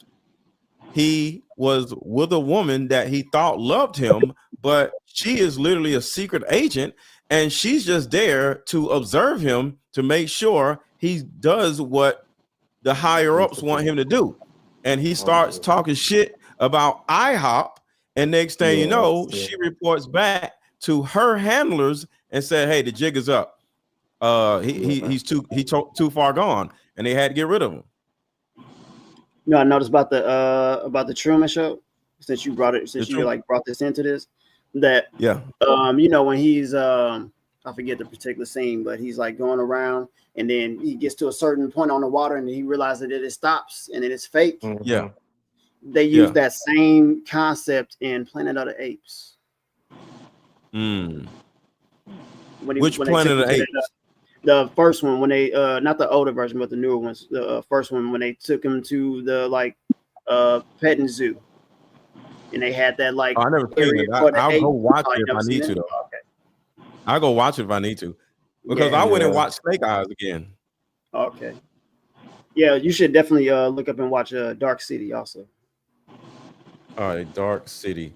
Speaker 2: He was with a woman that he thought loved him, but she is literally a secret agent, and she's just there to observe him to make sure he does what the higher ups want him to do. And he starts talking shit about IHOP, and next thing you know, she reports back to her handlers and said, "Hey, the jig is up. He's too far gone," and they had to get rid of him.
Speaker 13: You know, I noticed about the Truman Show, since you brought this into this, that you know, when he's I forget the particular scene, but he's like going around, and then he gets to a certain point on the water, and he realizes that it stops, and then it's fake.
Speaker 2: Yeah,
Speaker 13: they use that same concept in Planet of the Apes.
Speaker 2: Which Planet of the Apes?
Speaker 13: The first one, when they not the older version, but the newer ones. The first one, when they took him to the petting zoo, and they had that like.
Speaker 2: Oh, I never seen it. I'll go watch it if I need to, though. Okay. I'll go watch it if I need to, because I went and watched Snake Eyes again.
Speaker 13: Okay. Yeah, you should definitely look up and watch Dark City also.
Speaker 2: All right, Dark City.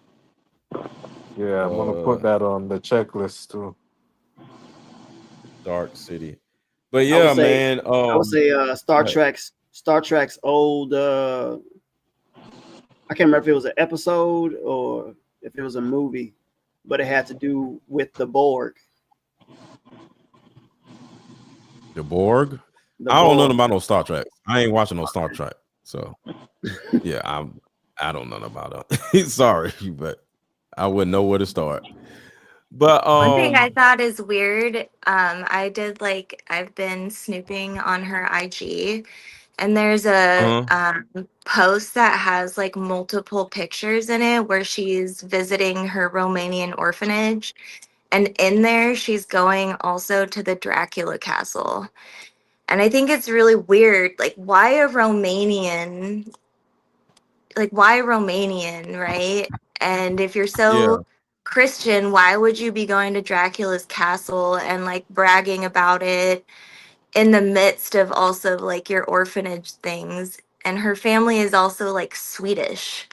Speaker 7: Yeah, I'm gonna put that on the checklist too.
Speaker 2: Dark City. But yeah, man.
Speaker 13: I would say Star Trek's old. I can't remember if it was an episode or if it was a movie, but it had to do with the Borg.
Speaker 2: The Borg? I don't know about no Star Trek. I ain't watching no Star Trek. So yeah, I don't know about it. Sorry, but I wouldn't know where to start. But
Speaker 8: one thing I thought is weird, I've been snooping on her IG, and there's a post that has like multiple pictures in it where she's visiting her Romanian orphanage, and in there she's going also to the Dracula castle. And I think it's really weird, like why Romanian, right? And if you're so Christian, why would you be going to Dracula's castle and like bragging about it in the midst of also like your orphanage things? And her family is also like Swedish.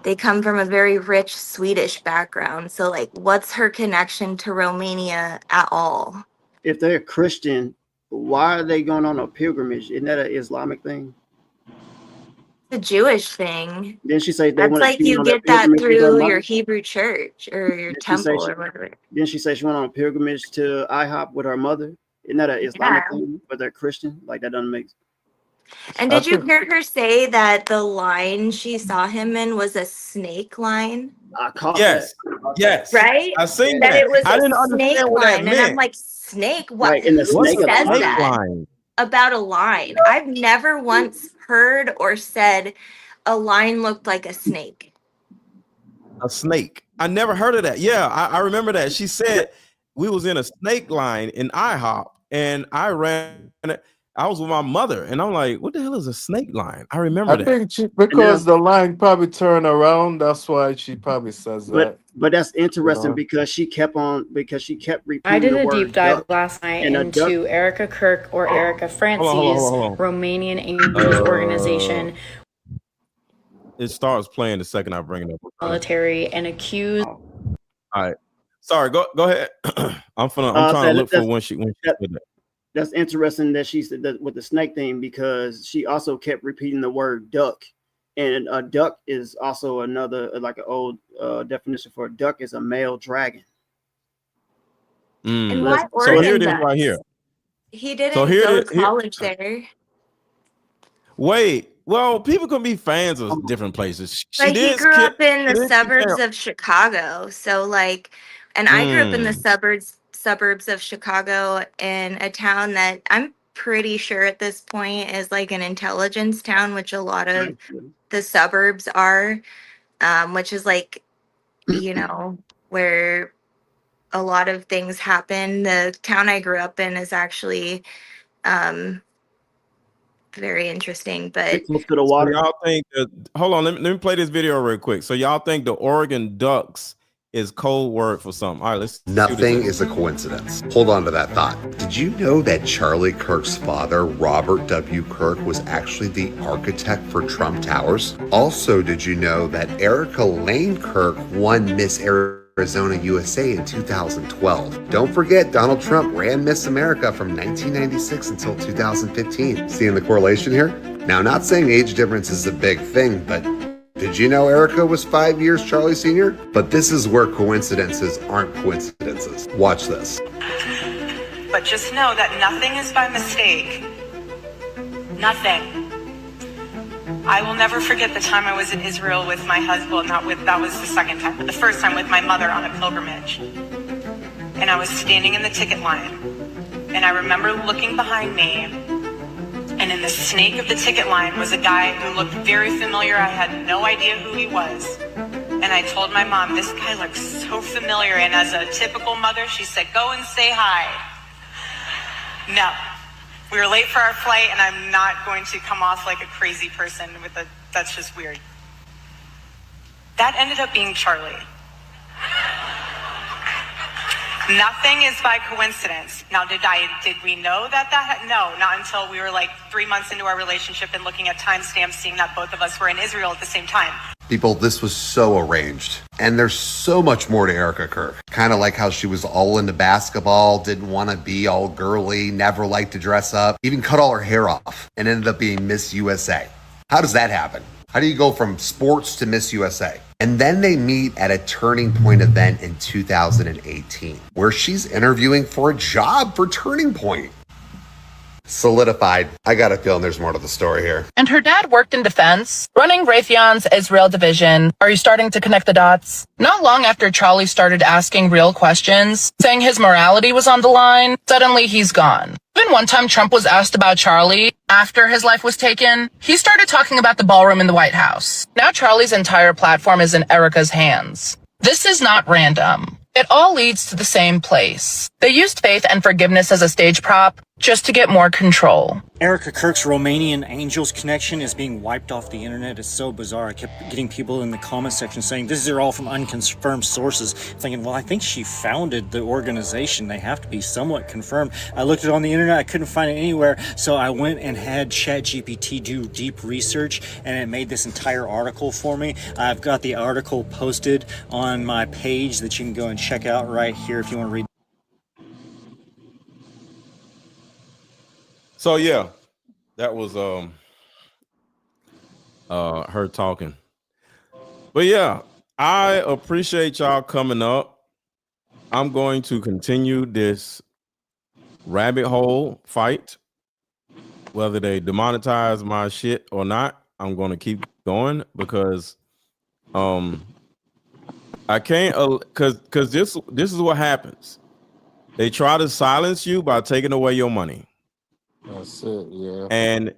Speaker 8: They come from a very rich Swedish background. So like, what's her connection to Romania at all?
Speaker 13: If they're Christian, why are they going on a pilgrimage? Isn't that an Islamic thing?
Speaker 8: A Jewish thing.
Speaker 13: Didn't she say
Speaker 8: that's like you get that through your Hebrew church or your temple or whatever?
Speaker 13: Didn't she say she went on a pilgrimage to IHOP with her mother? Isn't that an Islamic thing? But they're Christian? Like that doesn't make sense.
Speaker 8: And did you hear her say that the line she saw him in was a snake line?
Speaker 13: I caught
Speaker 2: that. Yes.
Speaker 8: Right?
Speaker 2: I seen
Speaker 8: that. It was
Speaker 2: I didn't
Speaker 8: understand what that meant. And I'm like, snake? What?
Speaker 13: Right, in the
Speaker 8: Who
Speaker 13: snake
Speaker 8: says
Speaker 13: line.
Speaker 8: that about a line? I've never once heard or said a line looked like a snake.
Speaker 2: A snake. I never heard of that. Yeah, I remember that. She said we was in a snake line in IHOP, and I ran it. I was with my mother, and I'm like, what the hell is a snake line? I remember that.
Speaker 7: I think because the line probably turned around, that's why she probably says that.
Speaker 13: But that's interesting because she kept repeating
Speaker 6: I did
Speaker 13: the
Speaker 6: a
Speaker 13: word
Speaker 6: deep dive
Speaker 13: duck,
Speaker 6: last night
Speaker 13: and
Speaker 6: into Erika Kirk or Erica Francie's Romanian Angels organization.
Speaker 2: It starts playing the second I bring it up.
Speaker 6: Military and accused.
Speaker 2: All right. Sorry, go ahead. I'm trying to look for when she did that.
Speaker 13: That's interesting that she said that with the snake thing, because she also kept repeating the word duck, and a duck is also another like an old definition for a duck is a male dragon.
Speaker 8: And what
Speaker 2: so here it is right here.
Speaker 8: He didn't go to college there.
Speaker 2: Wait, Well, people can be fans of different places.
Speaker 8: But he grew up in the suburbs of Chicago. So like, and I grew up in the suburbs of Chicago in a town that I'm pretty sure at this point is like an intelligence town, which a lot of the suburbs are, which is like, you know, where a lot of things happen. The town I grew up in is actually very interesting, but
Speaker 13: close to the water.
Speaker 2: So y'all think that, hold on, let me play this video real quick. So y'all think the Oregon Ducks is code word for something? All right, let's.
Speaker 16: Nothing is a coincidence. Hold on to that thought. Did you know that Charlie Kirk's father, Robert W. Kirk, was actually the architect for Trump Towers? Also, did you know that Erica Lane Kirk won Miss Arizona USA in 2012? Don't forget, Donald Trump ran Miss America from 1996 until 2015. Seeing the correlation here? Now, not saying age difference is a big thing, but did you know Erica was 5 years Charlie Sr.? But this is where coincidences aren't coincidences. Watch this.
Speaker 17: But just know that nothing is by mistake. Nothing. I will never forget the time I was in Israel with my husband, that was the second time, but the first time with my mother on a pilgrimage. And I was standing in the ticket line. And I remember looking behind me, and in the snake of the ticket line was a guy who looked very familiar. I had no idea who he was. And I told my mom, this guy looks so familiar. And as a typical mother, she said, go and say hi. No. We were late for our flight, and I'm not going to come off like a crazy person that's just weird. That ended up being Charlie. Nothing is by coincidence. Now, did we know that? No, not until we were like 3 months into our relationship and looking at timestamps, seeing that both of us were in Israel at the same time.
Speaker 16: People, this was so arranged. And there's so much more to Erica Kirk. Kind of like how she was all into basketball, didn't want to be all girly, never liked to dress up, even cut all her hair off, and ended up being Miss USA. How does that happen? How do you go from sports to Miss USA? And then they meet at a Turning Point event in 2018, where she's interviewing for a job for Turning Point. Solidified. I got a feeling there's more to the story here.
Speaker 18: And her dad worked in defense, running Raytheon's Israel division. Are you starting to connect the dots? Not long after Charlie started asking real questions, saying his morality was on the line, suddenly he's gone. Even one time Trump was asked about Charlie after his life was taken, he started talking about the ballroom in the White House. Now Charlie's entire platform is in Erica's hands. This is not random. It all leads to the same place. They used faith and forgiveness as a stage prop just to get more control.
Speaker 19: Erika Kirk's Romanian Angels connection is being wiped off the internet. It's so bizarre. I kept getting people in the comment section saying, this is all from unconfirmed sources. Thinking, well, I think she founded the organization. They have to be somewhat confirmed. I looked it on the internet. I couldn't find it anywhere. So I went and had ChatGPT do deep research, and it made this entire article for me. I've got the article posted on my page that you can go and check out right here if you want to read.
Speaker 2: So yeah, that was her talking. But yeah, I appreciate y'all coming up. I'm going to continue this rabbit hole fight. Whether they demonetize my shit or not, I'm going to keep going because I can't because this is what happens. They try to silence you by taking away your money.
Speaker 7: That's it, yeah.
Speaker 2: And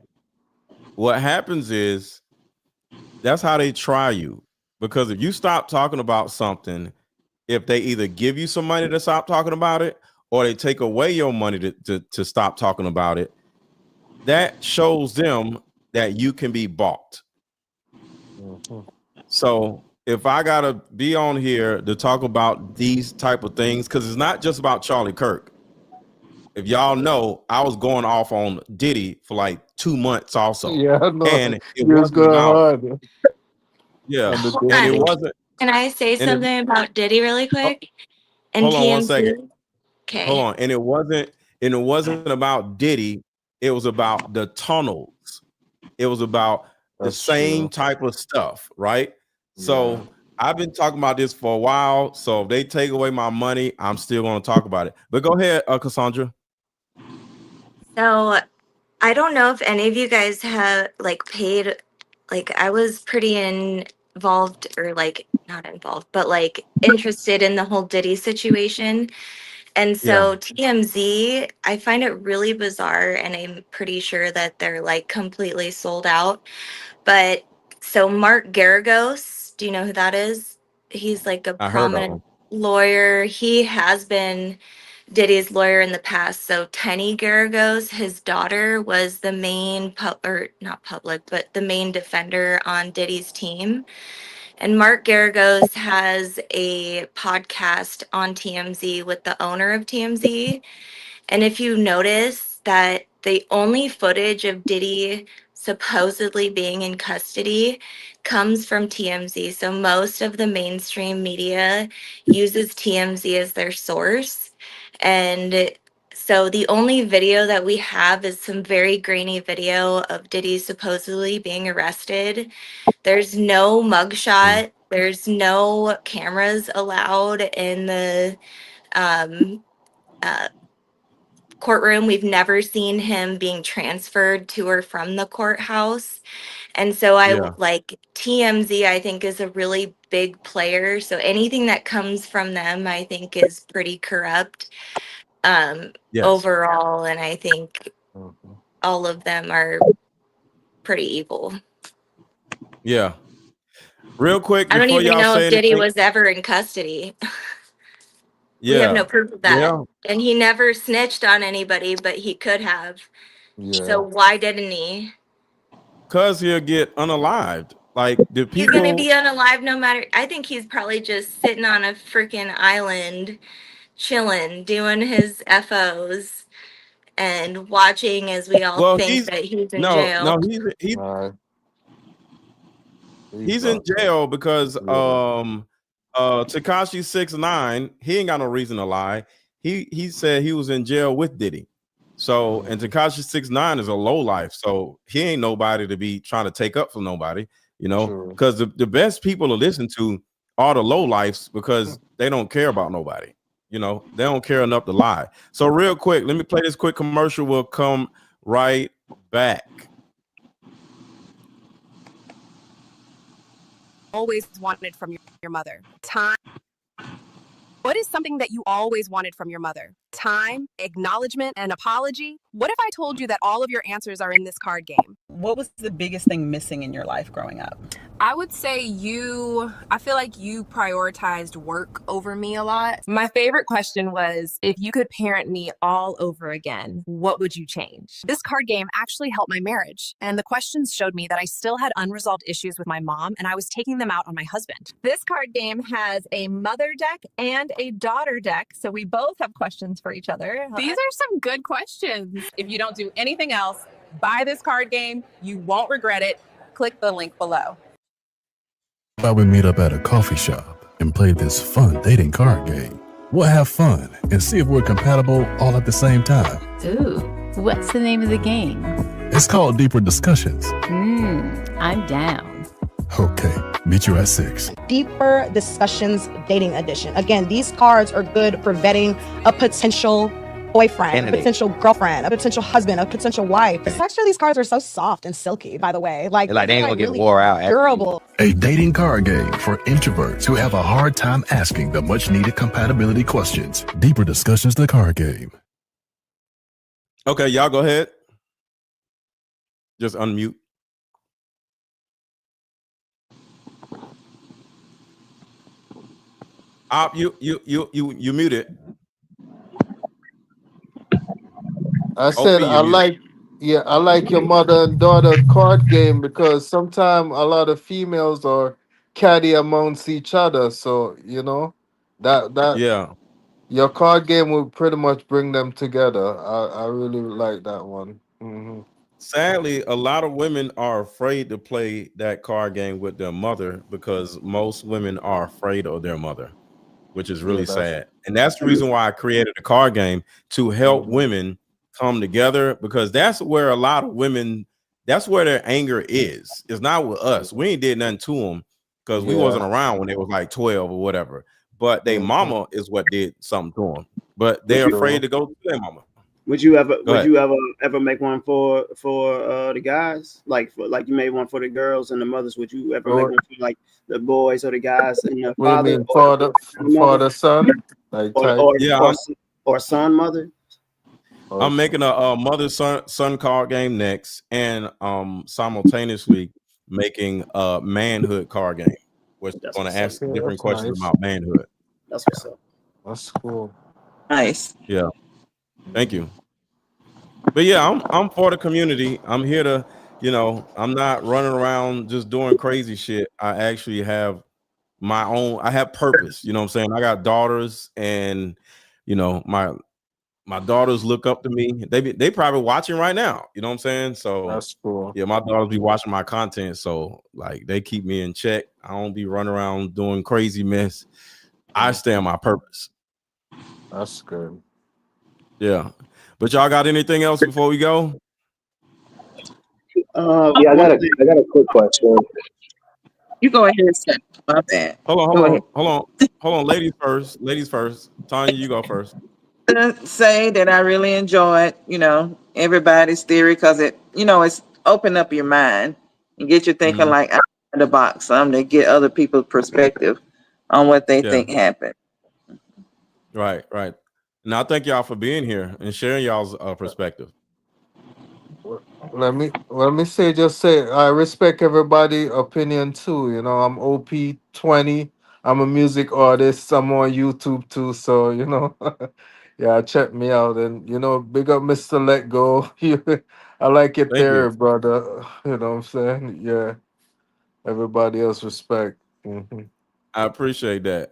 Speaker 2: what happens is that's how they try you. Because if you stop talking about something, if they either give you some money to stop talking about it, or they take away your money to stop talking about it, that shows them that you can be bought. Mm-hmm. So if I gotta be on here to talk about these type of things, because it's not just about Charlie Kirk. If y'all know, I was going off on Diddy for like 2 months also.
Speaker 7: Yeah, I know.
Speaker 2: And it
Speaker 7: was
Speaker 2: wasn't about,
Speaker 7: hard.
Speaker 2: yeah,
Speaker 8: Hold
Speaker 2: and
Speaker 8: on.
Speaker 2: it wasn't.
Speaker 8: Can I say something about Diddy really quick? And
Speaker 2: Hold on one
Speaker 8: TMZ?
Speaker 2: second.
Speaker 8: Okay.
Speaker 2: Hold on. And it wasn't about Diddy. It was about the tunnels. It was about the same type of stuff, right? Yeah. So I've been talking about this for a while. So if they take away my money, I'm still going to talk about it. But go ahead, Cassandra.
Speaker 8: So I don't know if any of you guys have like paid, like I was pretty involved or like not involved, but like interested in the whole Diddy situation. And
Speaker 2: Yeah.
Speaker 8: so TMZ, I find it really bizarre and I'm pretty sure that they're like completely sold out. But so Mark Garagos, do you know who that is? He's like a
Speaker 2: I heard of
Speaker 8: prominent
Speaker 2: him.
Speaker 8: lawyer. He has been Diddy's lawyer in the past. So Tenny Garagos, his daughter, was the main or not public, but the main defender on Diddy's team. And Mark Garagos has a podcast on TMZ with the owner of TMZ. And if you notice that the only footage of Diddy supposedly being in custody comes from TMZ. So most of the mainstream media uses TMZ as their source. And so the only video that we have is some very grainy video of Diddy supposedly being arrested. There's no mugshot. There's no cameras allowed in the um, courtroom. We've never seen him being transferred to or from the courthouse. And so
Speaker 2: Yeah.
Speaker 8: like TMZ, I think is a really big player. So anything that comes from them, I think is pretty corrupt
Speaker 2: Yes.
Speaker 8: overall. And I think all of them are pretty evil.
Speaker 2: Yeah. Real quick
Speaker 8: I don't
Speaker 2: before
Speaker 8: even
Speaker 2: y'all
Speaker 8: know
Speaker 2: say
Speaker 8: if Diddy
Speaker 2: anything.
Speaker 8: was ever in custody. We have no
Speaker 2: Yeah.
Speaker 8: proof of that.
Speaker 2: Well,
Speaker 8: And he never snitched on anybody, but he could have. So
Speaker 7: Yeah.
Speaker 8: why didn't he?
Speaker 2: cause he'll get unalived. Like the
Speaker 8: He's gonna
Speaker 2: people.
Speaker 8: be unalive no matter. I think he's probably just sitting on a freaking island, chilling, doing his FOs, and watching as we all
Speaker 2: Well,
Speaker 8: think that he's in
Speaker 2: no,
Speaker 8: jail.
Speaker 2: he's
Speaker 7: He's
Speaker 2: in
Speaker 7: locked up.
Speaker 2: jail because
Speaker 7: Yeah.
Speaker 2: Tekashi 6ix9ine, he ain't got no reason to lie. He said he was in jail with Diddy. So, and Tekashi 6ix9ine is a low life, so he ain't nobody to be trying to take up for nobody, you know,
Speaker 7: True.
Speaker 2: because the best people to listen to are the low lifes because they don't care about nobody. You know, they don't care enough to lie. So real quick, let me play this quick commercial. We'll come right back.
Speaker 20: Always wanted from your mother? Time. What is something that you always wanted from your mother? Time, acknowledgement, and apology? What if I told you that all of your answers are in this card game?
Speaker 21: What was the biggest thing missing in your life growing up?
Speaker 22: I would say I feel like you prioritized work over me a lot. My favorite question was, if you could parent me all over again, what would you change?
Speaker 20: This card game actually helped my marriage, and the questions showed me that I still had unresolved issues with my mom, and I was taking them out on my husband.
Speaker 23: This card game has a mother deck and a daughter deck, so we both have questions for each other.
Speaker 20: These are some good questions.
Speaker 21: If you don't do anything else, buy this card game. You won't regret it. Click the link below.
Speaker 24: How about we meet up at a coffee shop and play this fun dating card game? We'll have fun and see if we're compatible all at the same time.
Speaker 25: Ooh, what's the name of the game?
Speaker 24: It's called Deeper Discussions.
Speaker 25: I'm down.
Speaker 24: Okay, meet you at 6.
Speaker 26: Deeper Discussions Dating Edition. Again, these cards are good for vetting a potential boyfriend, a potential girlfriend, a potential husband, a potential wife. Actually, these cards are so soft and silky, by the way. Like
Speaker 27: they ain't gonna
Speaker 26: really
Speaker 27: get wore out.
Speaker 26: durable.
Speaker 24: A dating card game for introverts who have a hard time asking the much needed compatibility questions. Deeper Discussions, the card game.
Speaker 2: Okay, y'all go ahead. Just unmute. You muted.
Speaker 7: I said I like your mother and daughter card game because sometimes a lot of females are catty amongst each other. So you know that
Speaker 2: Yeah.
Speaker 7: your card game will pretty much bring them together. I really like that one. Mm-hmm.
Speaker 2: Sadly, a lot of women are afraid to play that card game with their mother because most women are afraid of their mother, which is really sad. And that's the reason why I created a card game to help women come together, because that's where a lot of women, that's where their anger is. It's not with us. We ain't did nothing to them because we wasn't around when they was like 12 or whatever. But their mama is what did something to them. But they're afraid to go to their mama.
Speaker 13: Would you ever
Speaker 2: Go ahead.
Speaker 13: ever make one for the guys? Like you made one for the girls and the mothers. Would you ever make one for like the boys or the guys and the
Speaker 7: What do you
Speaker 13: father
Speaker 7: mean,
Speaker 13: or the mother
Speaker 7: father, son? Like
Speaker 13: or
Speaker 7: type?
Speaker 13: or son mother?
Speaker 2: I'm making a mother son card game next, and simultaneously making a manhood card game, which is going to ask
Speaker 7: Okay,
Speaker 2: different
Speaker 7: that's
Speaker 2: questions
Speaker 7: nice.
Speaker 2: about manhood.
Speaker 13: That's what's up.
Speaker 7: That's cool.
Speaker 12: Nice.
Speaker 2: Yeah, thank you. But yeah, I'm for the community. I'm here to, I'm not running around just doing crazy shit. I actually have my own. I have purpose. You know what I'm saying? I got daughters, and my daughters look up to me. They probably watching right now. You know what I'm saying? So
Speaker 7: that's cool.
Speaker 2: Yeah, my daughters be watching my content, so like they keep me in check. I don't be running around doing crazy mess. I stay on my purpose.
Speaker 7: That's good.
Speaker 2: Yeah, but y'all got anything else before we go?
Speaker 11: Yeah, I got a quick question.
Speaker 12: You go ahead and say. My bad.
Speaker 2: Hold on. Ladies first. Tanya, you go first.
Speaker 12: Say that I really enjoyed, everybody's theory because it's open up your mind and get you thinking like out of the box, to get other people's perspective on what they think happened.
Speaker 2: Right. And I thank y'all for being here and sharing y'all's perspective.
Speaker 7: Let me say I respect everybody' opinion too. I'm OP20. I'm a music artist. I'm on YouTube too, so yeah, check me out. And big up Mr. Let Go. I like your
Speaker 2: Thank you.
Speaker 7: theory, brother. You know what I'm saying? Yeah. Everybody else respect.
Speaker 2: I appreciate that.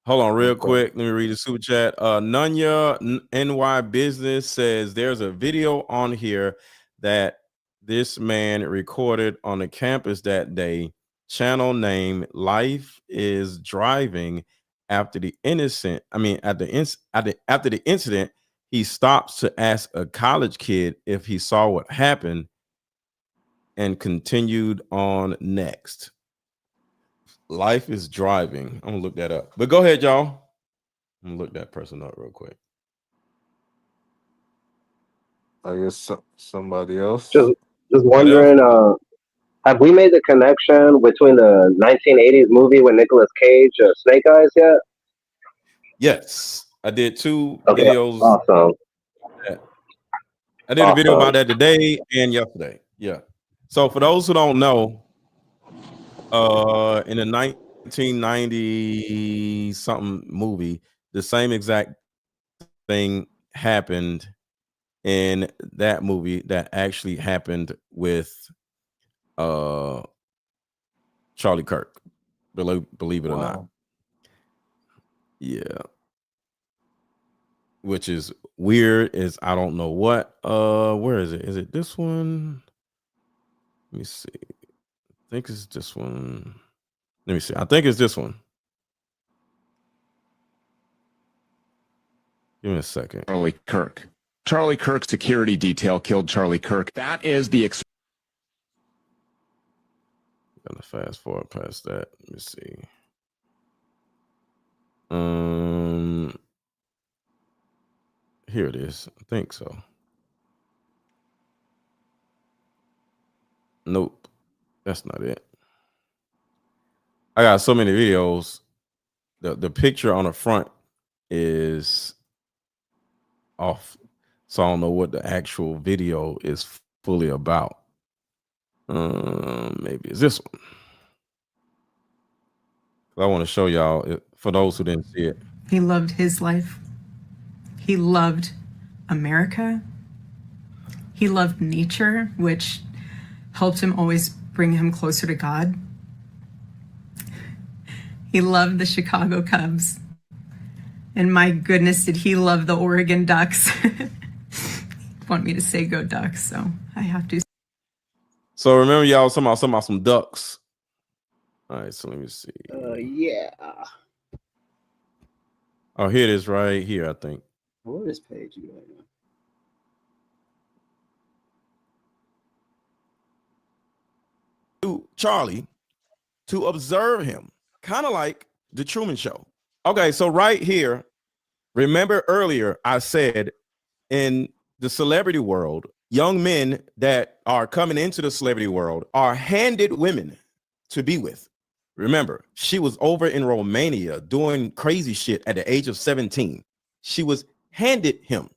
Speaker 2: Hold on real quick. Let me read the super chat. Nunya NY Business says there's a video on here that this man recorded on the campus that day. Channel name Life is Driving. After the incident, he stops to ask a college kid if he saw what happened and continued on next. Life is Driving. I'm gonna look that up. But go ahead, y'all. I'm gonna look that person up real quick.
Speaker 7: I guess somebody else.
Speaker 11: Just wondering, have we made the connection between the 1980s movie with Nicolas Cage, Snake Eyes, yet?
Speaker 2: Yes, I did two
Speaker 11: Okay,
Speaker 2: videos.
Speaker 11: awesome.
Speaker 2: I did a video about that today and yesterday. Yeah. So for those who don't know, in the 1990 something movie, the same exact thing happened in that movie that actually happened with Charlie Kirk. Believe it or not. Yeah. Which is weird, is I don't know what. Where is it? Is it this one? Let me see. I think it's this one. Let me see. I think it's this one. Give me a second.
Speaker 14: Charlie Kirk. Charlie Kirk security detail killed Charlie Kirk. That is the
Speaker 2: Gonna fast forward past that. Let me see. Here it is. I think so. Nope. That's not it. I got so many videos. The picture on the front is off. So I don't know what the actual video is fully about. Maybe it's this one. I want to show y'all for those who didn't see it.
Speaker 1: He loved his life. He loved America. He loved nature, which helped him always bring him closer to God. He loved the Chicago Cubs. And my goodness, did he love the Oregon Ducks. Want me to say go Ducks, so I have to.
Speaker 2: So remember y'all talking about some ducks. All right, so let me see.
Speaker 13: Yeah.
Speaker 2: Oh, here it is right here, I think.
Speaker 13: Where is page you at now?
Speaker 2: To Charlie to observe him, kind of like the Truman Show. Okay, so right here, remember earlier I said in the celebrity world, young men that are coming into the celebrity world are handed women to be with. Remember, she was over in Romania doing crazy shit at the age of 17. She was handed him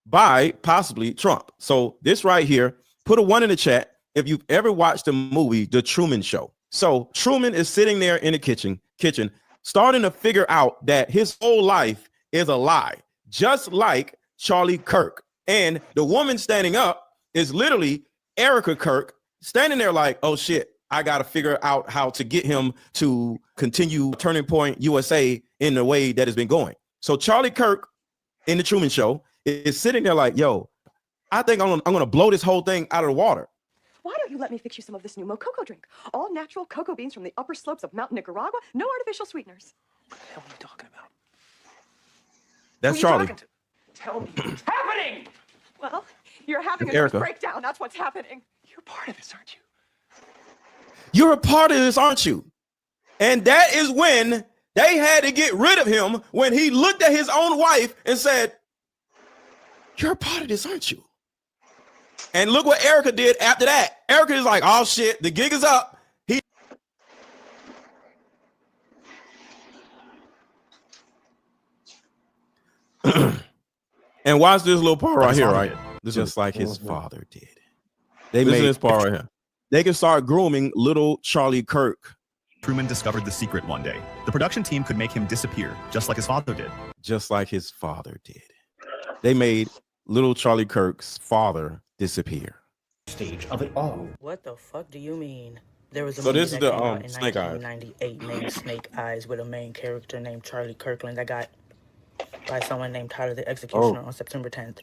Speaker 2: by possibly Trump. So this right here, put a 1 in the chat if you've ever watched the movie The Truman Show. So Truman is sitting there in the kitchen, starting to figure out that his whole life is a lie, just like Charlie Kirk. And the woman standing up is literally Erika Kirk, standing there like, oh shit, I got to figure out how to get him to continue Turning Point USA in the way that has been going. So Charlie Kirk in The Truman Show is sitting there like, yo, I think I'm going to blow this whole thing out of the water.
Speaker 3: Why don't you let me fix you some of this new Mococo drink? All natural cocoa beans from the upper slopes of Mountain Nicaragua, no artificial sweeteners. What the hell are you talking about?
Speaker 2: That's Charlie.
Speaker 3: Tell me what's happening! Well, you're having a
Speaker 2: Erica.
Speaker 3: nervous breakdown. That's what's happening. You're part of this, aren't you?
Speaker 2: You're a part of this, aren't you? And that is when they had to get rid of him, when he looked at his own wife and said, you're a part of this, aren't you? And look what Erica did after that. Erica is like, oh shit, the gig is up. And watch this little part right here, right? This is just like his father did. They made this part right here. They can start grooming little Charlie Kirk.
Speaker 4: Truman discovered the secret one day. The production team could make him disappear, just like his father did.
Speaker 2: Just like his father did. They made little Charlie Kirk's father disappear.
Speaker 5: Stage of it all.
Speaker 9: What the fuck do you mean? There was a
Speaker 2: So
Speaker 9: movie
Speaker 2: this is
Speaker 9: that
Speaker 2: the
Speaker 9: came out in
Speaker 2: Snake Eyes.
Speaker 9: 1998 named Snake Eyes with a main character named Charlie Kirkland that got by someone named Tyler the Executioner on September 10th.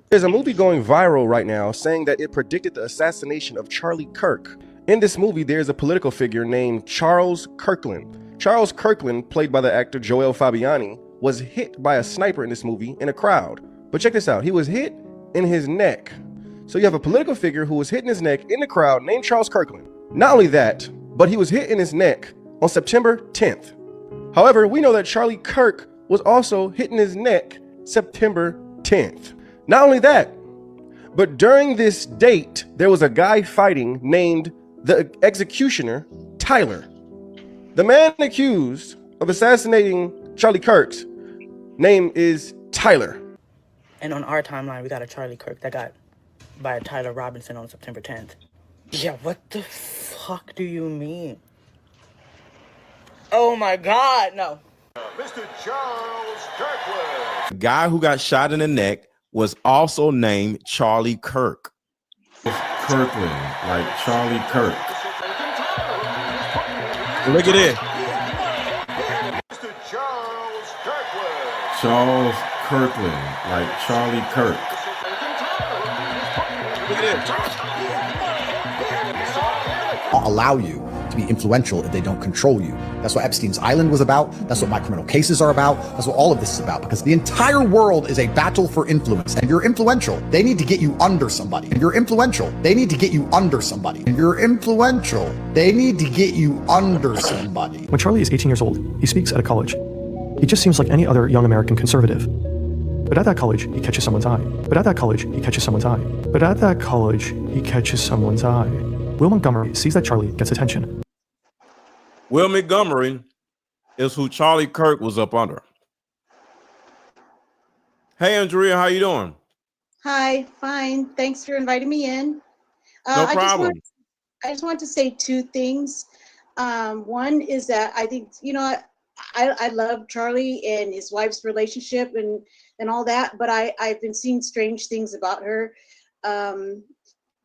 Speaker 10: There's a movie going viral right now saying that it predicted the assassination of Charlie Kirk. In this movie, there's a political figure named Charles Kirkland. Charles Kirkland, played by the actor Joel Fabiani, was hit by a sniper in this movie in a crowd. But check this out, he was hit in his neck. So you have a political figure who was hit in his neck in the crowd named Charles Kirkland. Not only that, but he was hit in his neck on September 10th. However, we know that Charlie Kirk was also hit in his neck September 10th. Not only that, but during this date, there was a guy fighting named the Executioner, Tyler. The man accused of assassinating Charlie Kirk's name is Tyler.
Speaker 9: And on our timeline, we got a Charlie Kirk that got by Tyler Robinson on September 10th. Yeah, what the fuck do you mean? Oh my God, no.
Speaker 15: Mr. Charles Kirkland.
Speaker 2: The guy who got shot in the neck was also named Charlie Kirk. Kirkland, like Charlie Kirk. Look at it.
Speaker 15: Mr. Charles Kirkland.
Speaker 2: Charles Kirkland, like Charlie Kirk. Look at it.
Speaker 27: Allow you to be influential if they don't control you. That's what Epstein's Island was about. That's what my criminal cases are about. That's what all of this is about, because the entire world is a battle for influence. And if you're influential, they need to get you under somebody. If you're influential, they need to get you under somebody. If you're influential, they need to get you under somebody.
Speaker 28: When Charlie is 18 years old, he speaks at a college. He just seems like any other young American conservative. But at that college, he catches someone's eye. But at that college, he catches someone's eye. But at that college, he catches someone's eye. Will Montgomery sees that Charlie gets attention.
Speaker 2: Will Montgomery is who Charlie Kirk was up under. Hey, Andrea, how you doing?
Speaker 29: Hi, fine. Thanks for inviting me in.
Speaker 2: No problem.
Speaker 29: I just want to say two things. One is that I think, I love Charlie and his wife's relationship and all that, but I've been seeing strange things about her.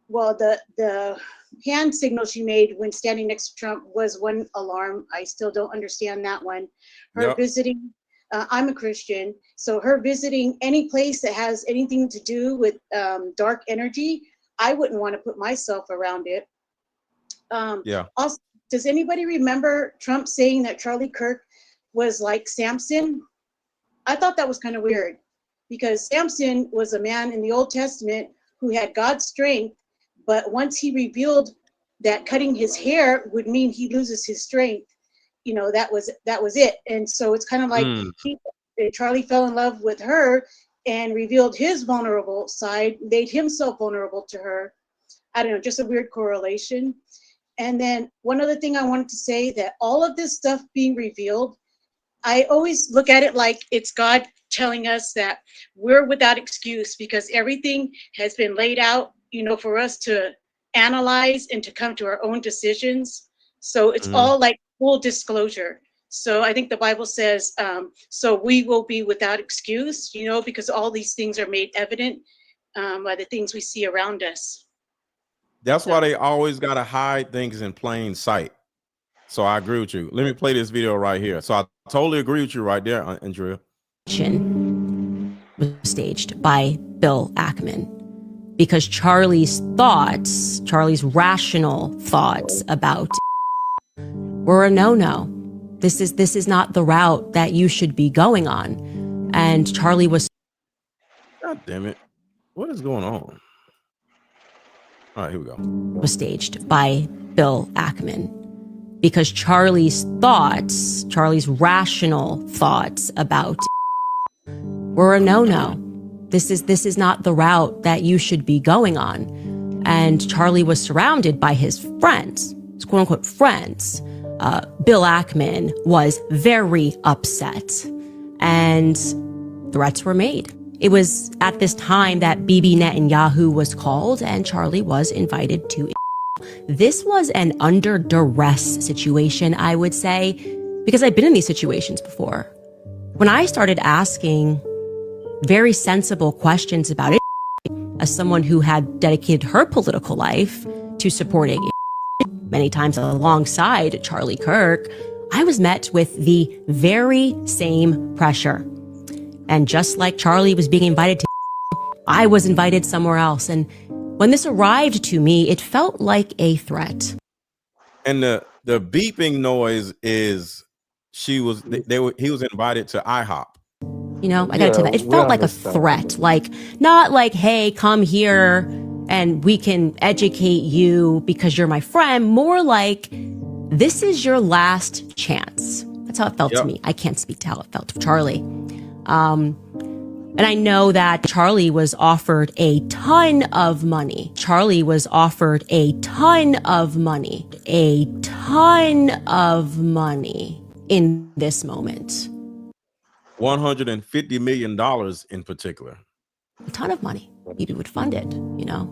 Speaker 29: Well, the hand signal she made when standing next to Trump was one alarm. I still don't understand that one. Her visiting, I'm a Christian, so her visiting any place that has anything to do with dark energy, I wouldn't want to put myself around it. Also, does anybody remember Trump saying that Charlie Kirk was like Samson? I thought that was kind of weird, because Samson was a man in the Old Testament who had God's strength, but once he revealed that cutting his hair would mean he loses his strength, that was it. And so it's kind of like Charlie fell in love with her, and revealed his vulnerable side, made himself vulnerable to her. I don't know, just a weird correlation. And then one other thing I wanted to say, that all of this stuff being revealed, I always look at it like it's God telling us that we're without excuse, because everything has been laid out, you know, for us to analyze and to come to our own decisions. So it's all like full disclosure. So I think the Bible says, so we will be without excuse, you know, because all these things are made evident by the things we see around us.
Speaker 2: That's why they always got to hide things in plain sight. So I agree with you. Let me play this video right here. So I totally agree with you right there, Andrea.
Speaker 6: Was staged by Bill Ackman because Charlie's thoughts, Charlie's rational thoughts about were a no-no. This is not the route that you should be going on. And Charlie was.
Speaker 2: God damn it. What is going on? All right, here we go.
Speaker 6: Was staged by Bill Ackman because Charlie's thoughts, Charlie's rational thoughts about were a no-no. This is not the route that you should be going on. And Charlie was surrounded by his friends, his quote unquote friends. Bill Ackman was very upset and threats were made. It was at this time that Bibi Netanyahu was called and Charlie was invited to. This was an under duress situation, I would say, because I've been in these situations before. When I started asking very sensible questions about it, as someone who had dedicated her political life to supporting many times alongside Charlie Kirk, I was met with the very same pressure. And just like Charlie was being invited to, I was invited somewhere else. And when this arrived to me, it felt like a threat.
Speaker 2: And the beeping noise is he was invited to IHOP.
Speaker 6: You know, I gotta tell you that. It felt like a threat, like not like, hey, come here and we can educate you because you're my friend. More like, this is your last chance. That's how it felt to me. I can't speak to how it felt to Charlie. And I know that Charlie was offered a ton of money. Charlie was offered a ton of money in this moment.
Speaker 2: $150 million in particular.
Speaker 6: A ton of money. Bibi would fund it, you know,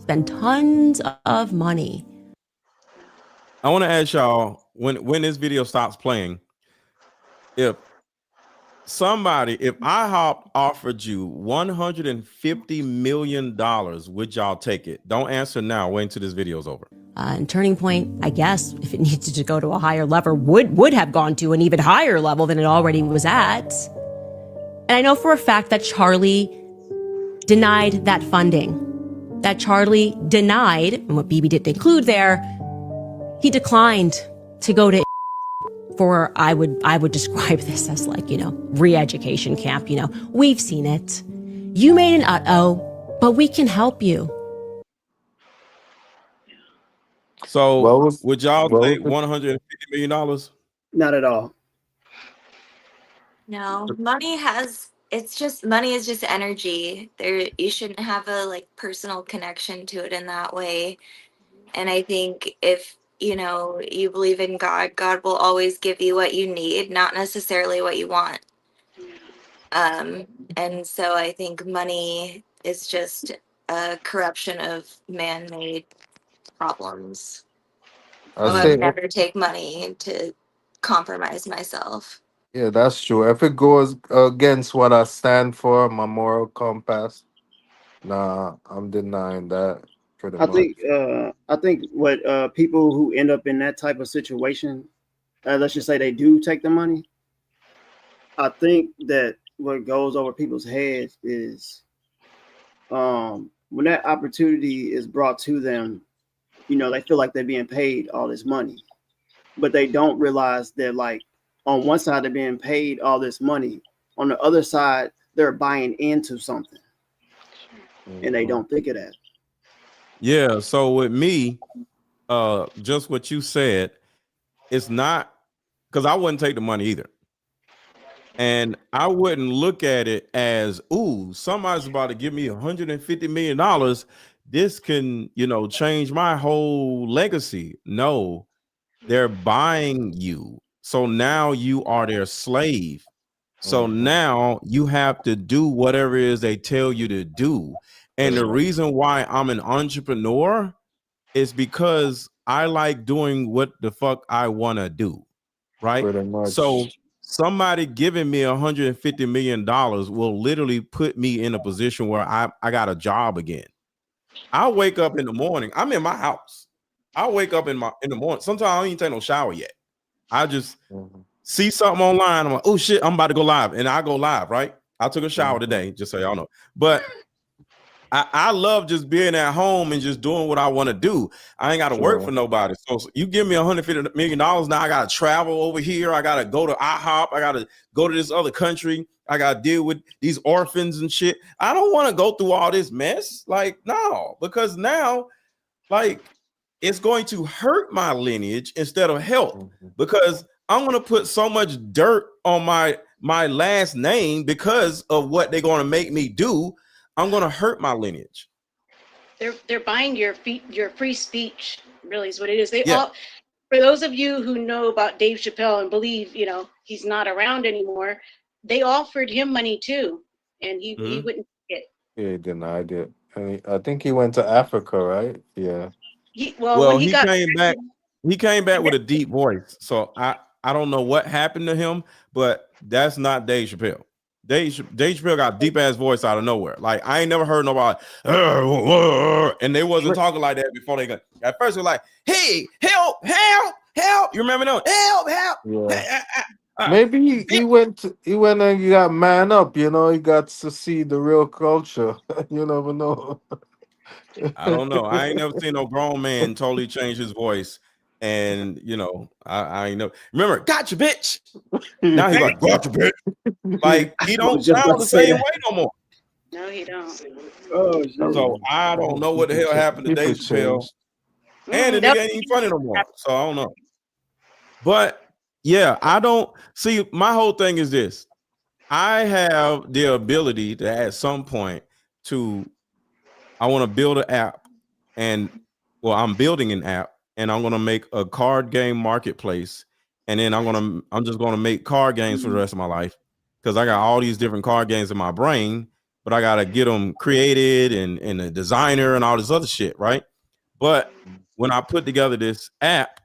Speaker 6: spend tons of money.
Speaker 2: I want to ask y'all, when this video stops playing, if IHOP offered you $150 million, would y'all take it? Don't answer now. Wait until this video's over.
Speaker 6: And Turning Point, I guess, if it needed to go to a higher level, would have gone to an even higher level than it already was at. And I know for a fact that Charlie denied that funding. That Charlie denied, and what Bibi didn't include there, he declined to go to for, I would describe this as like, you know, re-education camp. You know, we've seen it. You made an uh-oh, but we can help you.
Speaker 2: So would y'all take $150 million?
Speaker 13: Not at all.
Speaker 8: No, money is just energy. You shouldn't have a like personal connection to it in that way. And I think if you know you believe in God, God will always give you what you need, not necessarily what you want. And so I think money is just a corruption of man-made problems. I would never take money to compromise myself.
Speaker 7: Yeah, that's true. If it goes against what I stand for, my moral compass, nah, I'm denying that pretty much.
Speaker 13: I think what people who end up in that type of situation, let's just say they do take the money. I think that what goes over people's heads is when that opportunity is brought to them, you know, they feel like they're being paid all this money, but they don't realize that, like, on one side they're being paid all this money, on the other side they're buying into something, and they don't think of that.
Speaker 2: Yeah. So with me, just what you said, it's not because I wouldn't take the money either. And I wouldn't look at it as, ooh, somebody's about to give me $150 million. This can, change my whole legacy. No, they're buying you. So now you are their slave. So now you have to do whatever it is they tell you to do. And the reason why I'm an entrepreneur is because I like doing what the fuck I want to do. Right.
Speaker 7: Pretty much.
Speaker 2: So somebody giving me $150 million will literally put me in a position where I got a job again. I wake up in the morning. I'm in my house. I wake up in the morning. Sometimes I don't even take no shower yet. I just see something online. I'm like, oh shit, I'm about to go live. And I go live, right? I took a shower today, just so y'all know. But I love just being at home and just doing what I want to do. I ain't got to work for nobody. So you give me $150 million. Now I got to travel over here. I got to go to IHOP. I got to go to this other country. I got to deal with these orphans and shit. I don't want to go through all this mess. Like, no, because now, like, it's going to hurt my lineage instead of help, because I'm going to put so much dirt on my last name because of what they're going to make me do. I'm going to hurt my lineage.
Speaker 29: They're buying your free speech, really is what it is. They all, for those of you who know about Dave Chappelle and believe, he's not around anymore, they offered him money too, and he wouldn't take it.
Speaker 7: He denied it. I think he went to Africa, right? Yeah.
Speaker 29: He
Speaker 2: came back. He came back with a deep voice. So I don't know what happened to him, but that's not Dave Chappelle. Dave Chappelle got deep ass voice out of nowhere. Like, I ain't never heard nobody, and they wasn't talking like that before they got. At first, they're like, "Hey, help! You remember that? Help!"
Speaker 7: Yeah. Maybe he went and he got man up. He got to see the real culture. You never know.
Speaker 2: I don't know. I ain't never seen no grown man totally change his voice. And I ain't know. Remember, gotcha, bitch. Now he's like, gotcha, bitch. Like, he don't sound the same way no more.
Speaker 29: No, he don't.
Speaker 2: So I don't know what the hell happened to Dave Chappelle. And it ain't even funny no more. So I don't know. But yeah, I don't see. My whole thing is this: I have the ability to, at some point, I want to build an app, and I'm building an app. And I'm gonna make a card game marketplace, and then I'm just gonna make card games for the rest of my life, because I got all these different card games in my brain, but I gotta get them created and a designer and all this other shit, right? But when I put together this app,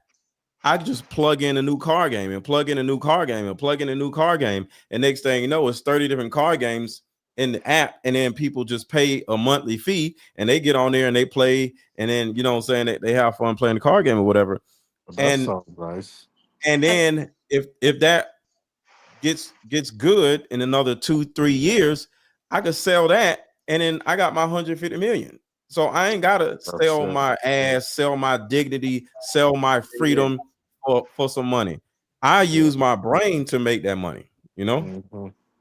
Speaker 2: I just plug in a new card game and plug in a new card game and plug in a new card game, and next thing you know, it's 30 different card games in the app, and then people just pay a monthly fee and they get on there and they play, and then they have fun playing the card game or whatever.
Speaker 7: That sounds nice.
Speaker 2: And then if that gets good in another 2-3 years, I could sell that, and then I got my 150 million. So I ain't gotta sell my ass, sell my dignity, sell my freedom for some money. I use my brain to make that money,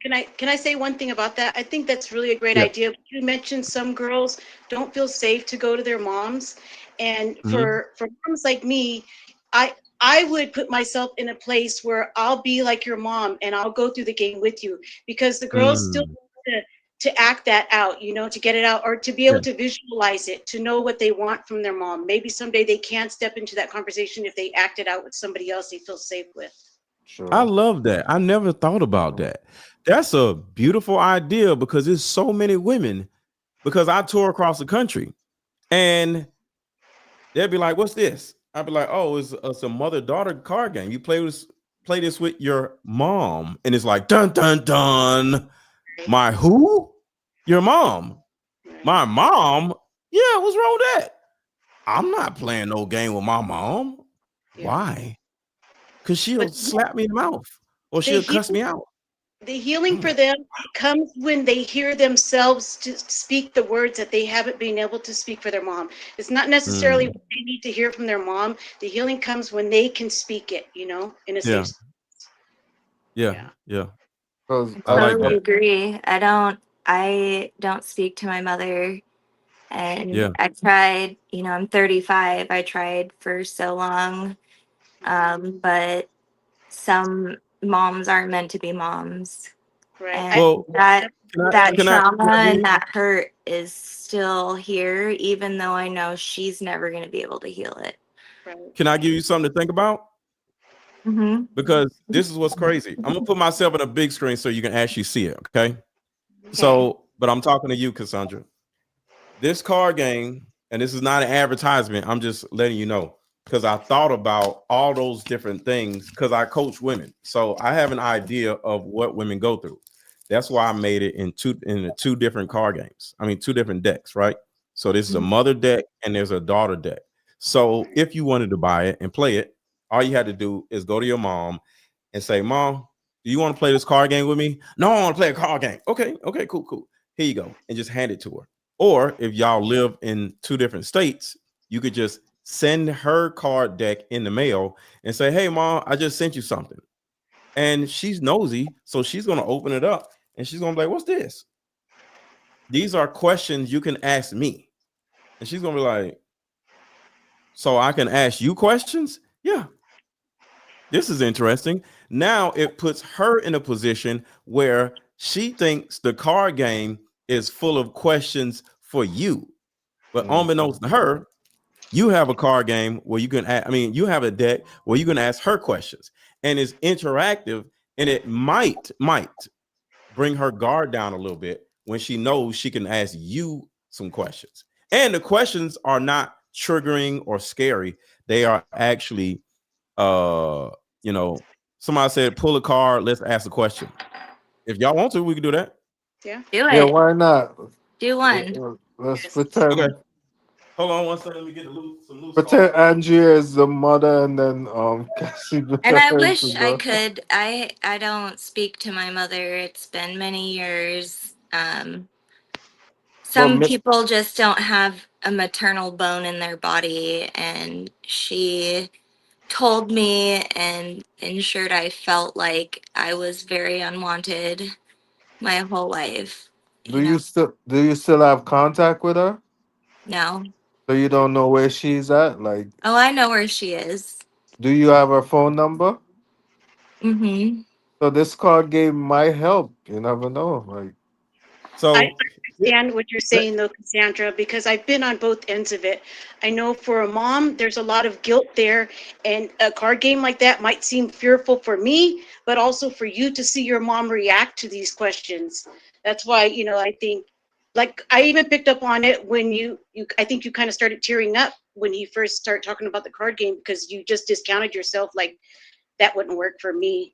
Speaker 29: Can I say one thing about that? I think that's really a great idea. You mentioned some girls don't feel safe to go to their moms, and for moms like me, I would put myself in a place where I'll be like your mom and I'll go through the game with you, because the girls still need to act that out, to get it out, or to be able to visualize it, to know what they want from their mom. Maybe someday they can't step into that conversation if they act it out with somebody else they feel safe with.
Speaker 7: Sure.
Speaker 2: I love that. I never thought about that. That's a beautiful idea, because there's so many women, because I tour across the country and they'd be like, what's this? I'd be like, oh, it's a mother-daughter card game. You play this with your mom. And it's like, dun, dun, dun. My who? Your mom. My mom? Yeah, what's wrong with that? I'm not playing no game with my mom. Why? Because she'll slap me in the mouth, or she'll cuss me out.
Speaker 29: The healing for them comes when they hear themselves to speak the words that they haven't been able to speak for their mom. It's not necessarily what they need to hear from their mom. The healing comes when they can speak it, in a safe space.
Speaker 2: Yeah.
Speaker 7: I
Speaker 8: totally agree. I don't speak to my mother, and I tried, I'm 35. I tried for so long. But some moms aren't meant to be moms.
Speaker 29: Right.
Speaker 8: And
Speaker 2: Well,
Speaker 8: that that
Speaker 2: can I
Speaker 8: trauma
Speaker 2: give
Speaker 8: and
Speaker 2: you,
Speaker 8: that hurt is still here, even though I know she's never going to be able to heal it.
Speaker 2: can I give you something to think about?
Speaker 8: Mm-hmm.
Speaker 2: Because this is what's crazy. I'm gonna put myself in a big screen so you can actually see it. Okay. So, but I'm talking to you, Cassandra. This card game, and this is not an advertisement. I'm just letting you know because I thought about all those different things because I coach women, so I have an idea of what women go through. That's why I made it in the two different card games. I mean, two different decks, right? So this is a mother deck and there's a daughter deck. So if you wanted to buy it and play it, all you had to do is go to your mom and say, "Mom, do you want to play this card game with me?" "No, I want to play a card game." Okay, cool. Here you go, and just hand it to her. Or if y'all live in two different states, you could just send her card deck in the mail and say, "Hey, Mom, I just sent you something." And she's nosy, so she's gonna open it up and she's gonna be like, "What's this?" These are questions you can ask me, and she's gonna be like, "So I can ask you questions?" "Yeah, this is interesting." Now it puts her in a position where she thinks the card game is full of questions for you. But unbeknownst to her, you have a card game where you can, you have a deck where you can ask her questions, and it's interactive, and it might bring her guard down a little bit when she knows she can ask you some questions. And the questions are not triggering or scary. They are actually, somebody said, pull a card, let's ask a question. If y'all want to, we can do that.
Speaker 29: Yeah.
Speaker 8: Do
Speaker 7: Yeah,
Speaker 8: it.
Speaker 7: why not?
Speaker 8: Do one.
Speaker 7: Let's pretend.
Speaker 2: Okay. Hold on one second. Let me get some loose
Speaker 7: Pretend
Speaker 2: cards.
Speaker 7: Andrea is the mother, and then Cassie.
Speaker 8: And I wish I could. I don't speak to my mother. It's been many years. Some people just don't have a maternal bone in their body, and she told me and ensured I felt like I was very unwanted my whole life.
Speaker 7: Do you still have contact with her?
Speaker 8: No.
Speaker 7: So you don't know where she's at? Like,
Speaker 8: Oh, I know where she is.
Speaker 7: do you have her phone number?
Speaker 8: Mm-hmm.
Speaker 7: So this card game might help. You never know. Like,
Speaker 29: I understand what you're saying though, Cassandra, because I've been on both ends of it. I know for a mom, there's a lot of guilt there, and a card game like that might seem fearful for me, but also for you to see your mom react to these questions. That's why, I think, like, I even picked up on it when I think you kind of started tearing up when you first started talking about the card game, because you just discounted yourself, like, that wouldn't work for me.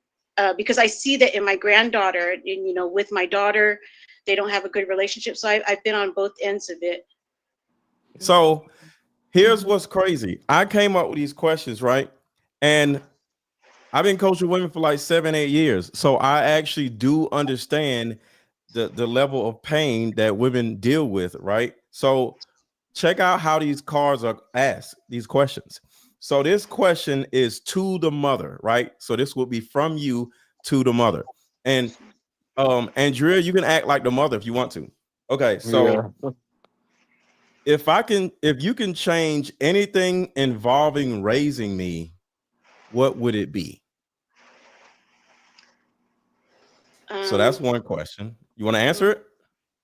Speaker 29: Because I see that in my granddaughter, and, with my daughter, they don't have a good relationship. So I've been on both ends of it.
Speaker 2: So here's what's crazy. I came up with these questions, right? And I've been coaching women for like 7-8 years. So I actually do understand the level of pain that women deal with, right? So check out how these cards are asked, these questions. So this question is to the mother, right? So this will be from you to the mother. And Andrea, you can act like the mother if you want to. Okay, so if you can change anything involving raising me, what would it be? So that's one question. You want to answer it?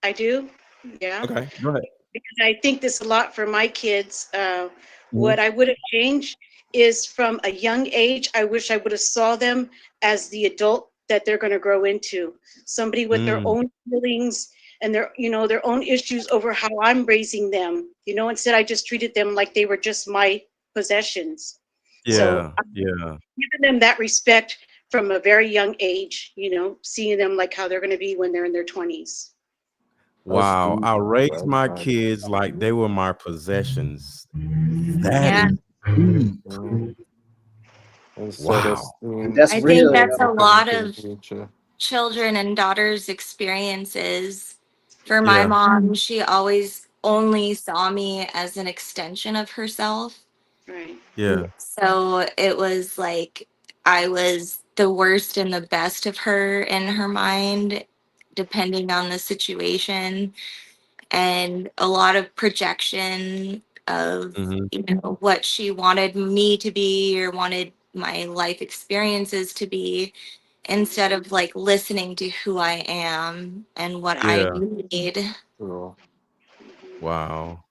Speaker 29: I do. Yeah.
Speaker 2: Okay, go ahead.
Speaker 29: Because I think this a lot for my kids. What I would have changed is from a young age, I wish I would have saw them as the adult that they're going to grow into. Somebody with their own feelings and their own issues over how I'm raising them. Instead I just treated them like they were just my possessions. So giving them that respect from a very young age, seeing them like how they're going to be when they're in their 20s.
Speaker 2: Wow, I raised my kids like they were my possessions. That is deep. Wow.
Speaker 8: I think that's a lot of children and daughters' experiences. For my mom, she always only saw me as an extension of herself.
Speaker 29: Right.
Speaker 2: Yeah.
Speaker 8: So it was like I was the worst and the best of her in her mind, depending on the situation, and a lot of projection of what she wanted me to be or wanted my life experiences to be. instead of like listening to who I am and what I
Speaker 2: Yeah.
Speaker 8: need.
Speaker 2: Wow.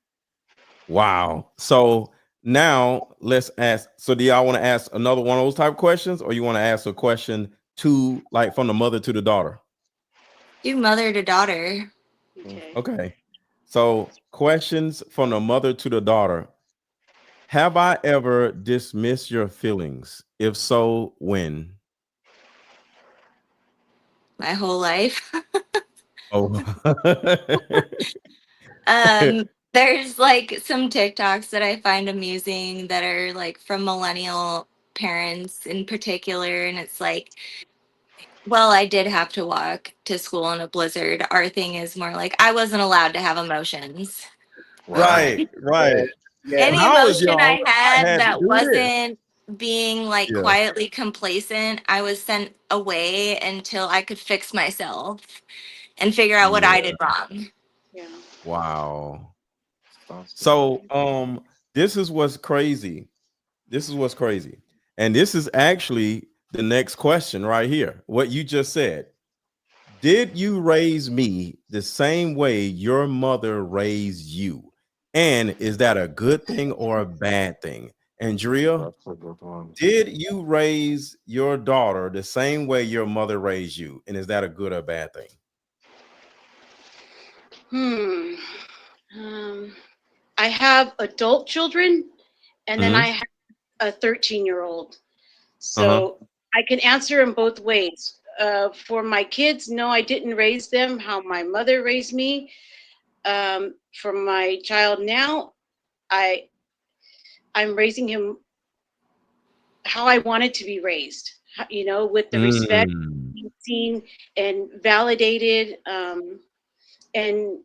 Speaker 2: Wow. So now let's ask. So do y'all want to ask another one of those type of questions, or you want to ask a question to like from the mother to the daughter?
Speaker 8: Do mother to daughter.
Speaker 2: Okay. So questions from the mother to the daughter. Have I ever dismissed your feelings? If so, when?
Speaker 8: My whole life.
Speaker 2: Oh.
Speaker 8: There's like some TikToks that I find amusing that are like from millennial parents in particular, and it's like, well, I did have to walk to school in a blizzard. Our thing is more like I wasn't allowed to have emotions.
Speaker 2: Right, right.
Speaker 8: Any
Speaker 2: When I was
Speaker 8: emotion
Speaker 2: young,
Speaker 8: I
Speaker 2: I
Speaker 8: had
Speaker 2: had to
Speaker 8: that
Speaker 2: do this.
Speaker 8: wasn't being like
Speaker 2: Yeah.
Speaker 8: quietly complacent, I was sent away until I could fix myself and figure out what I
Speaker 2: Yeah.
Speaker 8: did wrong.
Speaker 2: Wow. So this is what's crazy. This is what's crazy. And this is actually the next question right here. What you just said. Did you raise me the same way your mother raised you? And is that a good thing or a bad thing? Andrea, did you raise your daughter the same way your mother raised you? And is that a good or bad thing?
Speaker 29: I have adult children, and then
Speaker 2: Mm-hmm.
Speaker 29: I have a 13-year-old.
Speaker 2: Uh-huh.
Speaker 29: So I can answer them both ways. For my kids, no, I didn't raise them how my mother raised me. For my child now, I'm raising him how I wanted to be raised, you know, with the respect, being seen and validated. And,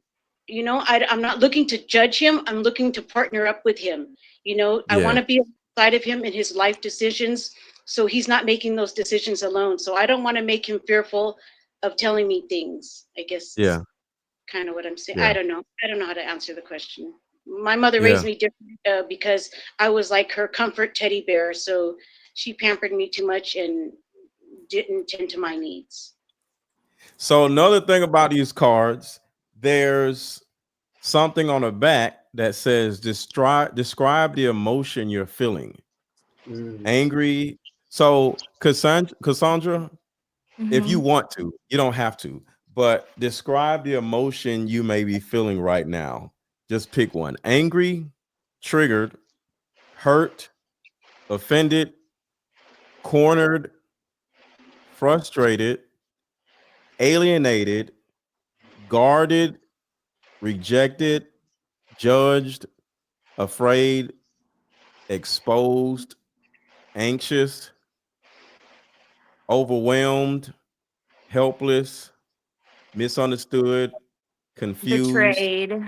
Speaker 29: you know, I'm not looking to judge him. I'm looking to partner up with him. You know, I want
Speaker 2: Yeah.
Speaker 29: to be alongside of him in his life decisions, so he's not making those decisions alone. So I don't want to make him fearful of telling me things, I guess.
Speaker 2: Yeah.
Speaker 29: Kind of what I'm saying.
Speaker 2: Yeah.
Speaker 29: I don't know. I don't know how to answer the question. My mother
Speaker 2: Yeah.
Speaker 29: raised me different because I was like her comfort teddy bear. So she pampered me too much and didn't tend to my needs.
Speaker 2: So another thing about these cards, there's something on the back that says describe the emotion you're feeling. Angry. So Cassandra, if you want to, you don't have to, but describe the emotion you may be feeling right now. Just pick one. Angry, triggered, hurt, offended, cornered, frustrated, alienated, guarded, rejected, judged, afraid, exposed, anxious, overwhelmed, helpless, misunderstood, confused.
Speaker 8: Betrayed.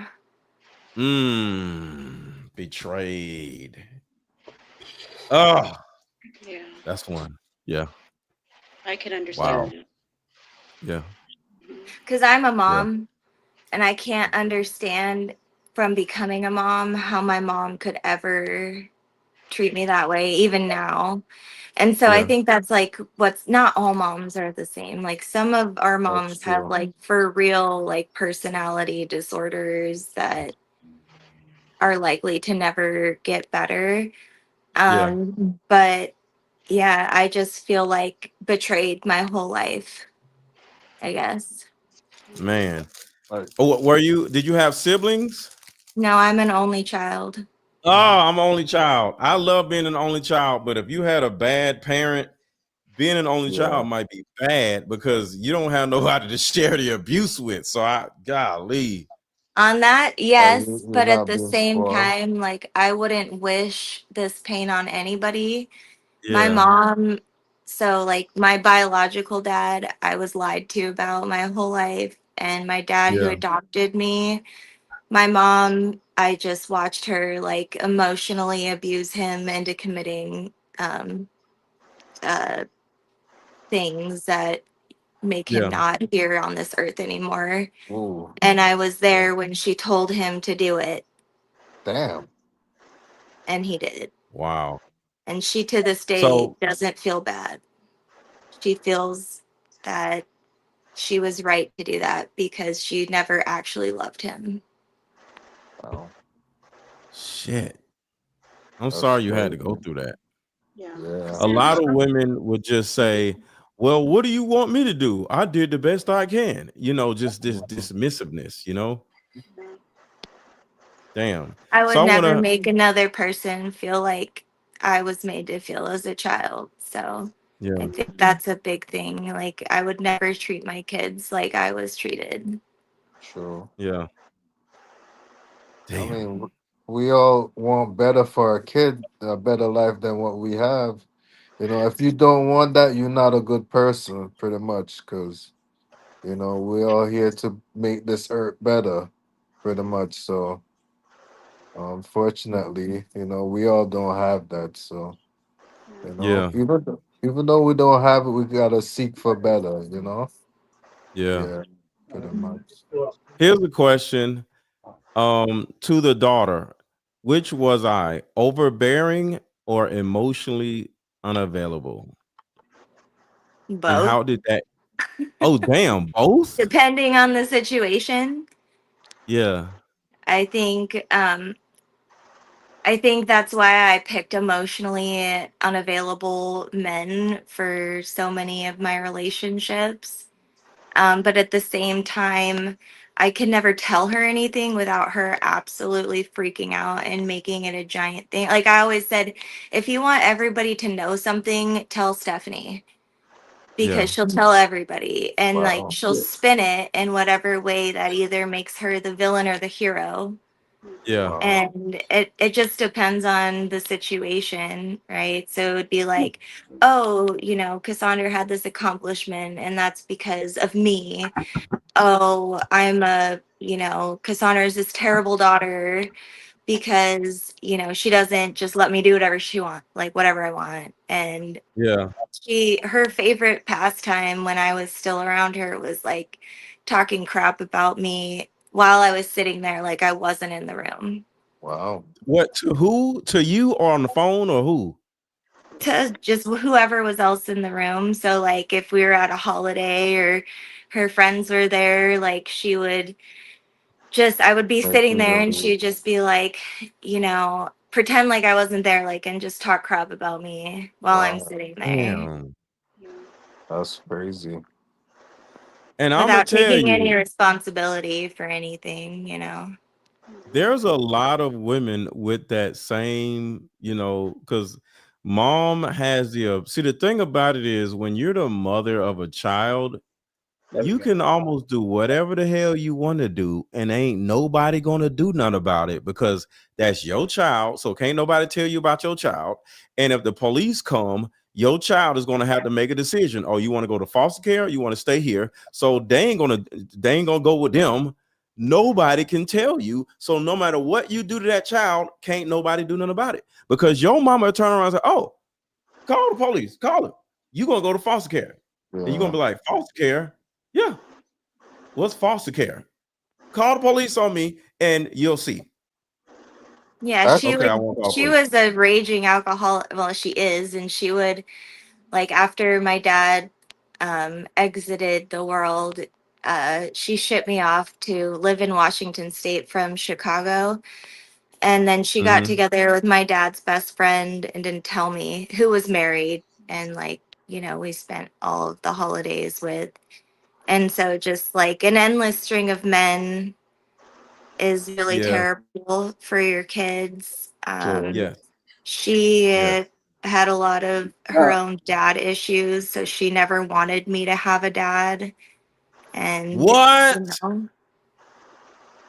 Speaker 2: Betrayed. Oh,
Speaker 29: Yeah,
Speaker 2: that's one. Yeah.
Speaker 29: I can
Speaker 2: Wow.
Speaker 29: understand that.
Speaker 2: Yeah.
Speaker 8: Because I'm a
Speaker 2: Yeah.
Speaker 8: mom and I can't understand from becoming a mom how my mom could ever treat me that way, even now. And so I
Speaker 2: Yeah.
Speaker 8: think that's like what's not all moms are the same. Like some of our moms have like for real like personality disorders that are likely to never get better.
Speaker 2: Yeah.
Speaker 8: But yeah, I just feel like betrayed my whole life, I guess.
Speaker 2: Man. Oh, did you have siblings?
Speaker 8: No, I'm an only child.
Speaker 2: Oh, I'm an only child. I love being an only child, but if you had a bad parent, being an only child might be bad because you don't have nobody to share the abuse with. So golly.
Speaker 8: On that, yes, but at the same time, like I wouldn't wish this pain on anybody. My
Speaker 2: Yeah.
Speaker 8: mom, so like my biological dad, I was lied to about my whole life, and my dad who
Speaker 2: Yeah.
Speaker 8: adopted me, my mom, I just watched her like emotionally abuse him into committing uh things that make him
Speaker 2: Yeah.
Speaker 8: not here on this earth anymore. And I was there when she told him to do it. And he did.
Speaker 2: Wow.
Speaker 8: And she to this day
Speaker 2: So
Speaker 8: doesn't feel bad. she feels that she was right to do that because she never actually loved him.
Speaker 7: Wow.
Speaker 2: Shit. I'm
Speaker 7: That's
Speaker 2: sorry you had to
Speaker 7: crazy.
Speaker 2: go through that.
Speaker 29: Yeah.
Speaker 7: Yeah.
Speaker 2: A lot of women would just say, well, what do you want me to do? I did the best I can. You know, just this dismissiveness, you know? Damn.
Speaker 8: I would
Speaker 2: So I want
Speaker 8: never
Speaker 2: to,
Speaker 8: make another person feel like I was made to feel as a child. So
Speaker 2: yeah,
Speaker 8: I think that's a big thing. Like, I would never treat my kids like I was treated.
Speaker 7: True.
Speaker 2: yeah.
Speaker 7: I
Speaker 2: Damn.
Speaker 7: mean, we all want better for our kid, a better life than what we have. You know, if you don't want that, you're not a good person, pretty much, because, you know, we're all here to make this earth better, pretty much. So, unfortunately, you know, we all don't have that. So, you know,
Speaker 2: Yeah.
Speaker 7: even though we don't have it, we gotta seek for better, you know?
Speaker 2: Yeah.
Speaker 7: Yeah, pretty much.
Speaker 2: Here's a question to the daughter. Which was I, overbearing or emotionally unavailable? And
Speaker 8: Both.
Speaker 2: how did that? Oh, damn, both?
Speaker 8: Depending on the situation,
Speaker 2: Yeah.
Speaker 8: I think I think that's why I picked emotionally unavailable men for so many of my relationships. But at the same time, I could never tell her anything without her absolutely freaking out and making it a giant thing. Like I always said, if you want everybody to know something, tell Stephanie
Speaker 2: Yeah.
Speaker 8: because she'll tell everybody and like
Speaker 7: Wow.
Speaker 8: she'll spin it in whatever way that either makes her the villain or the hero.
Speaker 2: Yeah.
Speaker 7: Wow.
Speaker 8: And it just depends on the situation, right? So it would be like, oh, you know, Cassandra had this accomplishment and that's because of me. Oh, I'm a, you know, Cassandra's this terrible daughter because, you know, she doesn't just let me do whatever she wants, like whatever I want. And
Speaker 2: Yeah.
Speaker 8: her favorite pastime when I was still around her was like talking crap about me while I was sitting there like I wasn't in the room.
Speaker 7: Wow.
Speaker 2: What, to who? To you or on the phone or who?
Speaker 8: To just whoever was else in the room. So like if we were at a holiday or her friends were there, like she would just I would be
Speaker 7: Thank
Speaker 8: sitting there and
Speaker 7: you.
Speaker 8: she'd just be like, you know, pretend like I wasn't there, like and just talk crap about me while I'm
Speaker 7: Wow.
Speaker 8: sitting there
Speaker 2: Damn.
Speaker 7: That's crazy.
Speaker 2: And I'm gonna
Speaker 8: without
Speaker 2: tell
Speaker 8: taking any
Speaker 2: you,
Speaker 8: responsibility for anything, you know.
Speaker 2: there's a lot of women with that same, you know, because mom has the see, the thing about it is when you're the mother of a child, you can almost do whatever the hell you want to do, and ain't nobody gonna do nothing about it because that's your child. So can't nobody tell you about your child. And if the police come, your child is gonna have to make a decision. Oh, you want to go to foster care? You want to stay here? So they ain't gonna go with them. Nobody can tell you. So no matter what you do to that child, can't nobody do nothing about it because your mama turn around and say, "Oh, call the police, call them. You gonna go to foster care?" And you're gonna
Speaker 7: Yeah.
Speaker 2: be like, "Foster care? Yeah. What's foster care? Call the police on me and you'll see."
Speaker 8: Yeah,
Speaker 7: That's
Speaker 2: Okay, I won't call
Speaker 8: she
Speaker 2: police.
Speaker 8: was a raging alcoholic. Well, she is, and she would like after my dad exited the world, she shipped me off to live in Washington State from Chicago. And then she got
Speaker 2: Mhm.
Speaker 8: together with my dad's best friend and didn't tell me, who was married. And like, you know, we spent all of the holidays with. And so just like an endless string of men is really
Speaker 2: Yeah.
Speaker 8: terrible for your kids.
Speaker 7: true.
Speaker 2: Yes.
Speaker 8: She
Speaker 2: Yes.
Speaker 8: had a lot of her own dad issues, so she never wanted me to have a dad. And, you
Speaker 2: What?
Speaker 8: know,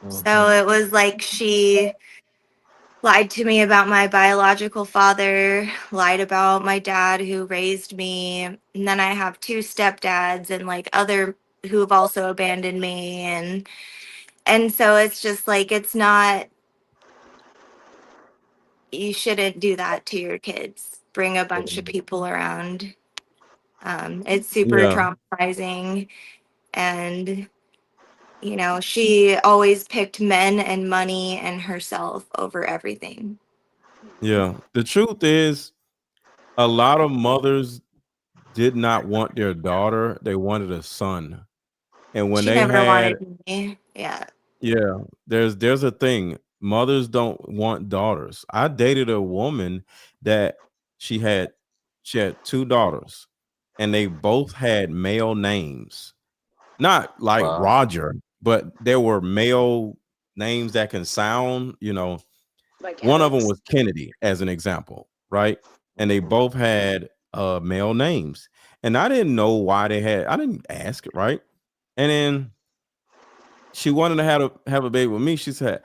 Speaker 8: so
Speaker 7: Hmm.
Speaker 8: it was like she lied to me about my biological father, lied about my dad who raised me. And then I have two stepdads and like other who have also abandoned me. And so it's just like it's not you shouldn't do that to your kids. Bring a bunch of people around. It's super
Speaker 2: Yeah.
Speaker 8: traumatizing. And, you know, she always picked men and money and herself over everything.
Speaker 2: Yeah. The truth is, a lot of mothers did not want their daughter. They wanted a son. And when
Speaker 8: She
Speaker 2: they
Speaker 8: never
Speaker 2: had,
Speaker 8: wanted me. Yeah.
Speaker 2: yeah, there's a thing. Mothers don't want daughters. I dated a woman that she had two daughters, and they both had male names. Not like
Speaker 7: Wow.
Speaker 2: Roger, but there were male names that can sound,
Speaker 29: Like
Speaker 2: one of them
Speaker 29: Alex.
Speaker 2: was Kennedy, as an example, right? And they both had male names. And I didn't know why I didn't ask, right? And then she wanted to have a baby with me. She said,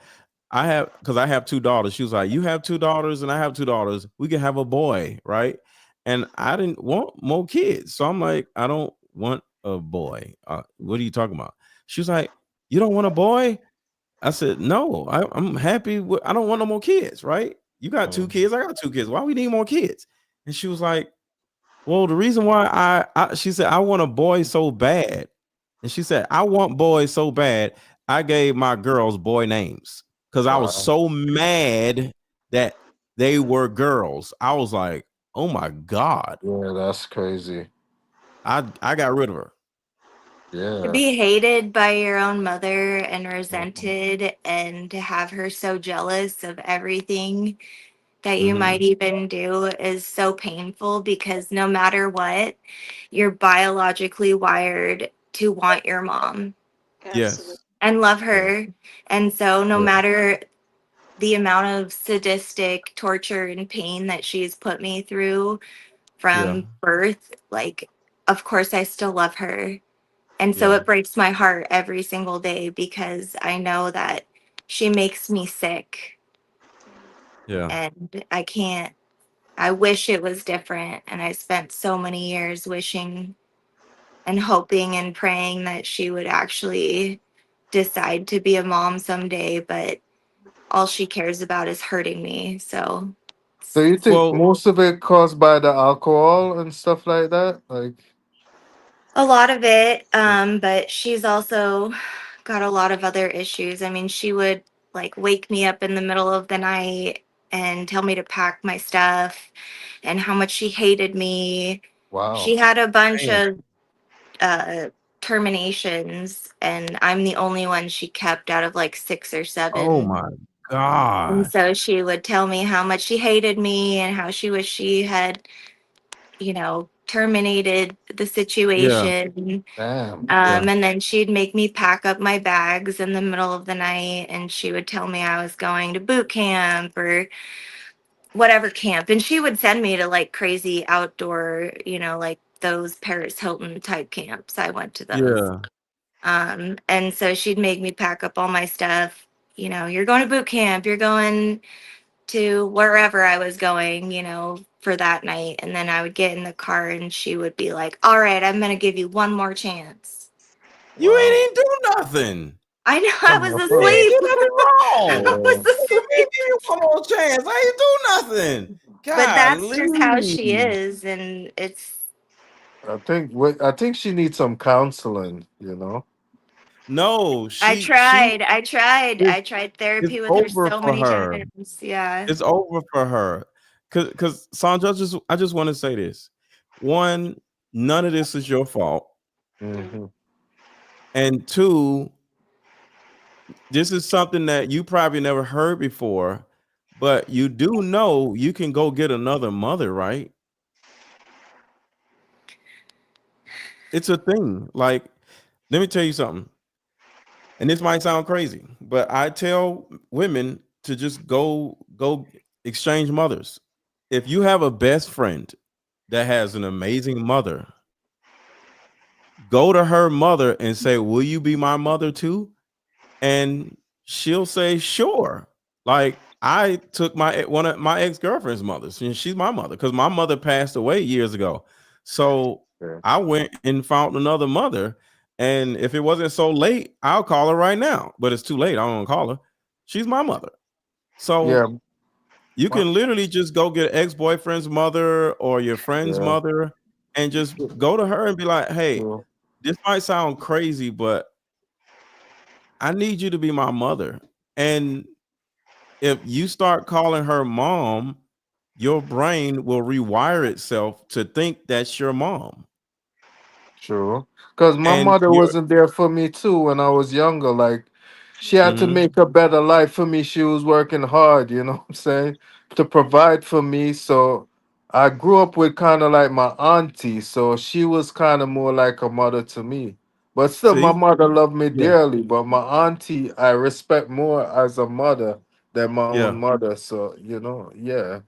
Speaker 2: because I have two daughters. She was like, you have two daughters and I have two daughters. We can have a boy, right? And I didn't want more kids. So I'm like, I don't want a boy. What are you talking about? She was like, you don't want a boy? I said, no, I'm happy. I don't want no more kids, right? You got two kids. I got two kids. Why we need more kids? And she was like, well, the reason why she said, I want a boy so bad. And she said, I want boys so bad. I gave my girls boy names because I was so mad that they were girls. I was like, oh my God.
Speaker 7: Yeah, that's crazy.
Speaker 2: I got rid of her.
Speaker 7: Yeah.
Speaker 8: To be hated by your own mother and resented and to have her so jealous of everything that you might even do is so painful because no matter what, you're biologically wired to want your mom.
Speaker 2: Yes.
Speaker 8: And love her. And so no matter the amount of sadistic torture and pain that she's put me through from birth, like, of course I still love her. And so it breaks my heart every single day because I know that she makes me sick.
Speaker 2: Yeah.
Speaker 8: And I wish it was different. And I spent so many years wishing and hoping and praying that she would actually decide to be a mom someday. But all she cares about is hurting me. So
Speaker 7: you think most of it caused by the alcohol and stuff like that? Like,
Speaker 8: a lot of it, but she's also got a lot of other issues. I mean, she would like wake me up in the middle of the night and tell me to pack my stuff and how much she hated me.
Speaker 7: wow.
Speaker 8: She had a bunch
Speaker 7: Damn.
Speaker 8: of terminations, and I'm the only one she kept out of like 6 or 7.
Speaker 2: Oh my
Speaker 8: And
Speaker 2: God.
Speaker 8: so she would tell me how much she hated me and how she wished she had, terminated the situation.
Speaker 7: Damn.
Speaker 8: And then she'd make me pack up my bags in the middle of the night and she would tell me I was going to boot camp or whatever camp. And she would send me to like crazy outdoor, like those Paris Hilton type camps. I went to those.
Speaker 2: Yeah.
Speaker 8: And so she'd make me pack up all my stuff. You're going to boot camp, you're going to wherever I was going, for that night. And then I would get in the car and she would be like, all right, I'm going to give you one more chance.
Speaker 2: You ain't even do nothing.
Speaker 8: I know, I was
Speaker 2: You ain't
Speaker 8: asleep.
Speaker 2: do nothing
Speaker 8: I
Speaker 2: wrong.
Speaker 8: was
Speaker 2: What do you mean
Speaker 8: asleep.
Speaker 2: give you one more chance? I ain't do nothing.
Speaker 8: But that's just how
Speaker 2: Golly.
Speaker 8: she is. And it's,
Speaker 7: I think she needs some counseling,
Speaker 2: No,
Speaker 8: I tried
Speaker 2: it's
Speaker 8: therapy with her
Speaker 2: over
Speaker 8: so
Speaker 2: for
Speaker 8: many
Speaker 2: her.
Speaker 8: times. Yeah.
Speaker 2: It's over for her. Cause Sandra, I just want to say this. One, none of this is your fault. And two, this is something that you probably never heard before, but you do know you can go get another mother, right? It's a thing. Like, let me tell you something. And this might sound crazy, but I tell women to just go exchange mothers. If you have a best friend that has an amazing mother, go to her mother and say, will you be my mother too? And she'll say, sure. Like, I took one of my ex-girlfriend's mothers, and she's my mother because my mother passed away years ago. So I went and found another mother. And if it wasn't so late, I'll call her right now. But it's too late. I don't want to call her. She's my mother. So you can literally just go get an ex-boyfriend's mother or your friend's mother and just go to her and be like, hey, this might sound crazy, but I need you to be my mother. And if you start calling her mom, your brain will rewire itself to think that's your mom.
Speaker 7: True. Because my
Speaker 2: And
Speaker 7: mother
Speaker 2: you're
Speaker 7: wasn't there for me too when I was younger. Like, she had to
Speaker 2: Mhm.
Speaker 7: make a better life for me. She was working hard, you know what I'm saying, to provide for me. So I grew up with kind of like my auntie. So she was kind of more like a mother to me. But still, my
Speaker 2: See?
Speaker 7: mother loved me
Speaker 2: Yeah.
Speaker 7: dearly. But my auntie, I respect more as a mother than my own
Speaker 2: Yeah.
Speaker 7: mother. So, yeah.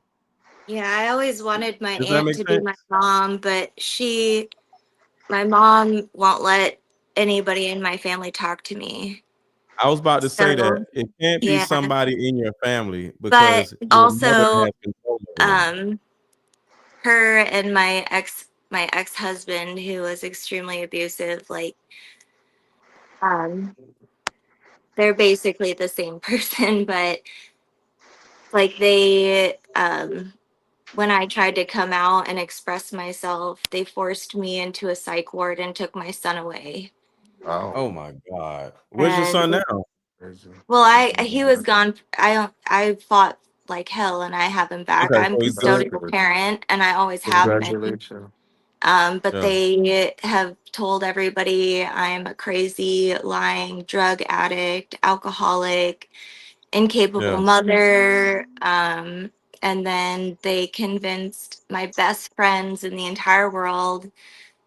Speaker 8: Yeah, I always wanted my
Speaker 2: Does that
Speaker 8: aunt
Speaker 2: make
Speaker 8: to be my
Speaker 2: sense?
Speaker 8: mom, but my mom won't let anybody in my family talk to me.
Speaker 2: I was about to say that
Speaker 8: So,
Speaker 2: it can't be
Speaker 8: yeah.
Speaker 2: somebody in your family
Speaker 8: But
Speaker 2: because your mother
Speaker 8: also,
Speaker 2: has control over them.
Speaker 8: her and my ex-husband, who was extremely abusive, like, they're basically the same person, but like when I tried to come out and express myself, they forced me into a psych ward and took my son away.
Speaker 2: Oh my God. Where's your son
Speaker 8: And
Speaker 2: now?
Speaker 8: well, he was gone. I fought like hell, and I have him back.
Speaker 2: Okay,
Speaker 8: I'm
Speaker 2: so he's good.
Speaker 8: custodial parent, and I always have been.
Speaker 7: Congratulations.
Speaker 8: But
Speaker 2: Yeah.
Speaker 8: they have told everybody I'm a crazy, lying drug addict, alcoholic, incapable
Speaker 2: Yeah.
Speaker 8: mother. And then they convinced my best friends in the entire world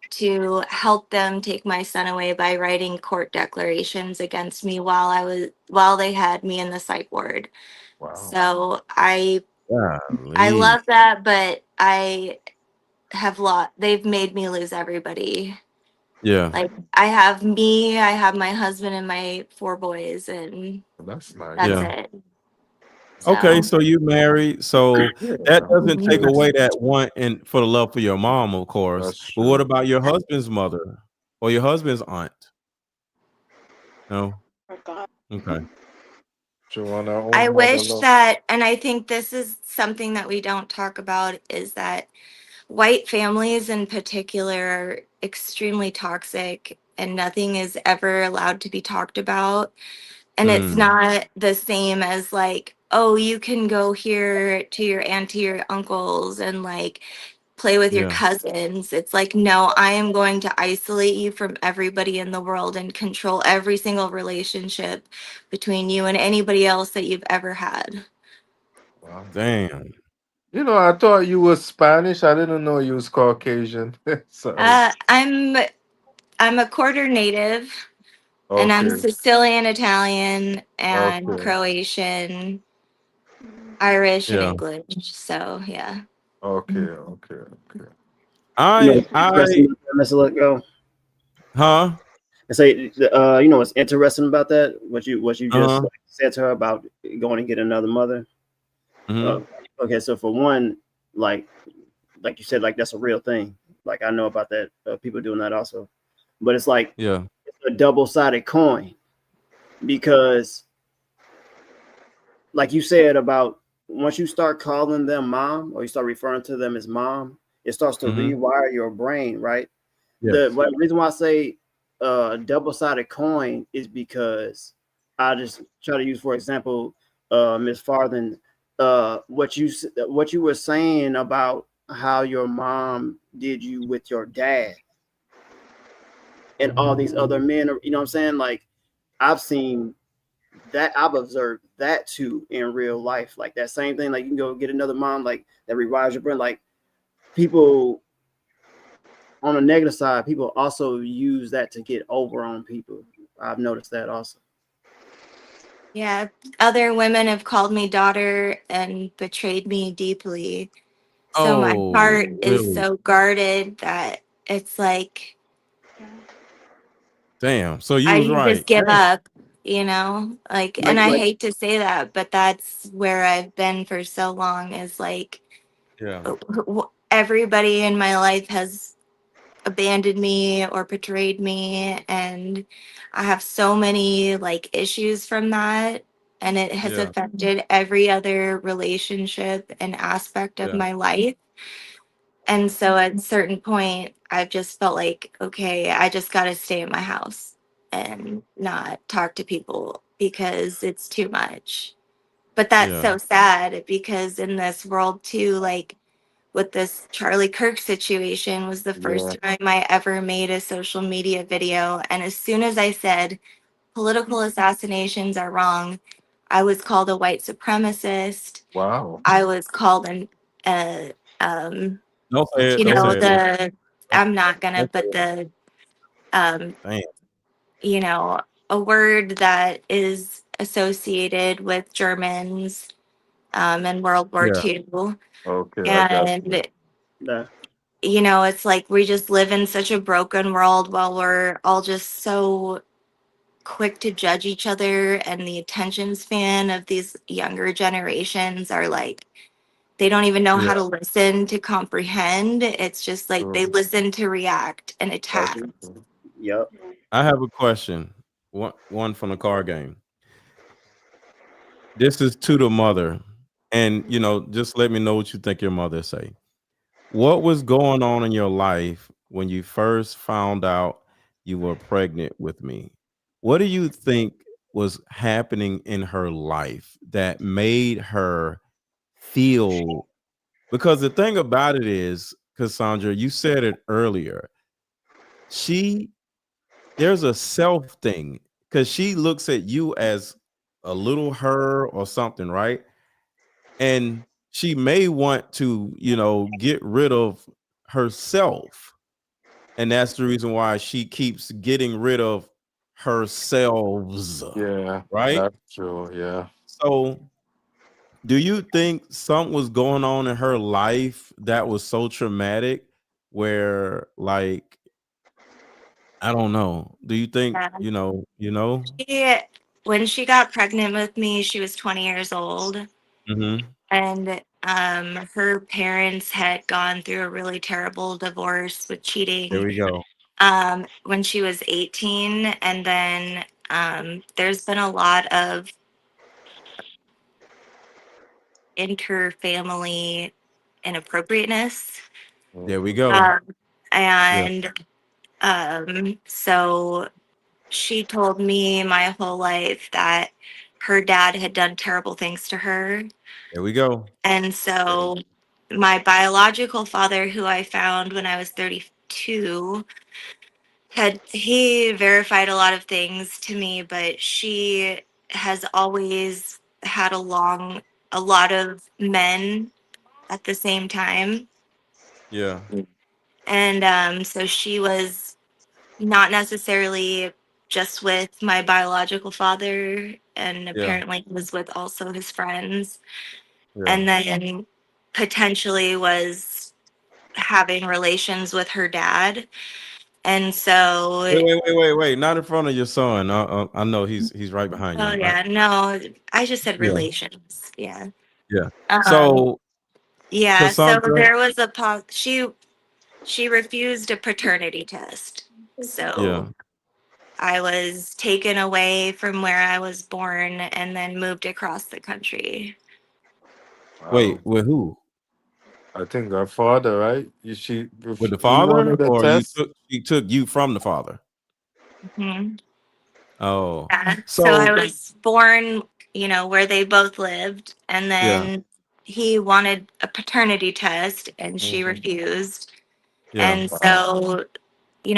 Speaker 8: to help them take my son away by writing court declarations against me while they had me in the psych ward.
Speaker 7: Wow.
Speaker 8: So I
Speaker 2: Golly.
Speaker 8: love that, but they've made me lose everybody.
Speaker 2: Yeah.
Speaker 8: Like, I have me, I have my husband and my 4 boys, and
Speaker 7: That's nice.
Speaker 8: that's
Speaker 2: Yeah.
Speaker 8: it.
Speaker 2: Okay,
Speaker 8: So,
Speaker 2: so you married, so
Speaker 7: Yeah,
Speaker 2: that doesn't take
Speaker 8: mhm.
Speaker 2: away that want and for the love for your mom, of course.
Speaker 7: that's
Speaker 2: But what
Speaker 7: true.
Speaker 2: about your husband's mother or your husband's aunt? No. Okay.
Speaker 7: Joanna, our
Speaker 8: I
Speaker 7: own mother
Speaker 8: wish
Speaker 7: love.
Speaker 8: that, and I think this is something that we don't talk about, is that white families in particular are extremely toxic and nothing is ever allowed to be talked about. And it's
Speaker 2: Mm.
Speaker 8: not the same as like, oh, you can go here to your auntie or uncles and like play with your
Speaker 2: Yeah.
Speaker 8: cousins. It's like, no, I am going to isolate you from everybody in the world and control every single relationship between you and anybody else that you've ever had.
Speaker 7: Wow.
Speaker 2: Damn.
Speaker 7: I thought you was Spanish. I didn't know you was Caucasian. Sorry.
Speaker 8: Uh, I'm I'm a quarter native, and I'm
Speaker 7: Okay.
Speaker 8: Sicilian, Italian, and
Speaker 7: Okay.
Speaker 8: Croatian, Irish, and
Speaker 2: Yeah.
Speaker 8: English. So yeah.
Speaker 7: Okay. Okay. Okay.
Speaker 2: I
Speaker 13: It's
Speaker 2: I
Speaker 13: interesting about that, Mr. Let Go.
Speaker 2: huh?
Speaker 13: I say, what's interesting about that? What you just
Speaker 2: Uh-huh.
Speaker 13: like, said to her about going and get another mother.
Speaker 2: Mm-hmm.
Speaker 13: Uh, okay, so for one, like you said, like that's a real thing. Like I know about that. People doing that also, but it's like
Speaker 2: Yeah.
Speaker 13: it's a double-sided coin because, like you said about once you start calling them mom or you start referring to them as mom, it starts to
Speaker 2: Mm-hmm.
Speaker 13: rewire your brain, right? The
Speaker 2: Yes.
Speaker 13: reason why I say double-sided coin is because I just try to use, for example, Miss Farthing, what you were saying about how your mom did you with your dad and all these other men. You know what I'm saying? Like I've seen that, I've observed that too in real life. Like that same thing. Like you can go get another mom, like that rewires your brain. Like people on the negative side, people also use that to get over on people. I've noticed that also.
Speaker 8: Yeah, other women have called me daughter and betrayed me deeply. So my
Speaker 2: Oh,
Speaker 8: heart is
Speaker 2: really?
Speaker 8: so guarded that it's like
Speaker 2: Damn. So you
Speaker 8: I
Speaker 2: was
Speaker 8: can just
Speaker 2: right.
Speaker 8: give
Speaker 2: Damn.
Speaker 8: up, you know? Like, and
Speaker 13: Like
Speaker 8: I
Speaker 13: like
Speaker 8: hate to say that, but that's where I've been for so long, is like
Speaker 2: Yeah.
Speaker 8: everybody in my life has abandoned me or betrayed me, and I have so many like issues from that, and it has
Speaker 2: Yeah.
Speaker 8: affected every other relationship and aspect of
Speaker 2: Yeah.
Speaker 8: my life. And so at a certain point I've just felt like, okay, I just got to stay in my house and not talk to people because it's too much. But that's
Speaker 2: Yeah.
Speaker 8: so sad because in this world too, like with this Charlie Kirk situation was the
Speaker 7: Yeah.
Speaker 8: first time I ever made a social media video. And as soon as I said political assassinations are wrong, I was called a white supremacist.
Speaker 7: Wow.
Speaker 8: I was called uh, um,
Speaker 2: Don't say it.
Speaker 8: you
Speaker 2: Don't
Speaker 8: know,
Speaker 2: say it.
Speaker 8: I'm not gonna,
Speaker 2: Don't say
Speaker 8: but
Speaker 2: it.
Speaker 8: um,
Speaker 2: Damn.
Speaker 8: you know, a word that is associated with Germans in World War
Speaker 2: Yeah.
Speaker 8: II.
Speaker 7: Okay, I got you.
Speaker 8: And,
Speaker 13: The
Speaker 8: you know, it's like we just live in such a broken world while we're all just so quick to judge each other. And the attention span of these younger generations are like, they don't even know
Speaker 2: Yeah.
Speaker 8: how to listen to comprehend. It's just like they
Speaker 7: True.
Speaker 8: listen to react and
Speaker 7: That's
Speaker 8: attack.
Speaker 7: true.
Speaker 13: Yep.
Speaker 2: I have a question. One from the card game. This is to the mother, and just let me know what you think your mother say. What was going on in your life when you first found out you were pregnant with me? What do you think was happening in her life that made her feel? Because the thing about it is, Cassandra, you said it earlier. There's a self thing because she looks at you as a little her or something, right? And she may want to, get rid of herself. And that's the reason why she keeps getting rid of herself,
Speaker 7: Yeah,
Speaker 2: right?
Speaker 7: that's true. Yeah.
Speaker 2: So, do you think something was going on in her life that was so traumatic where, like, I don't know. Do you think,
Speaker 8: Yeah.
Speaker 2: you know?
Speaker 8: When she got pregnant with me, she was 20 years old.
Speaker 2: Mhm.
Speaker 8: And her parents had gone through a really terrible divorce with
Speaker 2: There
Speaker 8: cheating
Speaker 2: we go.
Speaker 8: when she was 18. And then there's been a lot of interfamily inappropriateness.
Speaker 2: There we go.
Speaker 8: Um,
Speaker 2: Yeah.
Speaker 8: and so she told me my whole life that her dad had done terrible things to her.
Speaker 2: There we go.
Speaker 8: And so my biological father, who I found when I was 32, he verified a lot of things to me, but she has always had a lot of men at the same time.
Speaker 2: Yeah.
Speaker 8: And so she was not necessarily just with my biological father, and
Speaker 2: Yeah.
Speaker 8: apparently was with also his friends.
Speaker 2: Yeah.
Speaker 8: And then potentially was having relations with her dad. And so,
Speaker 2: Wait. Not in front of your son. I know he's right behind
Speaker 8: oh
Speaker 2: you, right?
Speaker 8: yeah, no, I just said
Speaker 2: Yeah.
Speaker 8: relations. Yeah.
Speaker 2: Yeah.
Speaker 8: Um,
Speaker 2: So,
Speaker 8: yeah, so
Speaker 2: Cassandra.
Speaker 8: there was she refused a paternity test.
Speaker 2: Yeah.
Speaker 8: So I was taken away from where I was born and then moved across the country.
Speaker 2: Wait,
Speaker 7: Wow.
Speaker 2: with who?
Speaker 7: I think her father, right?
Speaker 2: With the
Speaker 7: He
Speaker 2: father,
Speaker 7: wanted a
Speaker 2: or
Speaker 7: test.
Speaker 2: she took you from the father?
Speaker 8: Mhm.
Speaker 2: Oh,
Speaker 8: Yeah. So I
Speaker 2: so
Speaker 8: was born, where they both lived, and
Speaker 2: yeah,
Speaker 8: then he wanted a paternity test and she
Speaker 7: Mhm.
Speaker 8: refused.
Speaker 2: yeah,
Speaker 8: And
Speaker 7: Wow.
Speaker 8: so,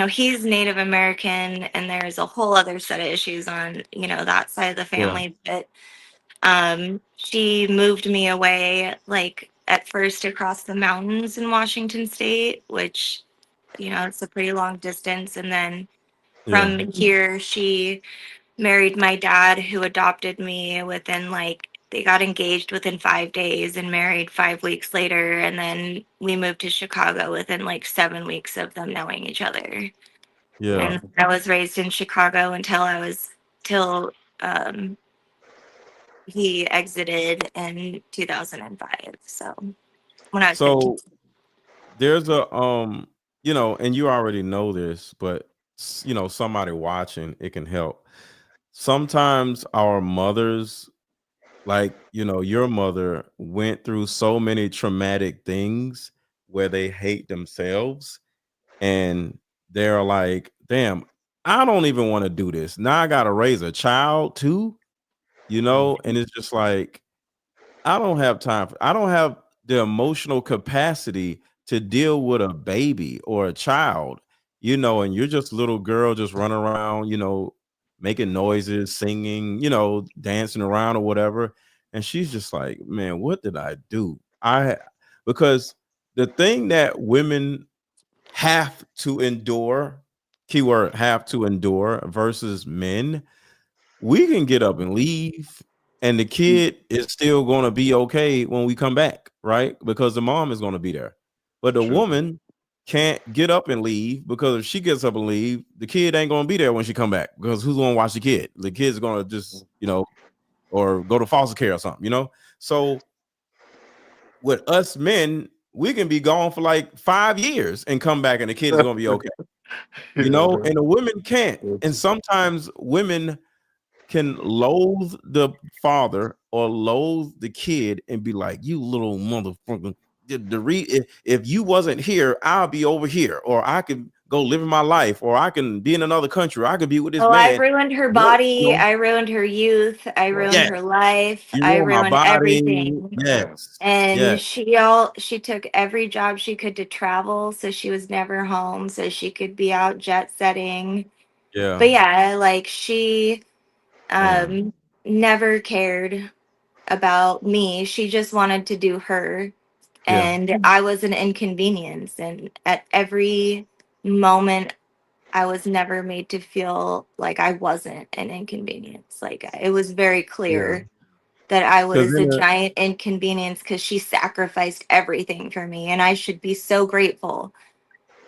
Speaker 8: he's Native American and there's a whole other set of issues on, that side of the
Speaker 2: yeah,
Speaker 8: family. But she moved me away, like at first across the mountains in Washington State, which, it's a pretty long distance. And then
Speaker 2: yeah,
Speaker 8: from here, she married my dad, who adopted me within like, they got engaged within 5 days and married 5 weeks later. And then we moved to Chicago within like 7 weeks of them knowing each other.
Speaker 2: yeah.
Speaker 8: And I was raised in Chicago till um, he exited in 2005. So when I was 15.
Speaker 2: So there's a and you already know this, but somebody watching, it can help. Sometimes our mothers, like your mother, went through so many traumatic things where they hate themselves, and they're like, damn, I don't even want to do this. Now I gotta raise a child too, and it's just like, I don't have time for. I don't have the emotional capacity to deal with a baby or a child, and you're just a little girl just running around, making noises, singing, dancing around or whatever. And she's just like, man, what did I do? Because the thing that women have to endure, keyword have to endure versus men, we can get up and leave and the kid is still going to be okay when we come back, right? Because the mom is going to be there. But the woman can't get up and leave, because if she gets up and leave, the kid ain't going to be there when she come back, because who's going to watch the kid? The kid's going to just, or go to foster care or something, So with us men, we can be gone for like 5 years and come back and the kid is going to be okay. And the women can't. And sometimes women can loathe the father or loathe the kid and be like, you little motherfucker. If you wasn't here, I'll be over here, or I could go live in my life, or I can be in another country, or I could be with this man.
Speaker 8: I ruined her body. I ruined her youth. I ruined her life. I ruined everything.
Speaker 2: Yes.
Speaker 8: And she took every job she could to travel, so she was never home, so she could be out jet setting.
Speaker 2: Yeah.
Speaker 8: But yeah, like she never cared about me. She just wanted to do her. And I was an inconvenience. And at every moment, I was never made to feel like I wasn't an inconvenience. Like it was very clear that I was a giant inconvenience because she sacrificed everything for me. And I should be so grateful.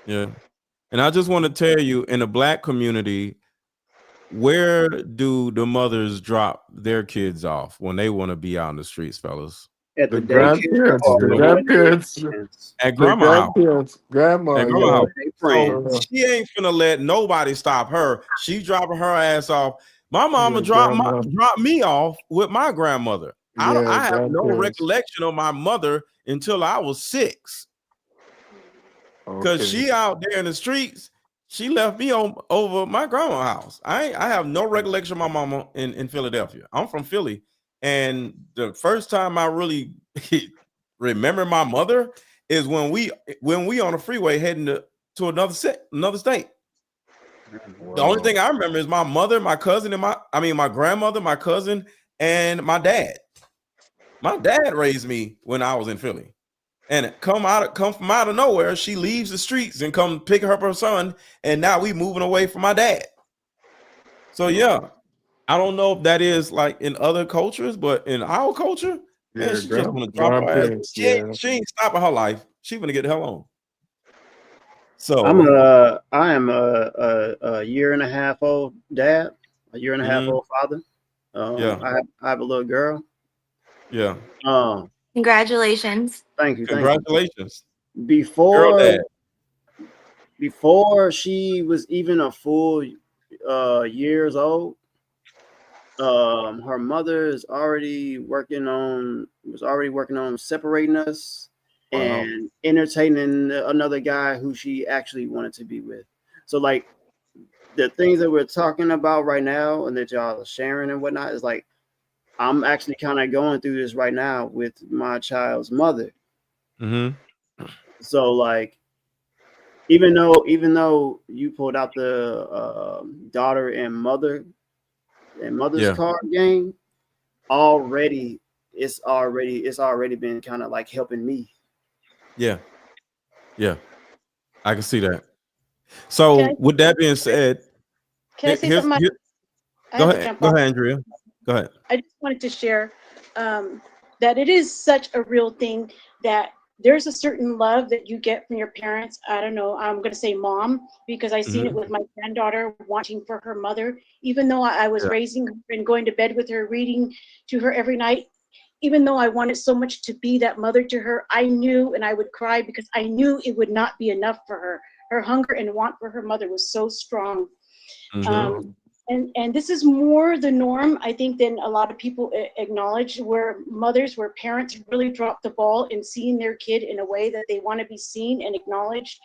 Speaker 2: Yeah. And I just want to tell you, in the Black community, where do the mothers drop their kids off when they want to be out in the streets, fellas?
Speaker 13: At
Speaker 7: the grandparents,
Speaker 2: at grandma's house.
Speaker 7: Grandma,
Speaker 2: At grandma's house. So she ain't finna let nobody stop her. She dropping her ass off. My mama dropped me off with my grandmother. I have no recollection of my mother until I was 6. Because she out there in the streets, she left me over my grandma's house. I have no recollection of my mama in Philadelphia. I'm from Philly. And the first time I really remember my mother is when we on the freeway heading to another state. Wow. The only thing I remember is my mother, my cousin, and my grandmother, my cousin, and my dad. My dad raised me when I was in Philly. And come from out of nowhere, she leaves the streets and come pick up her son, and now we moving away from my dad. So yeah, I don't know if that is like in other cultures, but in our culture, man, she just want to drop her ass. She ain't stopping her life. She gonna get the hell on. So
Speaker 13: I am a year and a half old dad, a year and a half old father. I have a little girl.
Speaker 2: Yeah.
Speaker 8: Congratulations.
Speaker 13: Thank you.
Speaker 2: Congratulations.
Speaker 13: Before she was even a full years old, her mother was already working on separating us and entertaining another guy who she actually wanted to be with. So like the things that we're talking about right now and that y'all are sharing and whatnot is like, I'm actually kind of going through this right now with my child's mother. So like, even though you pulled out the daughter and mother's card game, it's already been kind of like helping me.
Speaker 2: Yeah, I can see that. So with that being said,
Speaker 29: can I say something?
Speaker 2: Go ahead, Andrea. Go ahead.
Speaker 29: I just wanted to share that it is such a real thing that there's a certain love that you get from your parents. I don't know, I'm going to say mom, because I've seen it with my granddaughter wanting for her mother, even though I was raising her and going to bed with her, reading to her every night. Even though I wanted so much to be that mother to her, I knew, and I would cry because I knew it would not be enough for her. Her hunger and want for her mother was so strong. And this is more the norm, I think, than a lot of people acknowledge, where parents really drop the ball in seeing their kid in a way that they want to be seen and acknowledged.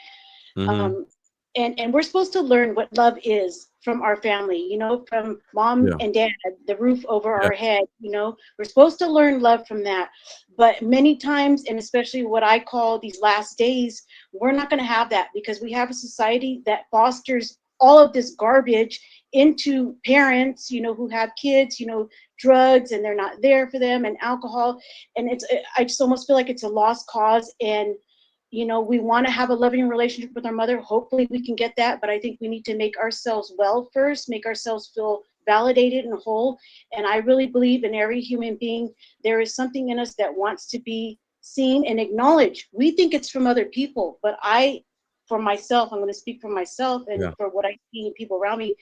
Speaker 29: and we're supposed to learn what love is from our family, you know, from mom
Speaker 2: Yeah.
Speaker 29: and dad, the roof over
Speaker 2: Yeah.
Speaker 29: our head, you know, we're supposed to learn love from that. But many times, and especially what I call these last days, we're not going to have that, because we have a society that fosters all of this garbage into parents, you know, who have kids, you know, drugs, and they're not there for them, and alcohol. And I just almost feel like it's a lost cause. And you know, we want to have a loving relationship with our mother. Hopefully we can get that, but I think we need to make ourselves well first, make ourselves feel validated and whole. And I really believe in every human being, there is something in us that wants to be seen and acknowledged. We think it's from other people, but for myself, I'm going to speak for myself and
Speaker 2: Yeah.
Speaker 29: for what I see in people around me,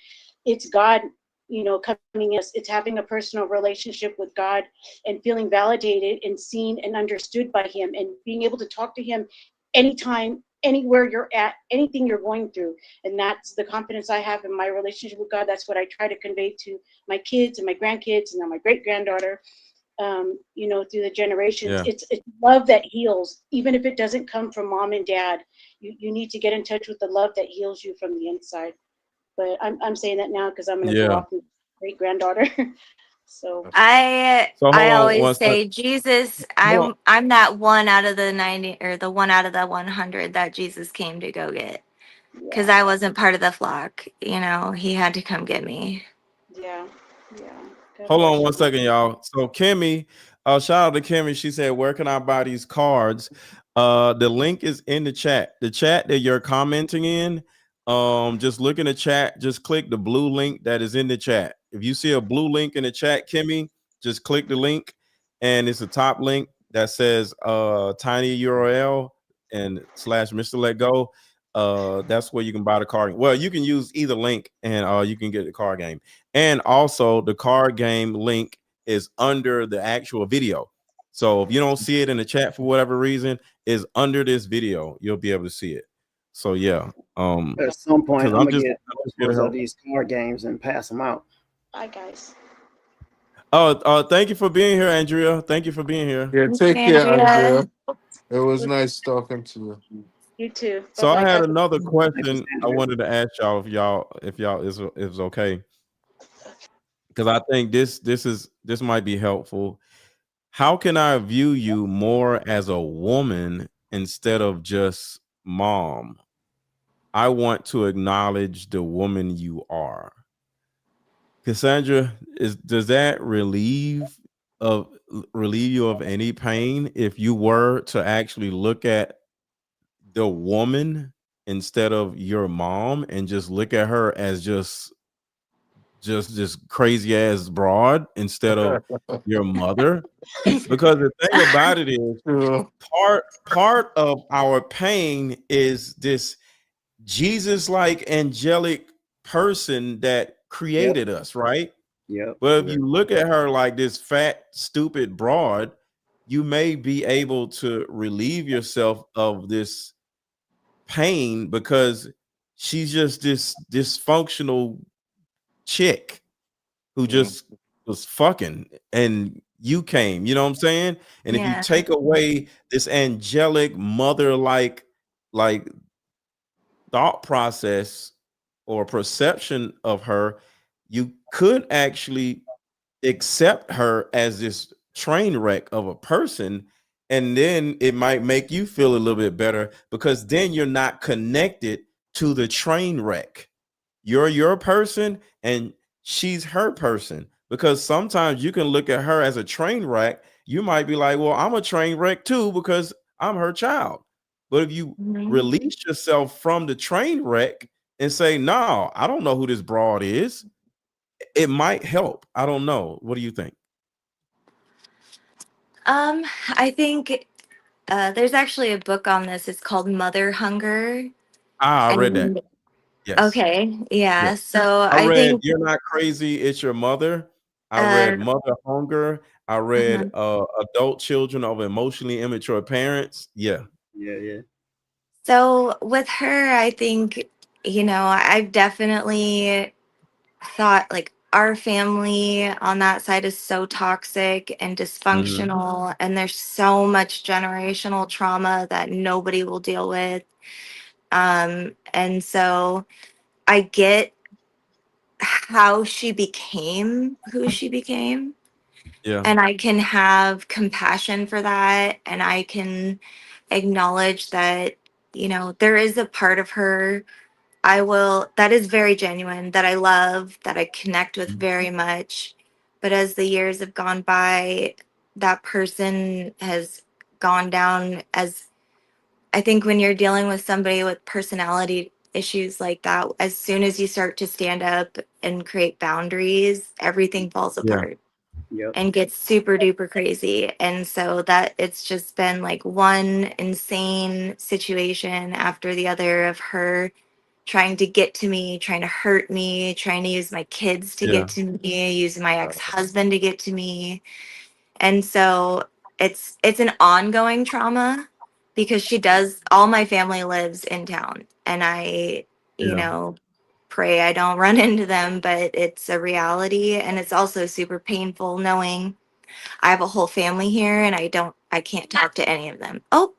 Speaker 29: it's God, you know, coming in us. It's having a personal relationship with God and feeling validated and seen and understood by him, and being able to talk to him anytime, anywhere you're at, anything you're going through. And that's the confidence I have in my relationship with God. That's what I try to convey to my kids and my grandkids and now my great granddaughter, you know, through the generations.
Speaker 2: Yeah.
Speaker 29: It's love that heals, even if it doesn't come from mom and dad. You need to get in touch with the love that heals you from the inside. But I'm saying that now because I'm going to go
Speaker 2: Yeah.
Speaker 29: off with great granddaughter. So
Speaker 8: I
Speaker 2: So hold
Speaker 8: I
Speaker 2: on
Speaker 8: always
Speaker 2: one second.
Speaker 8: say, Jesus,
Speaker 2: Hold on.
Speaker 8: I'm that one out of the 90, or the one out of the 100 that Jesus came to go get, because I wasn't part of the flock. You know, he had to come get me.
Speaker 29: Yeah. God
Speaker 2: Hold on
Speaker 29: bless
Speaker 2: one
Speaker 29: you.
Speaker 2: second, y'all. So Kimmy, shout out to Kimmy. She said, "Where can I buy these cards?" The link is in the chat. The chat that you're commenting in. Just look in the chat. Just click the blue link that is in the chat. If you see a blue link in the chat, Kimmy, just click the link, and it's a top link that says tiny URL and slash Mr. Let Go. That's where you can buy the card. Well, you can use either link, and you can get the card game. And also the card game link is under the actual video. So if you don't see it in the chat for whatever reason, is under this video. You'll be able to see it. So yeah.
Speaker 13: At some point,
Speaker 2: Because
Speaker 13: I'm
Speaker 2: I'm
Speaker 13: gonna
Speaker 2: just
Speaker 13: get
Speaker 2: here to
Speaker 13: multiples of
Speaker 2: help.
Speaker 13: these card games and pass them out.
Speaker 29: Bye, guys.
Speaker 2: Thank you for being here, Andrea. Thank you for being here.
Speaker 7: Yeah, take care, Andrea. It was nice talking to you.
Speaker 29: You too.
Speaker 2: So I
Speaker 29: Bye-bye.
Speaker 2: had
Speaker 29: God
Speaker 2: another
Speaker 29: bless.
Speaker 2: question I wanted to ask y'all if y'all is okay. Because I think this might be helpful. How can I view you more as a woman instead of just mom? I want to acknowledge the woman you are. Cassandra, does that relieve you of any pain if you were to actually look at the woman instead of your mom and just look at her as just crazy ass broad instead of your mother? Because the thing about it is, part of our pain is this Jesus-like angelic person that created us, right?
Speaker 13: Yep.
Speaker 2: But if you look at her like this fat, stupid broad, you may be able to relieve yourself of this pain because she's just this dysfunctional chick who just was fucking, and you came, you know what I'm saying? And if you
Speaker 8: Yeah.
Speaker 2: take away this angelic mother like thought process or perception of her, you could actually accept her as this train wreck of a person, and then it might make you feel a little bit better because then you're not connected to the train wreck. You're your person and she's her person, because sometimes you can look at her as a train wreck. You might be like, well, I'm a train wreck too because I'm her child. But if you release yourself from the train wreck and say, no, I don't know who this broad is, it might help. I don't know. What do you think?
Speaker 8: I think there's actually a book on this. It's called Mother Hunger.
Speaker 2: I read that.
Speaker 8: And
Speaker 2: Yes.
Speaker 8: okay, yeah.
Speaker 2: Yes.
Speaker 8: So
Speaker 2: I
Speaker 8: I
Speaker 2: read
Speaker 8: think
Speaker 2: You're Not Crazy, It's Your Mother. I
Speaker 8: uh,
Speaker 2: read Mother Hunger. I read Adult Children of Emotionally Immature Parents. Yeah.
Speaker 13: Yeah.
Speaker 8: so with her, I think, you know, I've definitely thought like our family on that side is so toxic and dysfunctional, and there's so much generational trauma that nobody will deal with. And so I get how she became who she became.
Speaker 2: Yeah.
Speaker 8: And I can have compassion for that. And I can acknowledge that, you know, there is a part of her that is very genuine, that I love, that I connect with very much. But as the years have gone by, that person has gone down. As I think when you're dealing with somebody with personality issues like that, as soon as you start to stand up and create boundaries, everything falls
Speaker 2: Yeah.
Speaker 8: apart.
Speaker 13: Yep.
Speaker 8: And gets super duper crazy. And so that it's just been like one insane situation after the other of her trying to get to me, trying to hurt me, trying to use my kids to
Speaker 2: Yeah.
Speaker 8: get to me, using my ex-husband to get to me. And so it's an ongoing trauma because all my family lives in town, and I, you
Speaker 2: Yeah.
Speaker 8: know, pray I don't run into them, but it's a reality. And it's also super painful knowing I have a whole family here and I can't talk to any of them. Oh,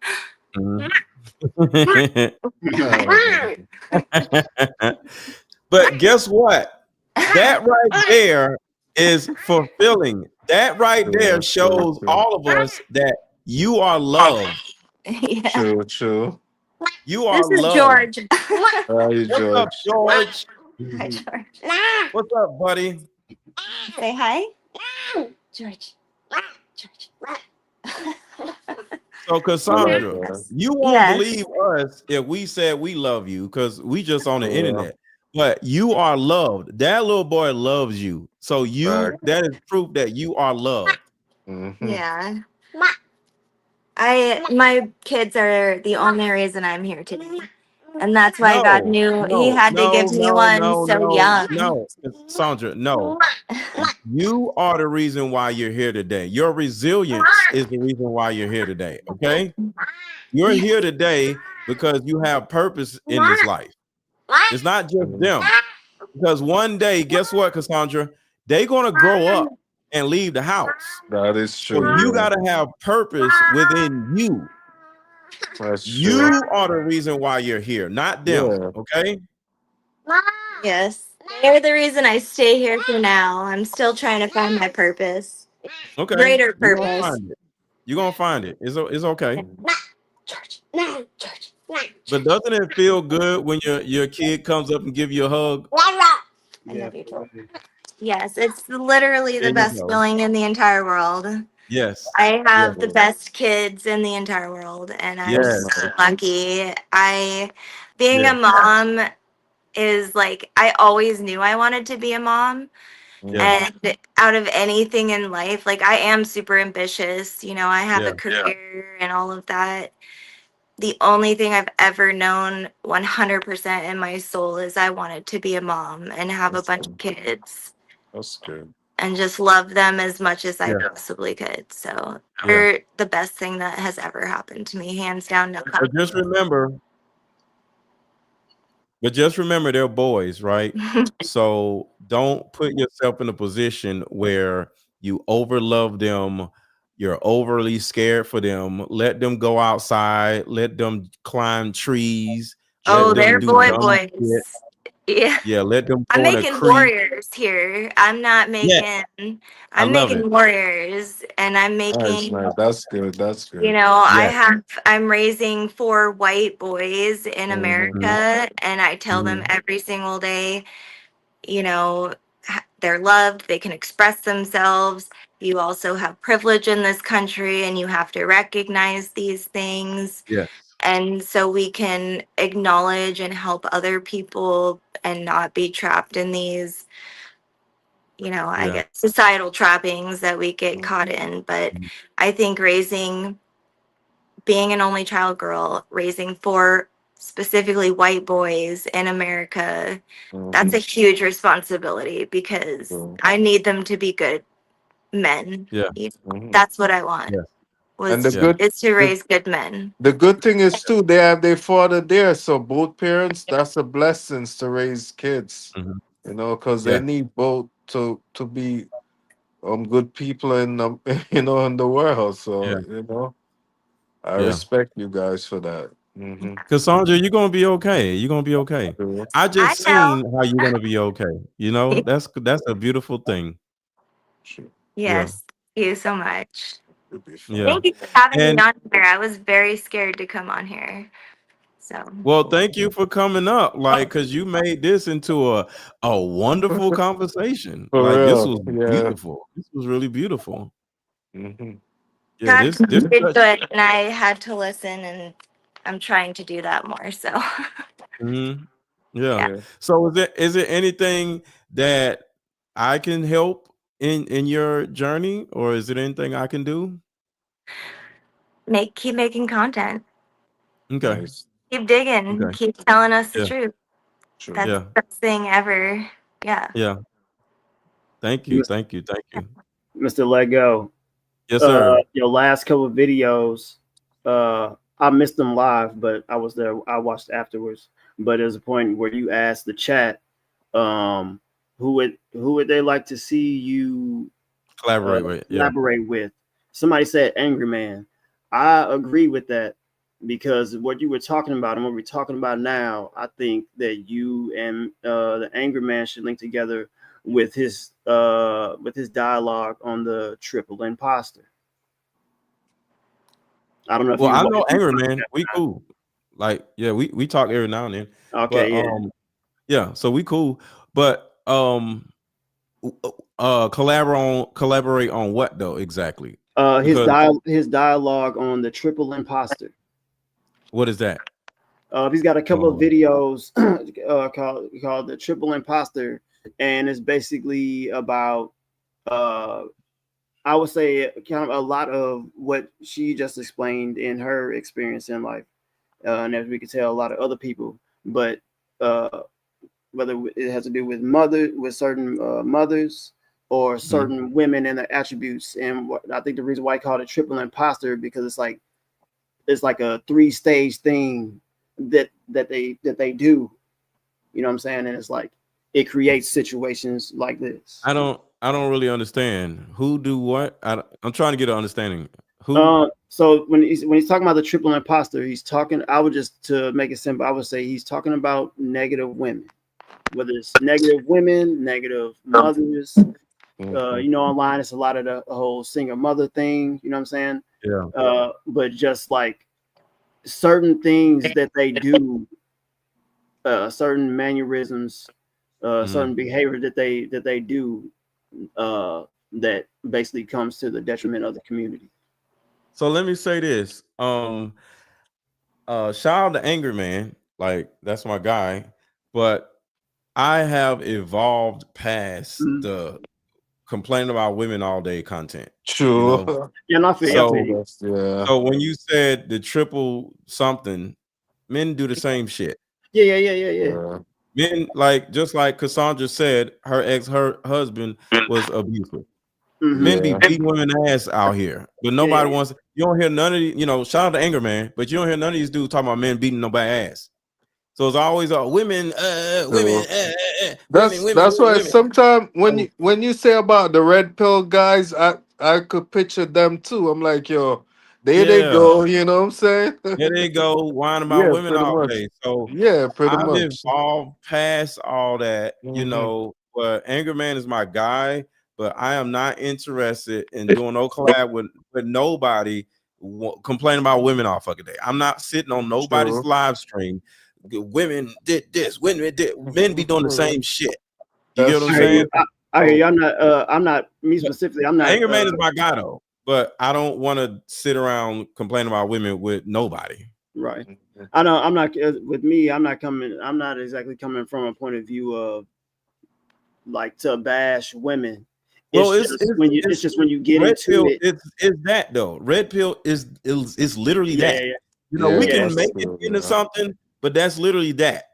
Speaker 2: But guess what? That right there is fulfilling. That right there shows all of us that you are loved.
Speaker 8: yeah.
Speaker 7: True.
Speaker 2: You are
Speaker 8: This is
Speaker 2: loved.
Speaker 8: George.
Speaker 7: Hi,
Speaker 2: What's up,
Speaker 7: George.
Speaker 2: George?
Speaker 8: Hi, George.
Speaker 2: What's up, buddy?
Speaker 8: Say hi. George. George.
Speaker 2: So, Cassandra,
Speaker 7: Yeah.
Speaker 2: you won't
Speaker 8: Yes.
Speaker 2: believe us if we said we love you because we just on the
Speaker 7: Yeah.
Speaker 2: internet. But you are loved. That little boy loves you. So that is proof that you are loved.
Speaker 7: Mm-hmm.
Speaker 8: Yeah. My kids are the only reason I'm here today. And that's why God knew he had to give me one so young.
Speaker 2: No, Sandra, no. You are the reason why you're here today. Your resilience is the reason why you're here today. Okay. You're here today because you have purpose in this life. It's not just them. Because one day, guess what, Cassandra? They're going to grow up and leave the house.
Speaker 7: That is
Speaker 2: So
Speaker 7: true.
Speaker 2: you got to have purpose within you.
Speaker 7: That's true.
Speaker 2: You are the reason why you're here, not them.
Speaker 7: Yeah.
Speaker 2: Okay.
Speaker 8: Yes. They're the reason I stay here for now. I'm still trying to find my purpose.
Speaker 2: Okay.
Speaker 8: Greater
Speaker 2: You're gonna
Speaker 8: purpose.
Speaker 2: find it. You're gonna find it. It's okay.
Speaker 8: George. George.
Speaker 2: But doesn't it feel good when your kid comes up and give you a hug?
Speaker 8: I love you too. Yes, it's literally
Speaker 2: There
Speaker 8: the
Speaker 2: you
Speaker 8: best
Speaker 2: go.
Speaker 8: feeling in the entire world.
Speaker 2: Yes.
Speaker 8: I have
Speaker 2: Yes.
Speaker 8: the best kids in the entire world, and I'm
Speaker 2: Yes.
Speaker 8: so lucky. Being
Speaker 2: Yes.
Speaker 8: a mom is like, I always knew I wanted to be a mom.
Speaker 2: Yes.
Speaker 8: And out of anything in life, like I am super ambitious, you know, I have a
Speaker 2: Yeah.
Speaker 8: career and all of that. The only thing I've ever known 100% in my soul is I wanted to be a mom and have a bunch of kids
Speaker 7: That's good.
Speaker 8: and just love them as much as I
Speaker 2: Yeah.
Speaker 8: possibly could. So
Speaker 2: Yeah.
Speaker 8: they're the best thing that has ever happened to me, hands down. No
Speaker 2: But just remember they're boys, right? So don't put yourself in a position where you overlove them, you're overly scared for them. Let them go outside, let them climb trees,
Speaker 8: Oh,
Speaker 2: let them
Speaker 8: they're
Speaker 2: do
Speaker 8: boy
Speaker 2: dumb
Speaker 8: boys.
Speaker 2: shit.
Speaker 8: Yeah.
Speaker 2: Yeah, let them
Speaker 8: I'm
Speaker 2: go in a
Speaker 8: making
Speaker 2: creek.
Speaker 8: warriors here. I'm not
Speaker 2: Yeah,
Speaker 8: making
Speaker 2: I
Speaker 8: I'm
Speaker 2: love it.
Speaker 8: making warriors, and I'm
Speaker 7: Nice,
Speaker 8: making,
Speaker 7: nice. That's good. That's
Speaker 8: you
Speaker 7: good.
Speaker 8: know,
Speaker 2: Yeah.
Speaker 8: I'm raising 4 white boys in
Speaker 7: Mm-hmm.
Speaker 8: America, and I tell them every single day, you know, they're loved, they can express themselves. You also have privilege in this country, and you have to recognize these things.
Speaker 2: Yes.
Speaker 8: And so we can acknowledge and help other people and not be trapped in these, you know, I
Speaker 2: Yeah.
Speaker 8: guess societal trappings that we get caught in. But I think being an only child girl, raising 4 specifically white boys in America, that's a huge responsibility because I need them to be good men.
Speaker 2: Yeah.
Speaker 8: That's what I want,
Speaker 2: Yes.
Speaker 7: And the
Speaker 8: was
Speaker 7: good
Speaker 8: is to
Speaker 7: the,
Speaker 8: raise good men.
Speaker 7: the good thing is too, they have their father there. So both parents, that's a blessing to raise kids.
Speaker 2: Mhm.
Speaker 7: You know, because they
Speaker 2: Yeah.
Speaker 7: need both to be good people in you know, in the world. So
Speaker 2: Yeah.
Speaker 7: you know, I
Speaker 2: Yeah.
Speaker 7: respect you guys for that.
Speaker 2: Cassandra, you're gonna be okay. You're gonna be okay. I just seen how you're gonna be okay. You know, that's a beautiful thing.
Speaker 8: Yes. Thank you so much.
Speaker 2: Yeah.
Speaker 8: Thank you for having
Speaker 2: And
Speaker 8: me on here. I was very scared to come on here. So
Speaker 2: well, thank you for coming up. Like, cause you made this into a wonderful conversation.
Speaker 7: For
Speaker 2: Like this
Speaker 7: real.
Speaker 2: was
Speaker 7: Yeah.
Speaker 2: beautiful. This was really beautiful. Yeah,
Speaker 8: God
Speaker 2: this
Speaker 8: did do it, and I had to listen, and I'm trying to do that more. So
Speaker 2: Mhm. Yeah.
Speaker 8: Yeah.
Speaker 2: So is there anything that I can help in your journey, or is it anything I can do?
Speaker 8: keep making content.
Speaker 2: Okay.
Speaker 8: Keep digging.
Speaker 2: Okay.
Speaker 8: Keep telling us the
Speaker 2: Yeah.
Speaker 8: truth. That's
Speaker 2: Yeah.
Speaker 8: the best thing ever. Yeah.
Speaker 2: Yeah. Thank you. Thank you. Thank you.
Speaker 13: Mr. Lego.
Speaker 2: Yes, sir.
Speaker 13: Your last couple of videos, I missed them live, but I was there. I watched afterwards. But there's a point where you asked the chat, who would they like to see you
Speaker 2: Collaborate with. Yeah.
Speaker 13: collaborate with? Somebody said Angry Man. I agree with that because what you were talking about and what we're talking about now, I think that you and the Angry Man should link together with his dialogue on the triple imposter. I don't know if
Speaker 2: Well,
Speaker 13: you
Speaker 2: I know
Speaker 13: watched
Speaker 2: Angry Man. We cool. Like, yeah, we talk every now and then.
Speaker 13: Okay,
Speaker 2: But
Speaker 13: yeah.
Speaker 2: yeah, so we cool. But collaborate on what though exactly?
Speaker 13: His dialogue on the triple imposter.
Speaker 2: What is that?
Speaker 13: He's got a couple of videos called the triple imposter, and it's basically about I would say kind of a lot of what she just explained in her experience in life, and as we could tell, a lot of other people. But whether it has to do with certain mothers or certain women and their attributes, and I think the reason why I called it triple imposter because it's like a 3-stage thing that they do. You know what I'm saying? And it's like it creates situations like this.
Speaker 2: I don't really understand. Who do what? I'm trying to get an understanding. Who?
Speaker 13: So when he's talking about the triple imposter, he's talking. I would just to make it simple, I would say he's talking about negative women, whether it's negative women, negative mothers. You know, online it's a lot of the whole single mother thing. You know what I'm saying?
Speaker 2: Yeah.
Speaker 13: But just like certain things that they do, certain mannerisms, certain behavior that they do, that basically comes to the detriment of the community.
Speaker 2: So let me say this. Shout out to Angry Man, like that's my guy, but I have evolved past the complaining about women all day content.
Speaker 7: True.
Speaker 2: You know?
Speaker 13: Yeah, not for
Speaker 7: yeah.
Speaker 2: So when you said the triple something, men do the same shit.
Speaker 13: Yeah.
Speaker 2: Men, like just like Cassandra said, her husband was abusive. Men be beating women ass out here, but nobody wants. You don't hear none of these. You know, shout out to Anger Man, but you don't hear none of these dudes talking about men beating nobody ass. So it's always women, women.
Speaker 7: That's why sometimes when you say about the red pill guys, I could picture them too. I'm like, yo, there they go. You know what I'm saying?
Speaker 2: There they go, whining about women
Speaker 7: pretty
Speaker 2: all
Speaker 7: much.
Speaker 2: day. So
Speaker 7: Yeah, pretty
Speaker 2: I've
Speaker 7: much.
Speaker 2: evolved past all that, you know. But Anger Man is my guy, but I am not interested in doing no collab with nobody complaining about women all fucking day. I'm not sitting on nobody's live stream. Women did this, women did. Men be doing the same shit. You get what I'm saying?
Speaker 13: I'm not me specifically. I'm not.
Speaker 2: Anger Man is my guy though, but I don't want to sit around complaining about women with nobody.
Speaker 13: Right. I know. I'm not with me. I'm not exactly coming from a point of view of like to bash women.
Speaker 2: Well,
Speaker 13: it's just when you get
Speaker 2: red
Speaker 13: into
Speaker 2: pill,
Speaker 13: it.
Speaker 2: It's that though. Red pill is literally that.
Speaker 13: Yeah.
Speaker 2: You know, we can make it into something, but that's literally that.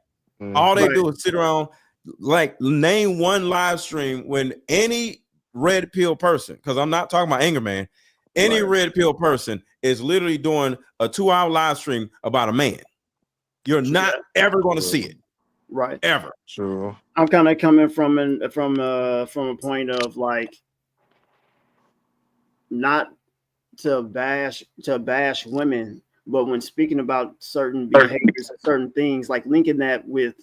Speaker 2: All they do is sit around, like name one live stream when any red pill person, because I'm not talking about Anger Man, any red pill person is literally doing a 2-hour live stream about a man. You're not ever going to see it.
Speaker 13: Right.
Speaker 2: Ever.
Speaker 7: True.
Speaker 13: I'm kind of coming from a point of like not to bash women, But when speaking about certain behaviors and certain things, like linking that with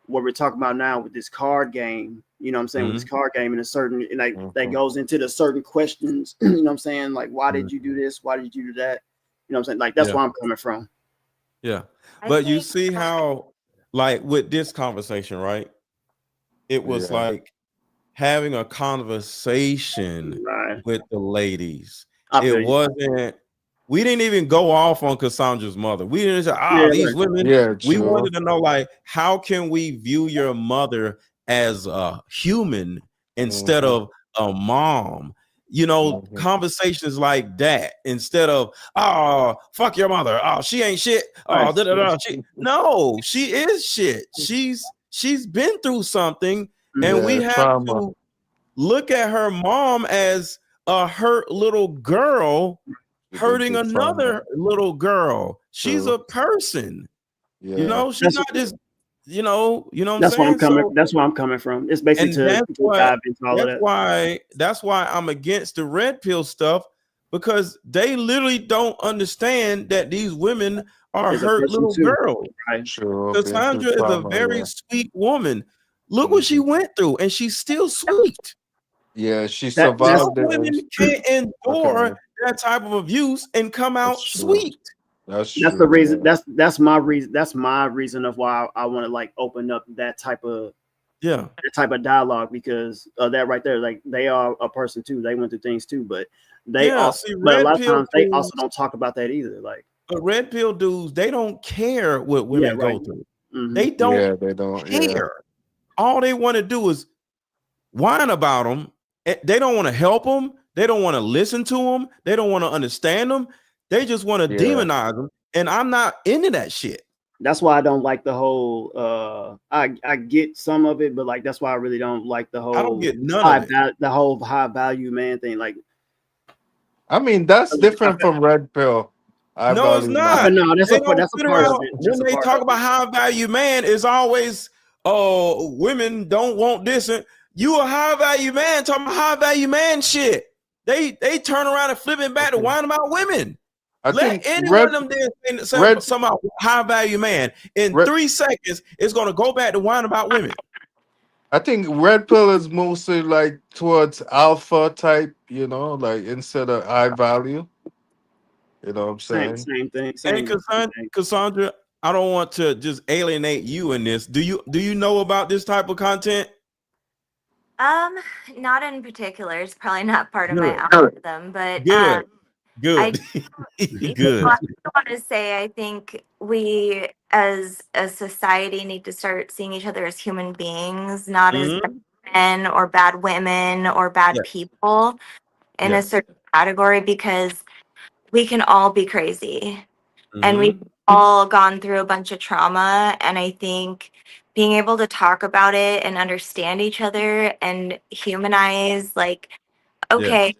Speaker 13: what we're talking about now with this card game, you know what I'm saying, with this card game and a certain, and like that goes into the certain questions, you know what I'm saying? Like, why did you do this? Why did you do that? You know what I'm saying? Like, that's where I'm coming from.
Speaker 2: Yeah. But you see how, like, with this conversation, right? It was like having a conversation with the ladies. It wasn't, we didn't even go off on Cassandra's mother. We didn't say, these women. We wanted to know, like, how can we view your mother as a human instead of a mom? You know, conversations like that instead of, oh, fuck your mother. Oh, she ain't shit. Oh, no, she is shit. She's been through something, and we have to look at her mom as a hurt little girl hurting another little girl. She's a person. You know, she's not this. You know what I'm saying?
Speaker 13: That's where I'm coming from. It's basically to dive into all of that.
Speaker 2: That's why I'm against the red pill stuff, because they literally don't understand that these women are hurt little girls.
Speaker 13: Right?
Speaker 2: Cassandra is a very sweet woman. Look what she went through, and she's still sweet.
Speaker 7: Yeah, she survived.
Speaker 2: Some women can't endure that type of abuse and come out sweet.
Speaker 7: That's
Speaker 13: the reason. That's my reason. That's my reason of why I want to like open up that type of dialogue, because of that right there. Like, they are a person too. They went through things too, but they also, but a lot of times they also don't talk about that either. Like,
Speaker 2: but red pill dudes, they don't care what women go through. They don't.
Speaker 7: They don't
Speaker 2: care. All they want to do is whine about them. They don't want to help them. They don't want to listen to them. They don't want to understand them. They just want to demonize them. And I'm not into that shit.
Speaker 13: That's why I don't like the whole. I get some of it, but like, that's why I really don't like the whole.
Speaker 2: I don't get none of it.
Speaker 13: The whole high value man thing. Like,
Speaker 7: I mean, that's different from red pill.
Speaker 2: No, it's not.
Speaker 13: No, that's a part of it.
Speaker 2: When they talk about high value man, it's always, women don't want this. And you a high value man talking about high value man shit. They turn around and flip it back to whine about women. Let any one of them then say somehow high value man. In 3 seconds, it's gonna go back to whine about women.
Speaker 7: I think red pill is mostly like towards alpha type, you know, like instead of high value. You know what I'm saying?
Speaker 13: Same thing.
Speaker 2: And Cassandra, I don't want to just alienate you in this. Do you know about this type of content?
Speaker 8: Not in particular. It's probably not part of my algorithm, but
Speaker 2: good.
Speaker 8: Good.
Speaker 2: I
Speaker 8: want to say, I think we as a society need to start seeing each other as human beings, not as bad men or bad women or bad people in a certain category, because we can all be crazy and we've all gone through a bunch of trauma. And I think being able to talk about it and understand each other and humanize, like, okay,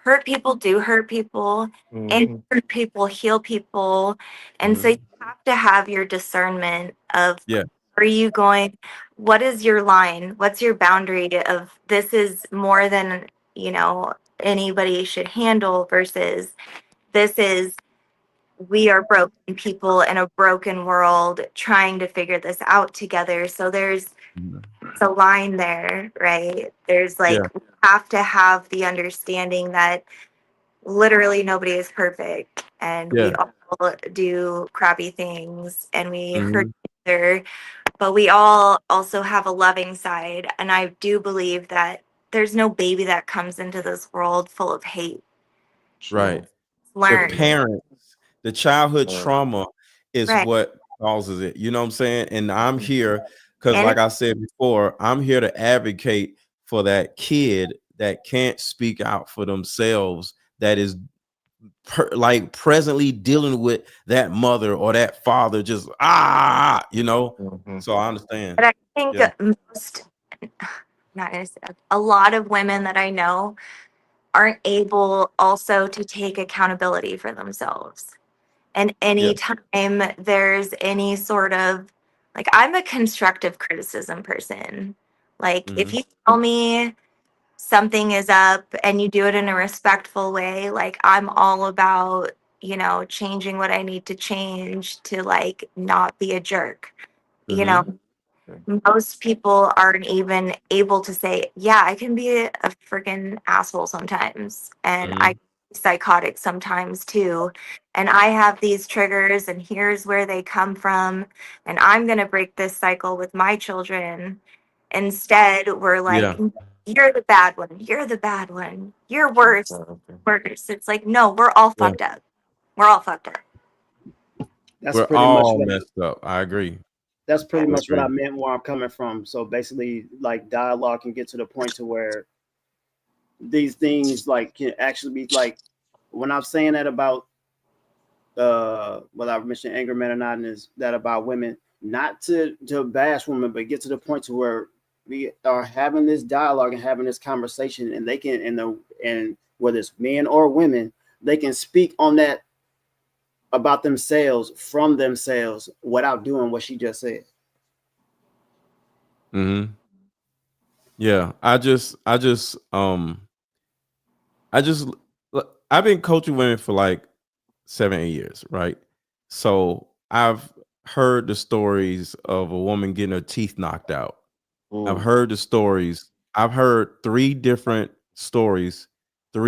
Speaker 8: hurt people do hurt people, and hurt people heal people. And so you have to have your discernment of, are you going, what is your line? What's your boundary of, this is more than, anybody should handle, versus this is, we are broken people in a broken world trying to figure this out together. So there's a line there, right? There's we have to have the understanding that literally nobody is perfect, and we all do crappy things, and we hurt each other, but we all also have a loving side. And I do believe that there's no baby that comes into this world full of hate.
Speaker 2: Right.
Speaker 8: Learn.
Speaker 2: The parents, the childhood trauma is what causes it. You know what I'm saying? And I'm here because, like I said before, I'm here to advocate for that kid that can't speak out for themselves, that is presently dealing with that mother or that father, just So I understand.
Speaker 8: But I think a lot of women that I know aren't able also to take accountability for themselves. And anytime there's any sort of, like, I'm a constructive criticism person. Like, if you tell me something is up and you do it in a respectful way, like, I'm all about you know, changing what I need to change to like not be a jerk. You
Speaker 2: Mm-hmm.
Speaker 8: know, most people aren't even able to say, yeah, I can be a freaking asshole sometimes. And I psychotic sometimes too. And I have these triggers and here's where they come from. And I'm going to break this cycle with my children. Instead, we're like,
Speaker 2: Yeah.
Speaker 8: you're the bad one. You're the bad one. You're worse. Worse. It's like, no, we're all
Speaker 2: Yeah.
Speaker 8: fucked up. We're all fucked up.
Speaker 13: That's
Speaker 2: We're
Speaker 13: pretty much
Speaker 2: all
Speaker 13: what
Speaker 2: messed up. I agree.
Speaker 13: that's pretty
Speaker 2: I
Speaker 13: much what I
Speaker 2: agree.
Speaker 13: meant where I'm coming from. So basically, like dialogue can get to the point to where these things like can actually be like when I'm saying that about whether I mentioned anger management is that about women, not to bash women, but get to the point to where we are having this dialogue and having this conversation, and they can and whether it's men or women, they can speak on that about themselves from themselves without doing what she just said.
Speaker 2: Mm-hmm. Yeah. I've been coaching women for like 7-8 years, right? So I've heard the stories of a woman getting her teeth knocked out. I've heard the stories. I've heard three different stories of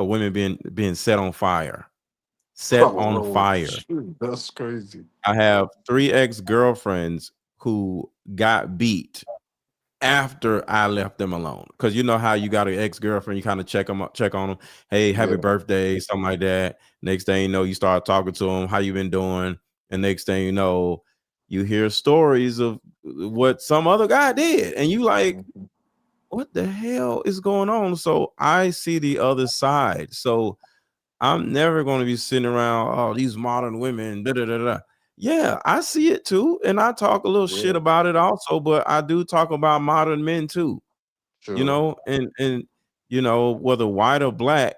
Speaker 2: women being set on fire.
Speaker 7: Shoot, that's crazy.
Speaker 2: I have 3 ex-girlfriends who got beat after I left them alone. Because you know how you got an ex-girlfriend, you kind of check on them. Hey, happy birthday, something like that. Next thing you know, you start talking to them. How you been doing? And next thing you know, you hear stories of what some other guy did. And you like, what the hell is going on? So I see the other side. So I'm never going to be sitting around, oh, these modern women, da da da da. Yeah, I see it too. And I talk a little shit about it also, but I do talk about modern men too. You know, and you know, whether white or black,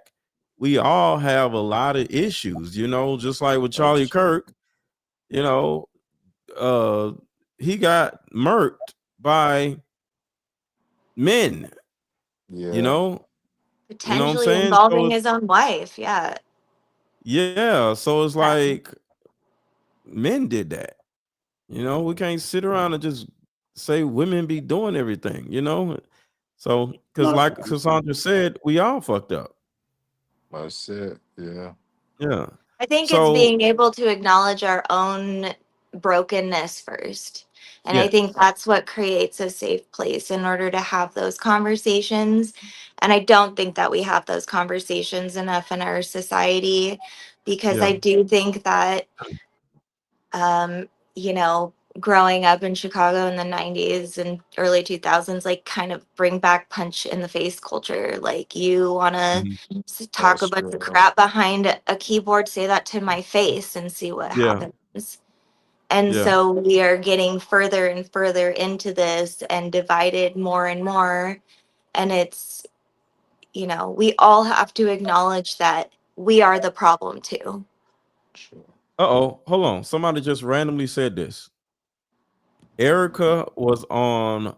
Speaker 2: we all have a lot of issues, you know, just like with Charlie Kirk, you know, he got murked by men, you know what I'm
Speaker 8: Potentially
Speaker 2: saying?
Speaker 8: involving
Speaker 2: So
Speaker 8: his own wife. Yeah.
Speaker 2: yeah, so it's like men did that. You know, we can't sit around and just say women be doing everything, you know? So, because
Speaker 13: No,
Speaker 2: like Cassandra said, we all fucked up.
Speaker 7: That's it. Yeah.
Speaker 2: Yeah.
Speaker 8: I think it's
Speaker 2: So,
Speaker 8: being able to acknowledge our own brokenness first. And I
Speaker 2: yeah.
Speaker 8: think that's what creates a safe place in order to have those conversations. And I don't think that we have those conversations enough in our society because
Speaker 2: Yeah.
Speaker 8: I do think that you know, growing up in Chicago in the 90s and early 2000s, like kind of bring back punch in the face culture. Like you want to talk a bunch of crap behind a keyboard, say that to my face and see what
Speaker 2: Yeah.
Speaker 8: happens. And
Speaker 2: Yeah.
Speaker 8: so we are getting further and further into this and divided more and more. And it's, you know, we all have to acknowledge that we are the problem too.
Speaker 2: Uh-oh, hold on. Somebody just randomly said this. Erica was on an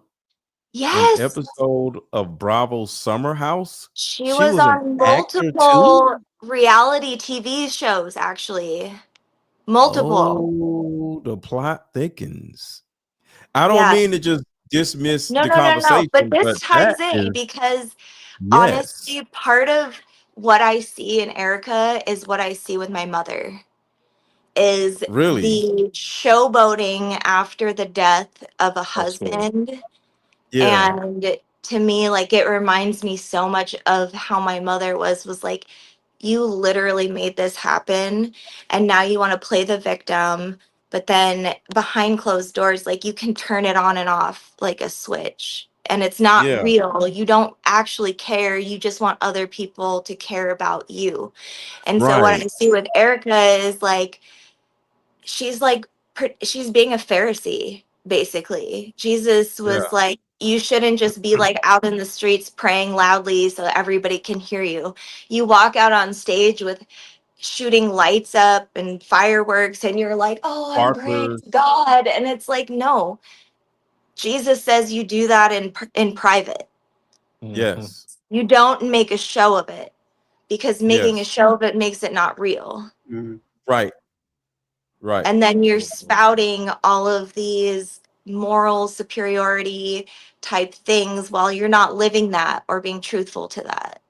Speaker 8: Yes.
Speaker 2: episode of Bravo's Summer House.
Speaker 8: She
Speaker 2: She
Speaker 8: was
Speaker 2: was an
Speaker 8: on
Speaker 2: actor too?
Speaker 8: multiple reality TV shows, actually. Multiple.
Speaker 2: Oh, the plot thickens. I don't
Speaker 8: Yeah.
Speaker 2: mean to just dismiss
Speaker 8: No,
Speaker 2: the
Speaker 8: no, no, no. But
Speaker 2: conversation,
Speaker 8: this
Speaker 2: but that
Speaker 8: ties in
Speaker 2: is
Speaker 8: because
Speaker 2: yes.
Speaker 8: honestly, part of what I see in Erica is what I see with my mother. Is
Speaker 2: Really?
Speaker 8: the showboating after the death of a
Speaker 7: That's it.
Speaker 8: husband.
Speaker 2: Yeah.
Speaker 8: And to me, like it reminds me so much of how my mother was like, you literally made this happen and now you want to play the victim, but then behind closed doors, like you can turn it on and off like a switch. And it's not
Speaker 2: Yeah.
Speaker 8: real. You don't actually care. You just want other people to care about you. And so what
Speaker 2: Right.
Speaker 8: I see with Erica is she's like she's being a Pharisee basically. Jesus
Speaker 2: Yeah.
Speaker 8: was like, you shouldn't just be like out in the streets praying loudly so everybody can hear you. You walk out on stage with shooting lights up and fireworks and you're like, oh, I'm praying
Speaker 2: Harper's.
Speaker 8: to God. And it's like, no, Jesus says you do that in private.
Speaker 2: Yes.
Speaker 8: You don't make a show of it. because making a
Speaker 2: Yes.
Speaker 8: show of it makes it not real.
Speaker 2: Right. Right.
Speaker 8: And then you're spouting all of these moral superiority type things while you're not living that or being truthful to that.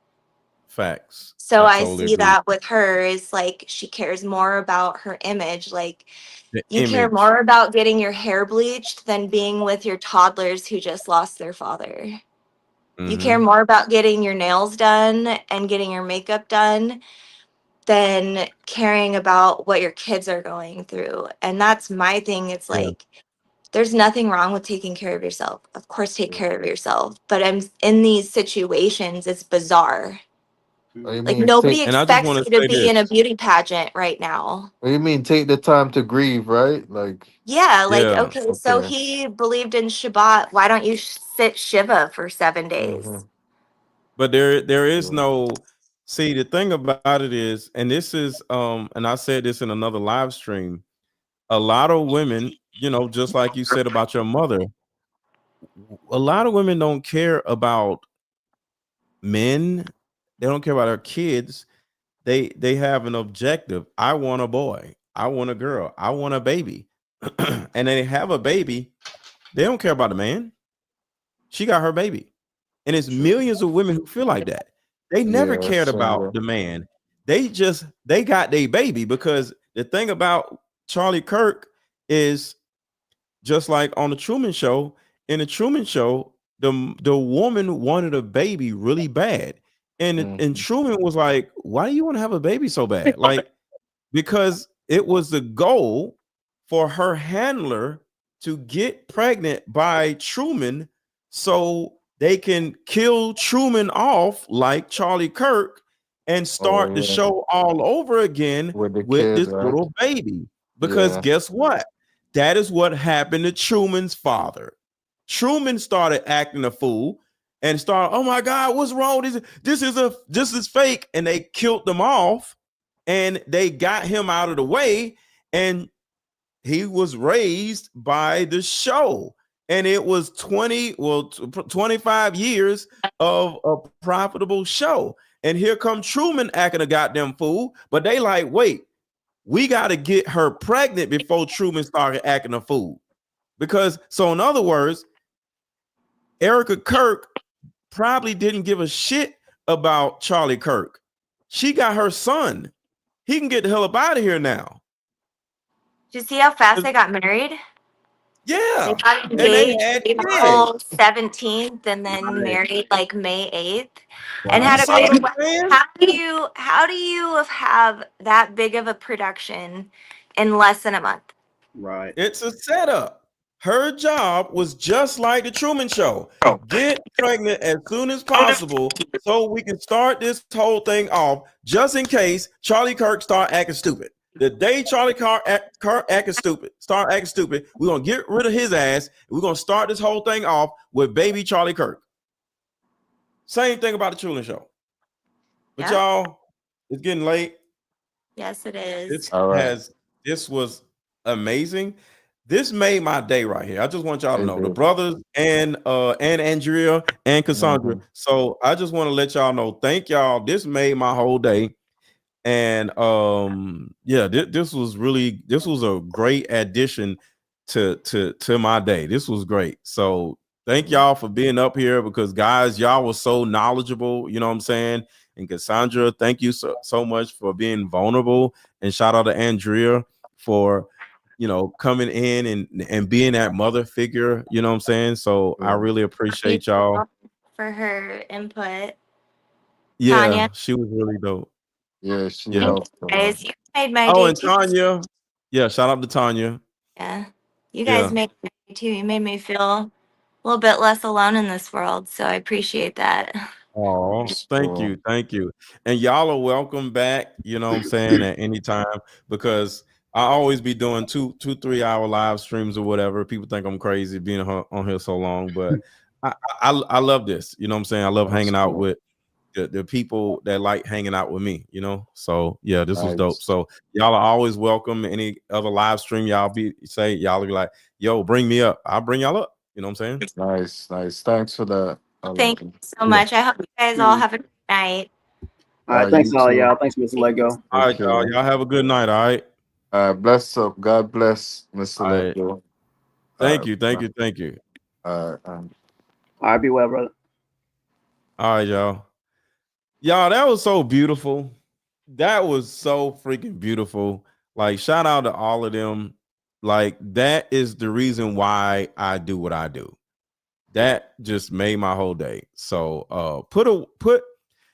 Speaker 2: Facts.
Speaker 8: So I
Speaker 2: totally
Speaker 8: see
Speaker 2: agree.
Speaker 8: that with her is like she cares more about her image. Like
Speaker 2: The
Speaker 8: you care
Speaker 2: image.
Speaker 8: more about getting your hair bleached than being with your toddlers who just lost their father. You care more about getting your nails done and getting your makeup done than caring about what your kids are going through. And that's my thing. It's
Speaker 2: Yeah.
Speaker 8: like there's nothing wrong with taking care of yourself. Of course, take care of yourself. But I'm in these situations, it's bizarre.
Speaker 16: What do you
Speaker 8: Like
Speaker 16: mean
Speaker 8: nobody
Speaker 2: And I just
Speaker 8: expects
Speaker 2: want
Speaker 8: you
Speaker 2: to
Speaker 8: to
Speaker 2: say
Speaker 8: be in a
Speaker 2: this.
Speaker 8: beauty pageant right now.
Speaker 16: what do you mean take the time to grieve, right? Like,
Speaker 8: Yeah, like
Speaker 2: Yeah.
Speaker 8: okay, so
Speaker 16: okay.
Speaker 8: he believed in Shabbat. Why don't you sit Shiva for 7 days?
Speaker 2: But there is no, see, the thing about it is, and this is and I said this in another live stream, a lot of women, you know, just like you said about your mother, a lot of women don't care about men, they don't care about their kids. They have an objective. I want a boy, I want a girl, I want a baby. And they have a baby, they don't care about the man. She got her baby. And it's millions of women who feel like that. They never
Speaker 16: Yeah,
Speaker 2: cared about the man. They got their baby. Because the thing about Charlie Kirk is, just like on the Truman Show, in the Truman Show, the woman wanted a baby really bad. And Truman was like, why do you want to have a baby so bad? Like, because it was the goal for her handler to get pregnant by Truman so they can kill Truman off like Charlie Kirk and start the show all over again
Speaker 16: with the
Speaker 2: with
Speaker 16: kid,
Speaker 2: this
Speaker 16: right?
Speaker 2: little baby. Because
Speaker 16: Yeah.
Speaker 2: guess what? That is what happened to Truman's father. Truman started acting a fool and started, oh my God, what's wrong? This is fake. And they killed them off. And they got him out of the way, and he was raised by the show. And it was 25 years of a profitable show. And here come Truman acting a goddamn fool, but they like, wait, we got to get her pregnant before Truman started acting a fool. Because, so in other words, Erica Kirk probably didn't give a shit about Charlie Kirk. She got her son. He can get the hell up out of here now.
Speaker 8: Did you see how fast they got married?
Speaker 2: Yeah.
Speaker 8: They got
Speaker 2: And they
Speaker 8: engaged
Speaker 2: had
Speaker 8: April
Speaker 2: kids.
Speaker 8: 17th and then married like May 8th. And
Speaker 2: You
Speaker 8: had a
Speaker 2: see what
Speaker 8: baby.
Speaker 2: I'm saying?
Speaker 8: How do you have that big of a production in less than a month?
Speaker 13: Right.
Speaker 2: It's a setup. Her job was just like the Truman Show. Get pregnant as soon as possible so we can start this whole thing off, just in case Charlie Kirk start acting stupid. The day Charlie Kirk acting stupid, we're gonna get rid of his ass, and we're gonna start this whole thing off with baby Charlie Kirk. Same thing about the Truman Show. But y'all, it's getting late.
Speaker 8: Yes, it is.
Speaker 2: This was amazing. This made my day right here. I just want y'all to know the brothers and Andrea and Cassandra. So I just want to let y'all know, thank y'all. This made my whole day. And yeah, this was a great addition to my day. This was great. So thank y'all for being up here, because guys, y'all were so knowledgeable, you know what I'm saying? And Cassandra, thank you so much for being vulnerable. And shout out to Andrea for, you know, coming in and being that mother figure, you know what I'm saying? So I really appreciate y'all.
Speaker 8: For her input.
Speaker 2: Yeah,
Speaker 8: Tanya.
Speaker 2: she was really dope.
Speaker 16: Yeah, she
Speaker 8: helped. Guys, you made my
Speaker 2: Oh,
Speaker 8: day
Speaker 2: and
Speaker 8: too.
Speaker 2: Tanya. Yeah, shout out to Tanya.
Speaker 8: Yeah. You guys
Speaker 2: Yeah.
Speaker 8: made my day too. You made me feel a little bit less alone in this world. So I appreciate that.
Speaker 2: Oh, thank you. And y'all are welcome back, you know what I'm saying, at any time, because I always be doing 3 hour live streams or whatever. People think I'm crazy being on here so long, but I love this, you know what I'm saying? I love hanging out with the people that like hanging out with me, you know? So yeah, this was dope. So y'all are always welcome. Any other live stream y'all be like, yo, bring me up. I'll bring y'all up. You know what I'm saying?
Speaker 16: Nice. Thanks for that.
Speaker 8: Thank you so much. I hope you guys all have a good night.
Speaker 13: All right, thanks all y'all. Thanks, Mr. Lego.
Speaker 2: All right, y'all. Y'all have a good night. All right.
Speaker 7: Bless up. God bless, Mr.
Speaker 2: All right.
Speaker 7: Lego.
Speaker 2: Thank you.
Speaker 7: All
Speaker 13: right, be well, brother.
Speaker 2: All right, y'all. Y'all, that was so beautiful. That was so freaking beautiful. Like, shout out to all of them. Like, that is the reason why I do what I do. That just made my whole day. So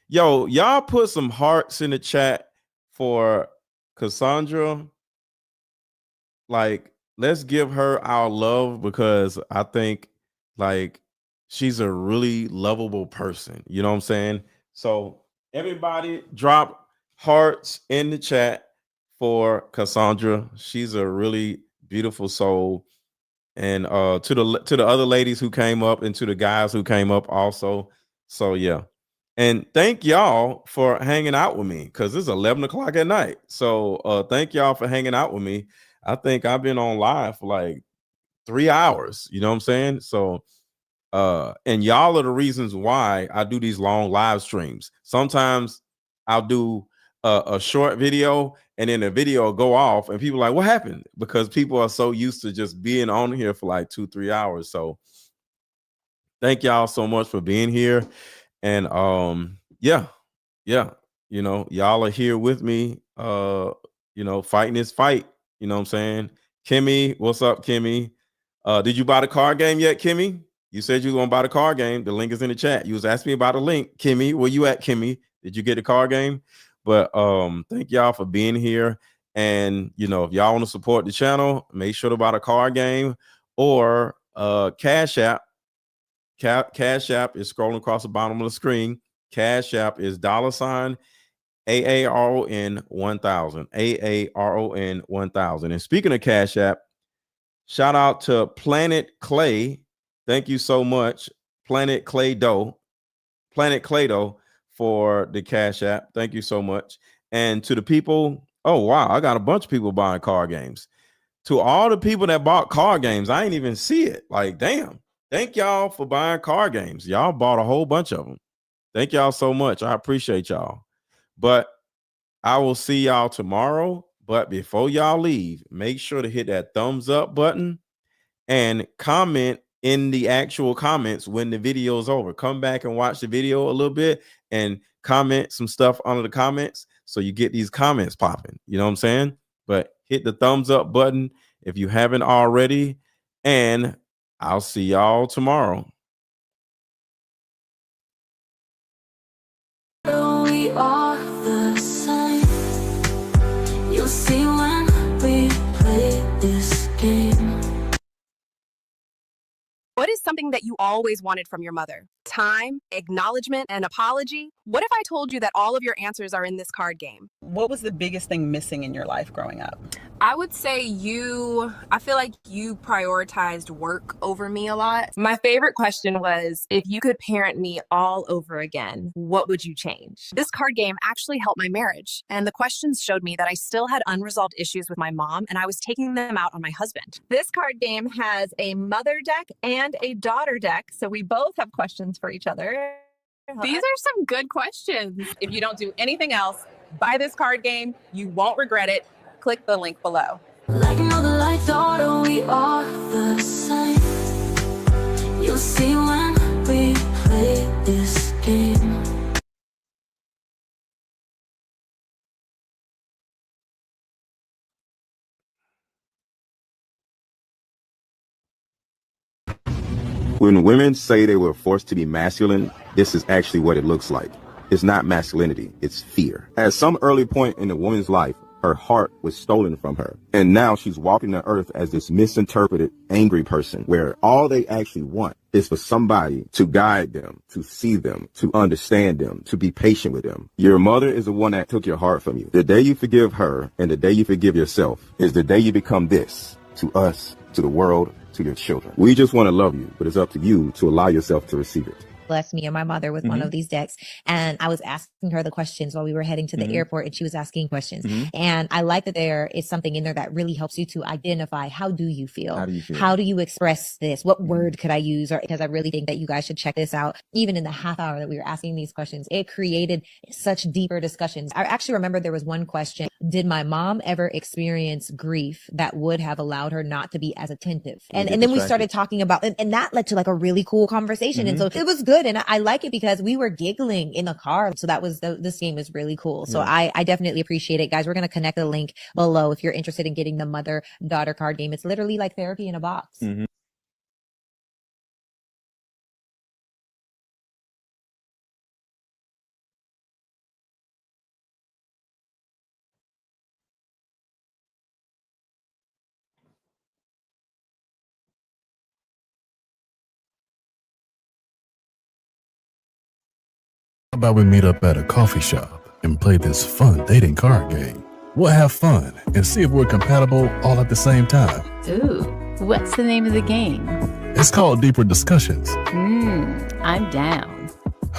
Speaker 2: y'all put some hearts in the chat for Cassandra. Like, let's give her our love, because I think like she's a really lovable person. You know what I'm saying? So everybody drop hearts in the chat for Cassandra. She's a really beautiful soul. And to the other ladies who came up, and to the guys who came up also. So yeah. And thank y'all for hanging out with me, because it's 11 o'clock at night. So thank y'all for hanging out with me. I think I've been on live for like 3 hours. You know what I'm saying? So and y'all are the reasons why I do these long live streams. Sometimes I'll do a short video, and then the video will go off, and people are like, what happened? Because people are so used to just being on here for like 2-3 hours. So thank y'all so much for being here. And yeah, you know, y'all are here with me, you know, fighting this fight. You know what I'm saying? Kimmy, what's up, Kimmy? Did you buy the card game yet, Kimmy? You said you were gonna buy the card game. The link is in the chat. You was asking me about a link, Kimmy. Where you at, Kimmy? Did you get the card game? But thank y'all for being here. And you know, if y'all want to support the channel, make sure to buy the card game or Cash App. Cash App is scrolling across the bottom of the screen. Cash App is $AARON 1000. AARON 1000. And speaking of Cash App, shout out to Planet Clay. Thank you so much, Planet Clay Dough for the Cash App. Thank you so much. And to the people, oh wow, I got a bunch of people buying card games. To all the people that bought card games, I ain't even see it. Like, damn. Thank y'all for buying card games. Y'all bought a whole bunch of them. Thank y'all so much. I appreciate y'all. But I will see y'all tomorrow. But before y'all leave, make sure to hit that thumbs up button and comment in the actual comments when the video is over. Come back and watch the video a little bit and comment some stuff under the comments so you get these comments popping. You know what I'm saying? But hit the thumbs up button if you haven't already. And I'll see y'all tomorrow.
Speaker 17: We are the same. You'll see when we play this game.
Speaker 18: What is something that you always wanted from your mother? Time, acknowledgement, and apology? What if I told you that all of your answers are in this card game?
Speaker 9: What was the biggest thing missing in your life growing up?
Speaker 18: I would say I feel like you prioritized work over me a lot. My favorite question was, if you could parent me all over again, what would you change? This card game actually helped my marriage, and the questions showed me that I still had unresolved issues with my mom, and I was taking them out on my husband. This card game has a mother deck and a daughter deck, so we both have questions for each other. These are some good questions. If you don't do anything else, buy this card game. You won't regret it. Click the link below.
Speaker 17: Like no the lights are, we are the same. You'll see when we play this game.
Speaker 19: When women say they were forced to be masculine, this is actually what it looks like. It's not masculinity, it's fear. At some early point in a woman's life, her heart was stolen from her. And now she's walking the earth as this misinterpreted, angry person, where all they actually want is for somebody to guide them, to see them, to understand them, to be patient with them. Your mother is the one that took your heart from you. The day you forgive her and the day you forgive yourself is the day you become this to us, to the world, to your children. We just want to love you, but it's up to you to allow yourself to receive it.
Speaker 11: blessed me and my mother with one of these decks. And I was asking her the questions while we were heading to the airport, and she was asking questions. And I like that there is something in there that really helps you to identify, how do you feel?
Speaker 12: How do you feel?
Speaker 11: How do you express this? What word could I use? Or because I really think that you guys should check this out. Even in the half hour that we were asking these questions, it created such deeper discussions. I actually remember there was one question. Did my mom ever experience grief that would have allowed her not to be as attentive? And then we started talking about, and that led to like a really cool conversation. And so it was good. And I like it because we were giggling in the car. So that was, this game is really cool. So I definitely appreciate it, guys. We're going to connect the link below if you're interested in getting the mother-daughter card game. It's literally like therapy in a box.
Speaker 20: How about we meet up at a coffee shop and play this fun dating card game? We'll have fun and see if we're compatible all at the same time.
Speaker 21: Ooh, what's the name of the game?
Speaker 20: It's called Deeper Discussions.
Speaker 21: I'm down.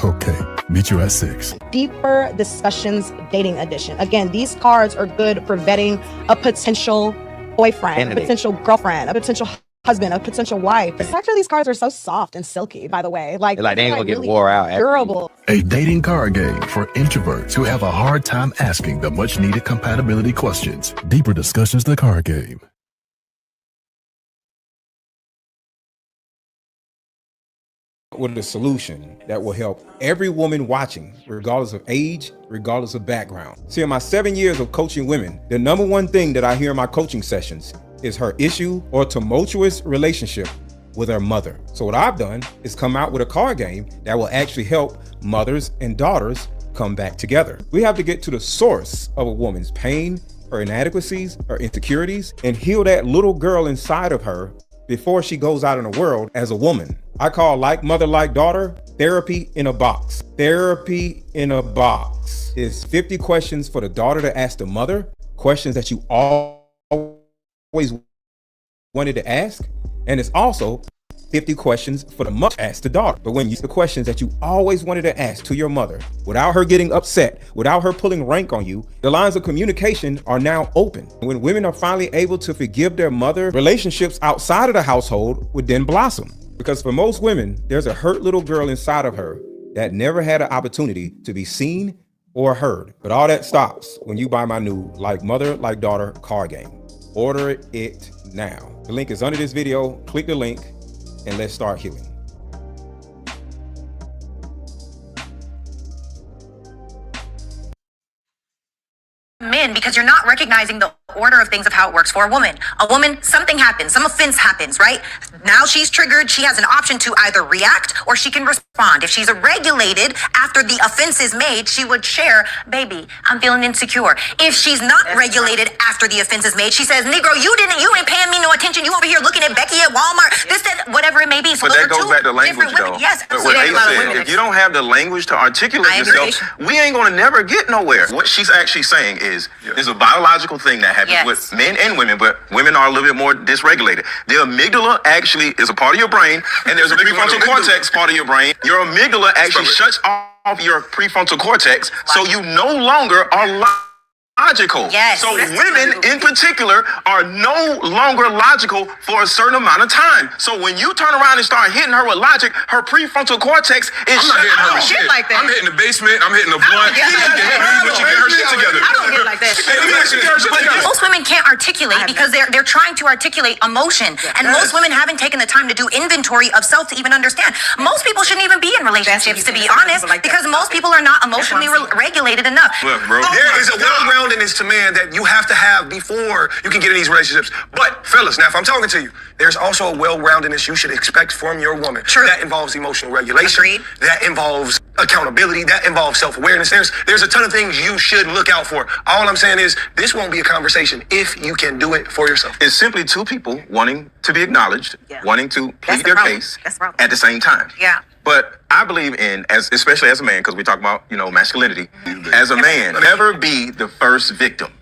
Speaker 20: Okay, meet you at 6.
Speaker 22: Deeper Discussions Dating Edition. Again, these cards are good for vetting a potential boyfriend, a potential girlfriend, a potential husband, a potential wife. Actually, these cards are so soft and silky, by the way. Like
Speaker 12: they ain't gonna get
Speaker 22: really
Speaker 12: wore out.
Speaker 22: durable.
Speaker 20: A dating card game for introverts who have a hard time asking the much needed compatibility questions. Deeper Discussions, the card game.
Speaker 23: With a solution that will help every woman watching, regardless of age, regardless of background. See, in my 7 years of coaching women, the number one thing that I hear in my coaching sessions is her issue or tumultuous relationship with her mother. So what I've done is come out with a card game that will actually help mothers and daughters come back together. We have to get to the source of a woman's pain, her inadequacies, her insecurities, and heal that little girl inside of her before she goes out in the world as a woman. I call Like Mother, Like Daughter, therapy in a box. Therapy in a box is 50 questions for the daughter to ask the mother, questions that you always wanted to ask. And it's also 50 questions for the mother to ask the daughter. But when you the questions that you always wanted to ask to your mother, without her getting upset, without her pulling rank on you, the lines of communication are now open. When women are finally able to forgive their mother, relationships outside of the household would then blossom. Because for most women, there's a hurt little girl inside of her that never had an opportunity to be seen or heard. But all that stops when you buy my new Like Mother, Like Daughter card game. Order it now. The link is under this video. Click the link and let's start healing.
Speaker 24: Men, because you're not recognizing the order of things of how it works for a woman. A woman, something happens, some offense happens, right? Now she's triggered. She has an option to either react or she can respond. If she's regulated after the offense is made, she would share, baby, I'm feeling insecure. If she's not regulated after the offense is made, she says, Negro, you ain't paying me no attention. You over here looking at Becky at Walmart, this, that, whatever it may be. So
Speaker 25: but that goes back to language, though.
Speaker 24: Yes,
Speaker 25: but what they said, if you don't have the language to articulate yourself, we ain't gonna never get nowhere. What she's actually saying is, there's a biological thing that happens with men and women, but women are a little bit more dysregulated. The amygdala actually is a part of your brain, and there's a prefrontal cortex part of your brain. Your amygdala actually shuts off your prefrontal cortex, so you no longer are logical. So women in particular are no longer logical for a certain amount of time. So when you turn around and start hitting her with logic, her prefrontal cortex is
Speaker 26: I'm not hitting her with shit.
Speaker 24: Like that.
Speaker 26: I'm hitting the basement, I'm hitting the blunt. She can hit me when she get her shit together.
Speaker 24: I don't get like that. Most women can't articulate because they're trying to articulate emotion. And most women haven't taken the time to do inventory of self to even understand. Most people shouldn't even be in relationships, to be honest, because most people are not emotionally regulated enough.
Speaker 26: Look, bro, there is a well-groundedness to man that you have to have before you can get in these relationships. But fellas, now if I'm talking to you, there's also a well-roundedness you should expect from your woman. True. That involves emotional regulation. Agreed. That involves accountability. That involves self-awareness. There's a ton of things you should look out for. All I'm saying is this won't be a conversation if you can do it for yourself.
Speaker 25: It's simply two people wanting to be acknowledged, wanting to plead their case at the same time.
Speaker 24: Yeah.
Speaker 25: But I believe in, especially as a man, because we talk about, masculinity. As a man, never be the first victim.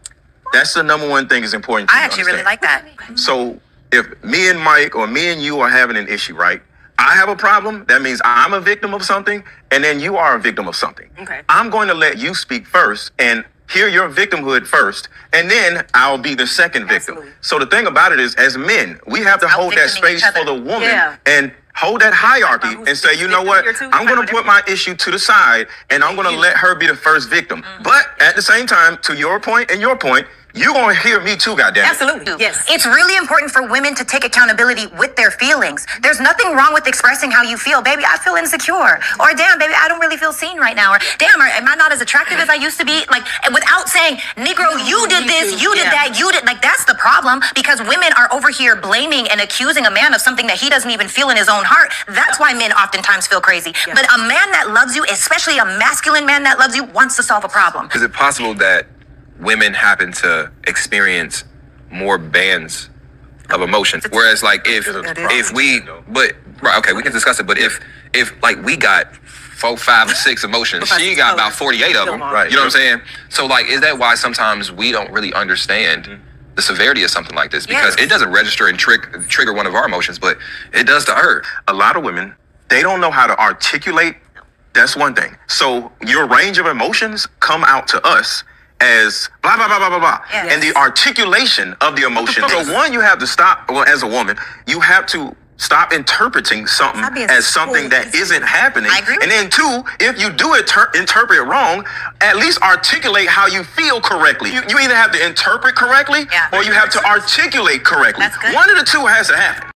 Speaker 25: That's the number one thing is important to
Speaker 24: I actually really like that.
Speaker 25: So if me and Mike or me and you are having an issue, right? I have a problem, that means I'm a victim of something, and then you are a victim of something.
Speaker 24: Okay.
Speaker 25: I'm going to let you speak first and hear your victimhood first, and then I'll be the second victim.
Speaker 24: Absolutely.
Speaker 25: So the thing about it is, as men, we have to hold that
Speaker 24: Out-victiming
Speaker 25: space
Speaker 24: each other.
Speaker 25: for the woman
Speaker 24: Yeah.
Speaker 25: and hold that hierarchy and say, you know what, I'm going to put my issue to the side and I'm going to let her be the first victim. But at the same time, to your point and your point, you're going to hear me too, goddammit.
Speaker 24: Absolutely. Yes. It's really important for women to take accountability with their feelings. There's nothing wrong with expressing how you feel. Baby, I feel insecure. Or damn, baby, I don't really feel seen right now. Or damn, am I not as attractive as I used to be? Like, without saying, Negro, you did this, you did that, you did. Like, that's the problem, because women are over here blaming and accusing a man of something that he doesn't even feel in his own heart. That's why men oftentimes feel crazy. Yeah. But a man that loves you, especially a masculine man that loves you, wants to solve a problem.
Speaker 1: Is it possible that women happen to experience more bands of emotions, whereas like if we, but right, okay, we can discuss it, but if like we got 4, 5, 6 emotions, she got about 48 of them, right? You know what I'm saying? So like, is that why sometimes we don't really understand the severity of something like this? Because it doesn't register and trigger one of our emotions, but it does to her.
Speaker 25: A lot of women, they don't know how to articulate. That's one thing. So your range of emotions come out to us as blah, blah, blah, blah, blah, blah. Yes. And the articulation of the emotion. So one, you have to stop, well, as a woman, you have to stop interpreting something as something that isn't happening.
Speaker 24: I agree.
Speaker 25: And then two, if you do interpret it wrong, at least articulate how you feel correctly. You either have to interpret correctly or you have to articulate correctly.
Speaker 24: That's good.
Speaker 25: One of the two has to happen.